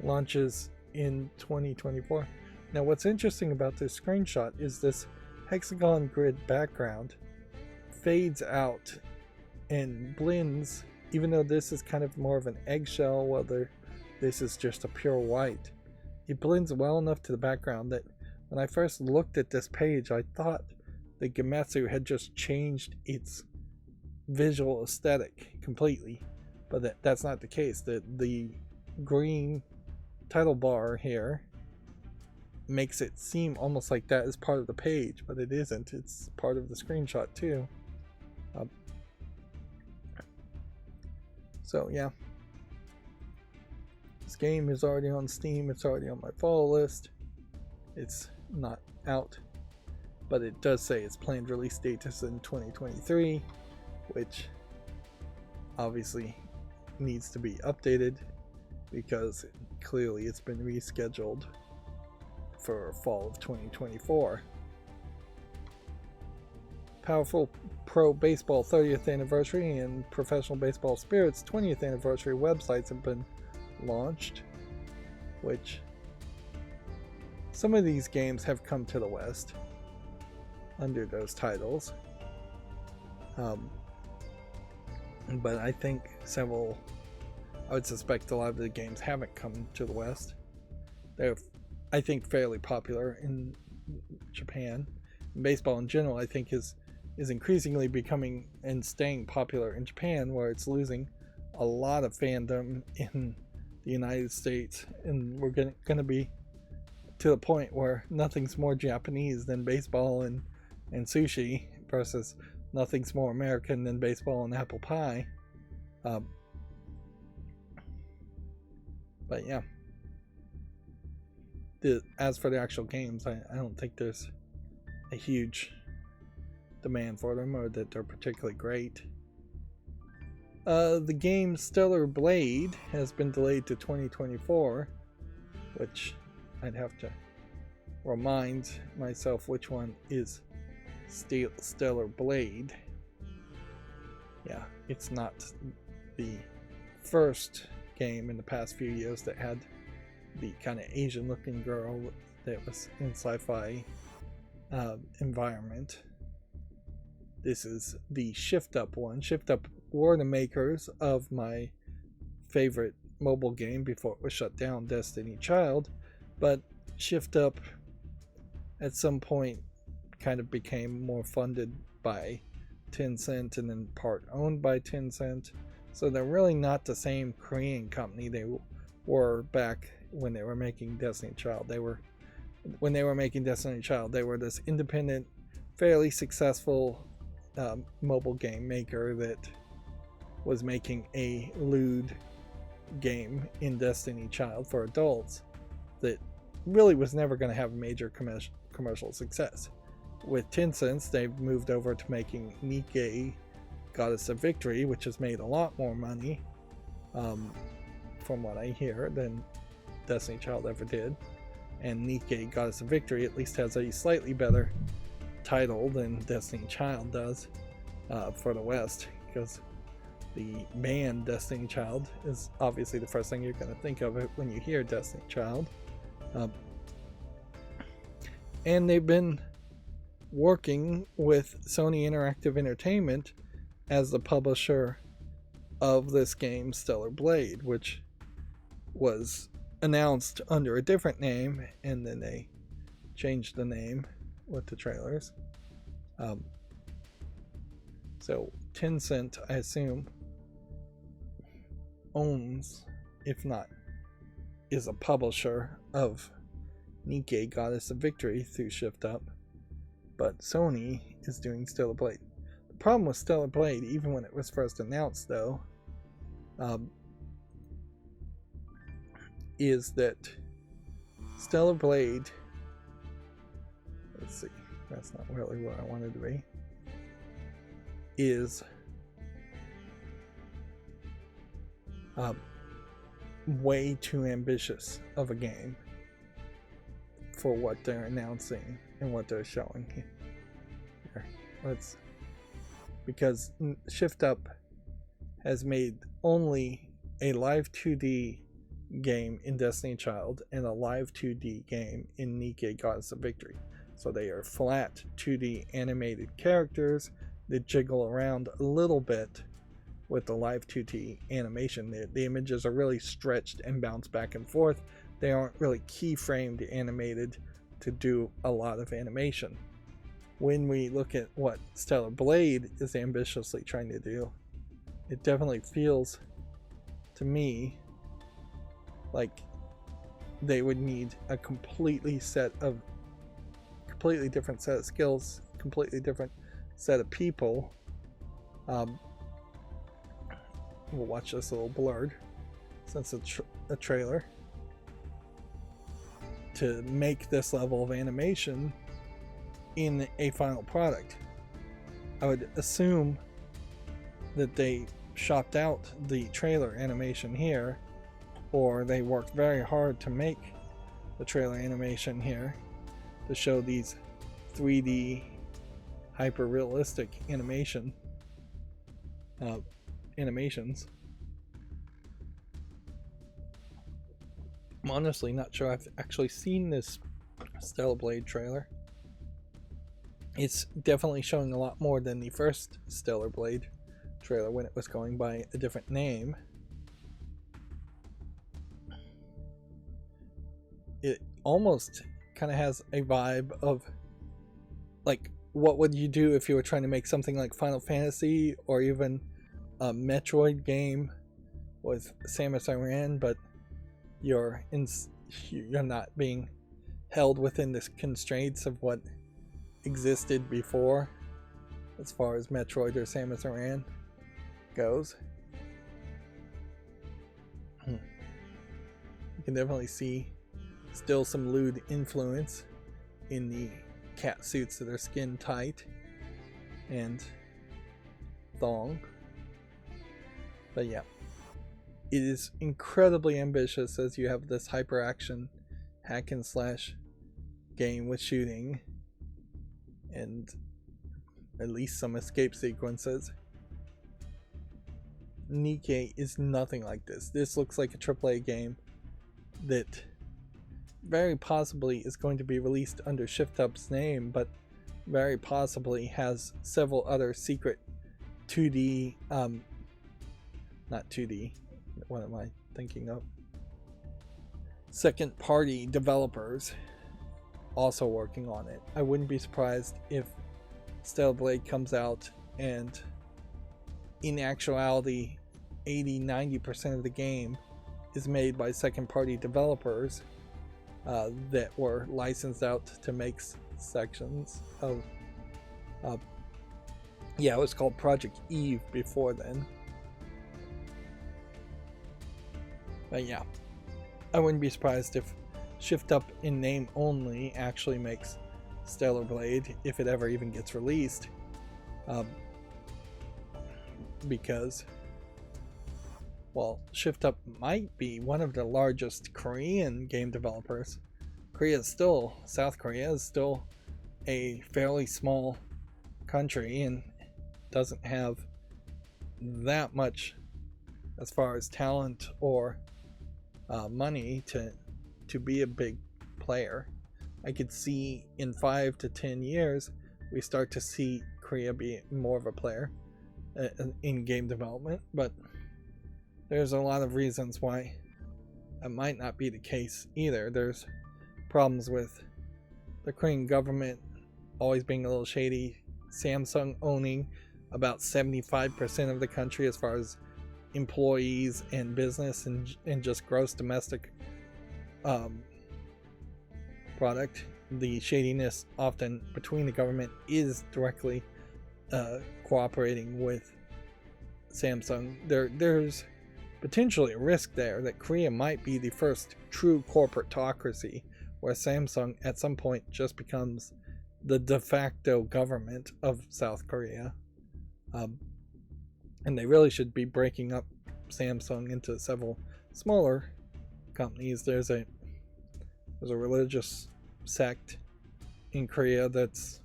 launches in 2024. Now, what's interesting about this screenshot is this hexagon grid background fades out and blends, even though this is kind of more of an eggshell, whether this is just a pure white. It blends well enough to the background that when I first looked at this page, I thought that Gamatsu had just changed its visual aesthetic completely, but that's not the case. The green title bar here makes it seem almost like that is part of the page, but it isn't. It's part of the screenshot too. So yeah, this game is already on Steam. It's already on my follow list. It's not out, but it does say its planned release date is in 2023, which obviously needs to be updated because clearly it's been rescheduled for fall of 2024. Powerful Pro Baseball 30th Anniversary and Professional Baseball Spirit's 20th Anniversary websites have been launched, which some of these games have come to the West under those titles. But I think I would suspect a lot of the games haven't come to the West. They're, I think, fairly popular in Japan. Baseball in general, I think, is increasingly becoming and staying popular in Japan, where it's losing a lot of fandom in the United States. And we're going to be to the point where nothing's more Japanese than baseball and sushi, versus nothing's more American than baseball and apple pie. But yeah, as for the actual games, I don't think there's a huge demand for them or that they're particularly great. The game Stellar Blade has been delayed to 2024, which I'd have to remind myself which one is Stellar Blade. Yeah, it's not the first game in the past few years that had the kind of Asian looking girl that was in sci-fi environment. This is the Shift Up one. Shift Up were the makers of my favorite mobile game before it was shut down, Destiny Child, but Shift Up at some point kind of became more funded by Tencent and then part owned by Tencent. So they're really not the same Korean company they were back when they were making Destiny Child. When they were making Destiny Child, they were this independent, fairly successful mobile game maker that was making a lewd game in Destiny Child for adults that really was never going to have a major commercial success. With Tencent, they've moved over to making Nikkei Goddess of Victory, which has made a lot more money, from what I hear, than Destiny Child ever did. And Nikkei Goddess of Victory at least has a slightly better title than Destiny Child does for the West, because the band Destiny Child is obviously the first thing you're going to think of when you hear Destiny Child. And they've been working with Sony Interactive Entertainment as the publisher of this game, Stellar Blade, which was announced under a different name, and then they changed the name with the trailers. So Tencent, I assume, owns, if not is a publisher of Nikkei Goddess of Victory through Shift Up, but Sony is doing Stellar Blade. The problem with Stellar Blade, even when it was first announced, though, is that Stellar Blade, let's see, that's not really where I wanted to be, is way too ambitious of a game for what they're announcing and what they're showing here. Because Shift Up has made only a live 2D game in Destiny Child and a live 2D game in Nikkei Goddess of Victory. So they are flat 2D animated characters that jiggle around a little bit with the live 2D animation. The images are really stretched and bounce back and forth. They aren't really keyframed animated to do a lot of animation. When we look at what Stellar Blade is ambitiously trying to do, it definitely feels to me like they would need a completely different set of skills, completely different set of people. We'll watch this a little blurred since it's a trailer, to make this level of animation in a final product. I would assume that they shopped out the trailer animation here, or they worked very hard to make the trailer animation here to show these 3D hyper realistic animations. I'm honestly not sure I've actually seen this Stellar Blade trailer. It's definitely showing a lot more than the first Stellar Blade trailer when it was going by a different name. It almost kind of has a vibe of, like, what would you do if you were trying to make something like Final Fantasy or even a Metroid game with Samus Aran, but you're not being held within the constraints of what existed before as far as Metroid or Samus Aran goes. You can definitely see Still some lewd influence in the cat suits that are skin tight and thong. But yeah, it is incredibly ambitious as you have this hyper action hack and slash game with shooting and at least some escape sequences. Nikke is nothing like this. This looks like a AAA game that very possibly is going to be released under ShiftUp's name, but very possibly has several other secret 2D, not 2D, what am I thinking of? Second party developers also working on it. I wouldn't be surprised if Stellar Blade comes out and in actuality 80-90% of the game is made by second party developers that were licensed out to make sections of yeah, it was called Project Eve before then. But yeah, I wouldn't be surprised if ShiftUp in name only actually makes Stellar Blade if it ever even gets released, because well, ShiftUp might be one of the largest Korean game developers. South Korea is still a fairly small country and doesn't have that much as far as talent or money to be a big player. I could see in 5 to 10 years we start to see Korea be more of a player in game development, but there's a lot of reasons why that might not be the case either. There's problems with the Korean government always being a little shady, Samsung owning about 75% of the country as far as employees and business and just gross domestic product. The shadiness often between the government is directly cooperating with Samsung. There's potentially a risk there that Korea might be the first true corporatocracy where Samsung at some point just becomes the de facto government of South Korea. And they really should be breaking up Samsung into several smaller companies. There's a religious sect in Korea that's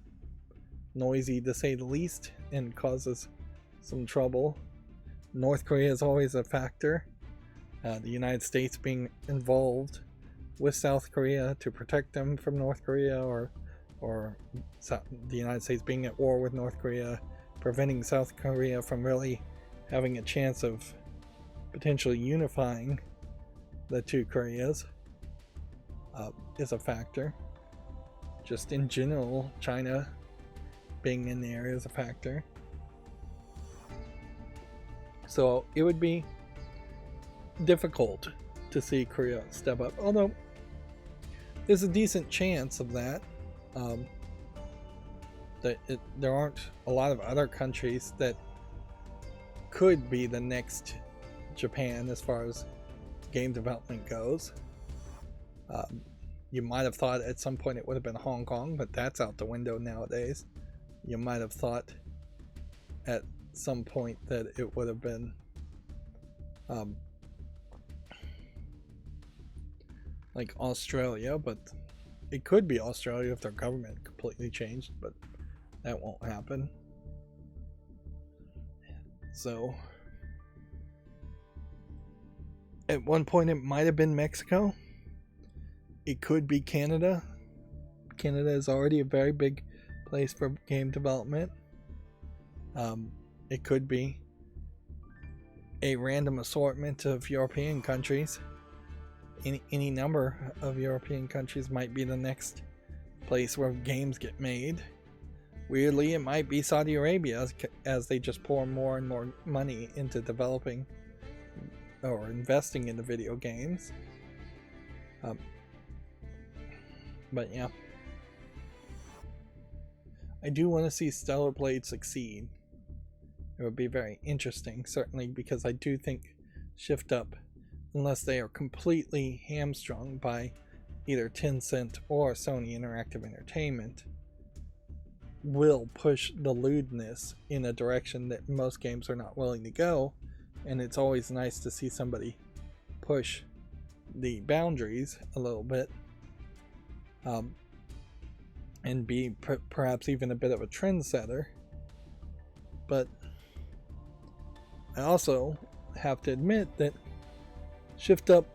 noisy to say the least and causes some trouble. North Korea is always a factor. The United States being involved with South Korea to protect them from North Korea, or the United States being at war with North Korea, preventing South Korea from really having a chance of potentially unifying the two Koreas is a factor. Just in general, China being in the area is a factor. So it would be difficult to see Korea step up, although there's a decent chance of that. There aren't a lot of other countries that could be the next Japan as far as game development goes. You might have thought at some point it would have been Hong Kong, but that's out the window nowadays. You might have thought at some point that it would have been like Australia, but it could be Australia if their government completely changed, but that won't happen. So at one point it might have been Mexico. It could be Canada. Canada is already a very big place for game development. It could be a random assortment of European countries. Any number of European countries might be the next place where games get made. Weirdly, it might be Saudi Arabia as they just pour more and more money into developing or investing in the video games. But yeah, I do want to see Stellar Blade succeed. It would be very interesting, certainly, because I do think ShiftUp, unless they are completely hamstrung by either Tencent or Sony Interactive Entertainment will push the lewdness in a direction that most games are not willing to go, and it's always nice to see somebody push the boundaries a little bit, and be perhaps even a bit of a trendsetter. But I also have to admit that Shift Up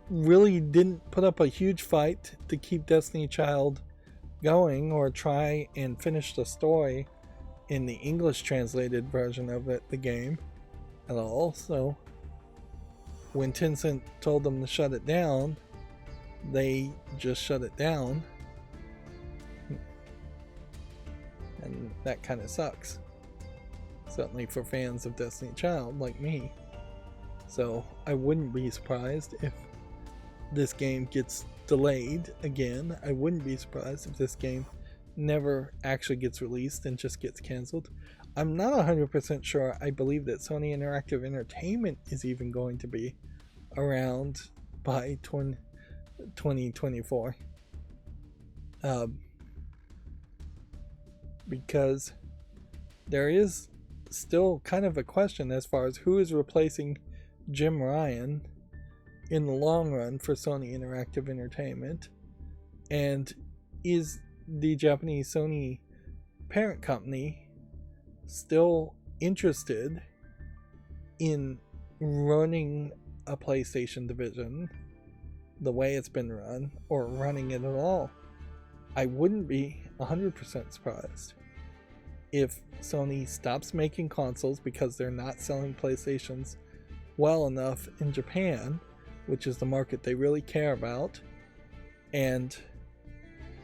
really didn't put up a huge fight to keep Destiny Child going or try and finish the story in the English translated version of the game at all. So when Tencent told them to shut it down, they just shut it down, and that kind of sucks, certainly for fans of Destiny Child like me. So I wouldn't be surprised if this game gets delayed again. I wouldn't be surprised if this game never actually gets released and just gets canceled. I'm not 100% sure. I believe that Sony Interactive Entertainment is even going to be around by 2024. Because there is still kind of a question as far as who is replacing Jim Ryan in the long run for Sony Interactive Entertainment, and is the Japanese Sony parent company still interested in running a PlayStation division the way it's been run, or running it at all. I wouldn't be 100% surprised if Sony stops making consoles because they're not selling PlayStations well enough in Japan, which is the market they really care about, and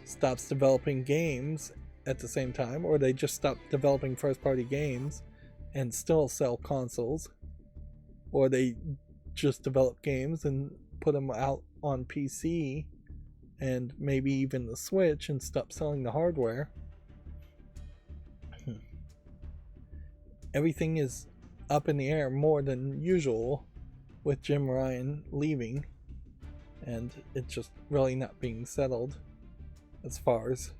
stops developing games at the same time, or they just stop developing first-party games and still sell consoles, or they just develop games and put them out on PC and maybe even the Switch and stop selling the hardware. Everything is up in the air more than usual with Jim Ryan leaving, and it's just really not being settled as far as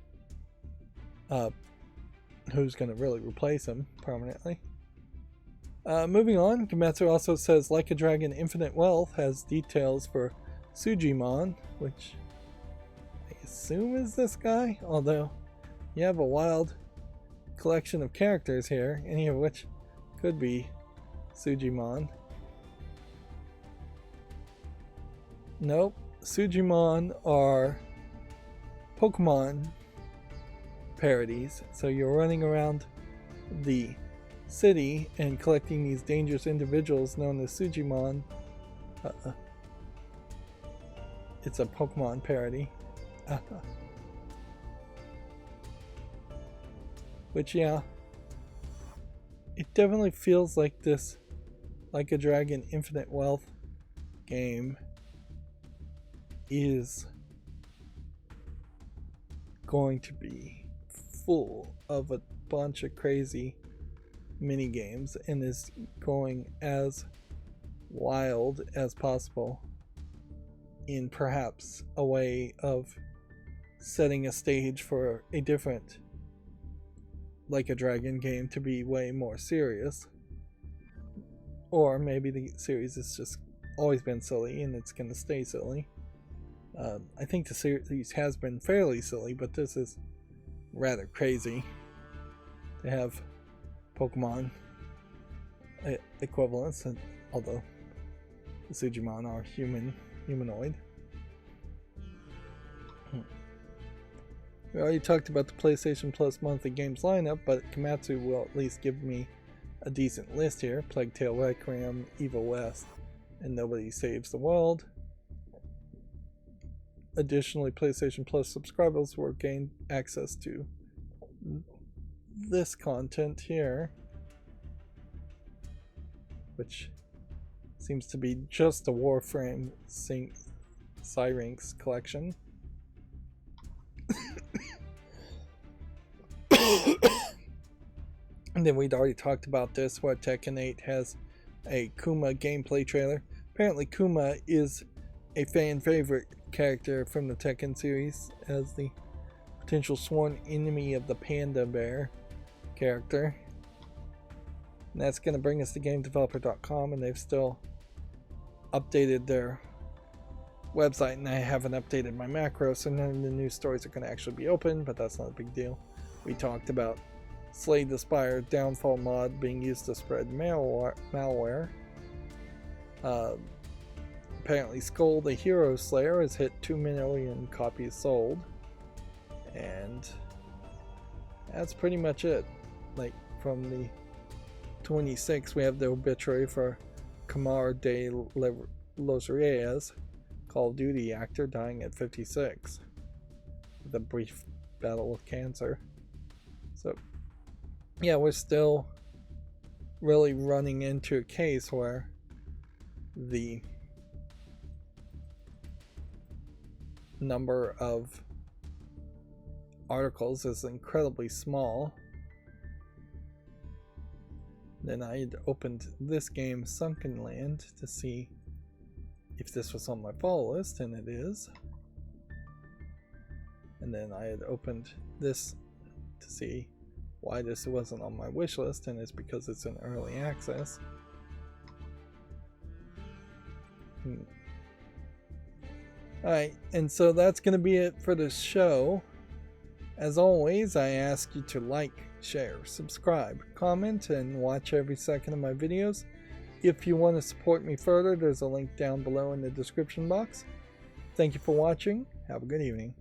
who's going to really replace him permanently. Moving on, Gematsu also says Like a Dragon Infinite Wealth has details for Sujimon, which I assume is this guy, although you have a wild collection of characters here, any of which could be Sujimon. Nope, Sujimon are Pokemon parodies, so you're running around the city and collecting these dangerous individuals known as Sujimon. It's a Pokemon parody. Which, yeah, it definitely feels like this Like a Dragon Infinite Wealth game is going to be full of a bunch of crazy mini games and is going as wild as possible in perhaps a way of setting a stage for a different Like a Dragon game to be way more serious. Or maybe the series has just always been silly and it's going to stay silly. I think the series has been fairly silly, but this is rather crazy to have Pokemon equivalents, and although the Sujimon are humanoid. We already talked about the PlayStation Plus monthly games lineup, but Komatsu will at least give me a decent list here. Plague Tale Requiem, Evil West, and Nobody Saves the World. Additionally, PlayStation Plus subscribers will gain access to this content here, which seems to be just a Warframe Syrinx collection. And then we'd already talked about this, where Tekken 8 has a Kuma gameplay trailer. Apparently Kuma is a fan favorite character from the Tekken series as the potential sworn enemy of the Panda Bear character. And that's going to bring us to GameDeveloper.com, and they've still updated their website, and I haven't updated my macro, so none of the new stories are going to actually be open, but that's not a big deal. We talked about Slay the Spire Downfall mod being used to spread malware. Apparently Skull the Hero Slayer has hit 2 million copies sold, and that's pretty much it. Like, from the 26, we have the obituary for Camar de los Reyes, Call of Duty actor, dying at 56 with a brief battle with cancer. So yeah, we're still really running into a case where the number of articles is incredibly small. Then I had opened this game, Sunken Land, to see if this was on my follow list, and it is. And then I had opened this to see why this wasn't on my wish list, and it's because it's in early access. Alright, and so that's going to be it for this show. As always, I ask you to like, share, subscribe, comment, and watch every second of my videos. If you want to support me further, there's a link down below in the description box. Thank you for watching. Have a good evening.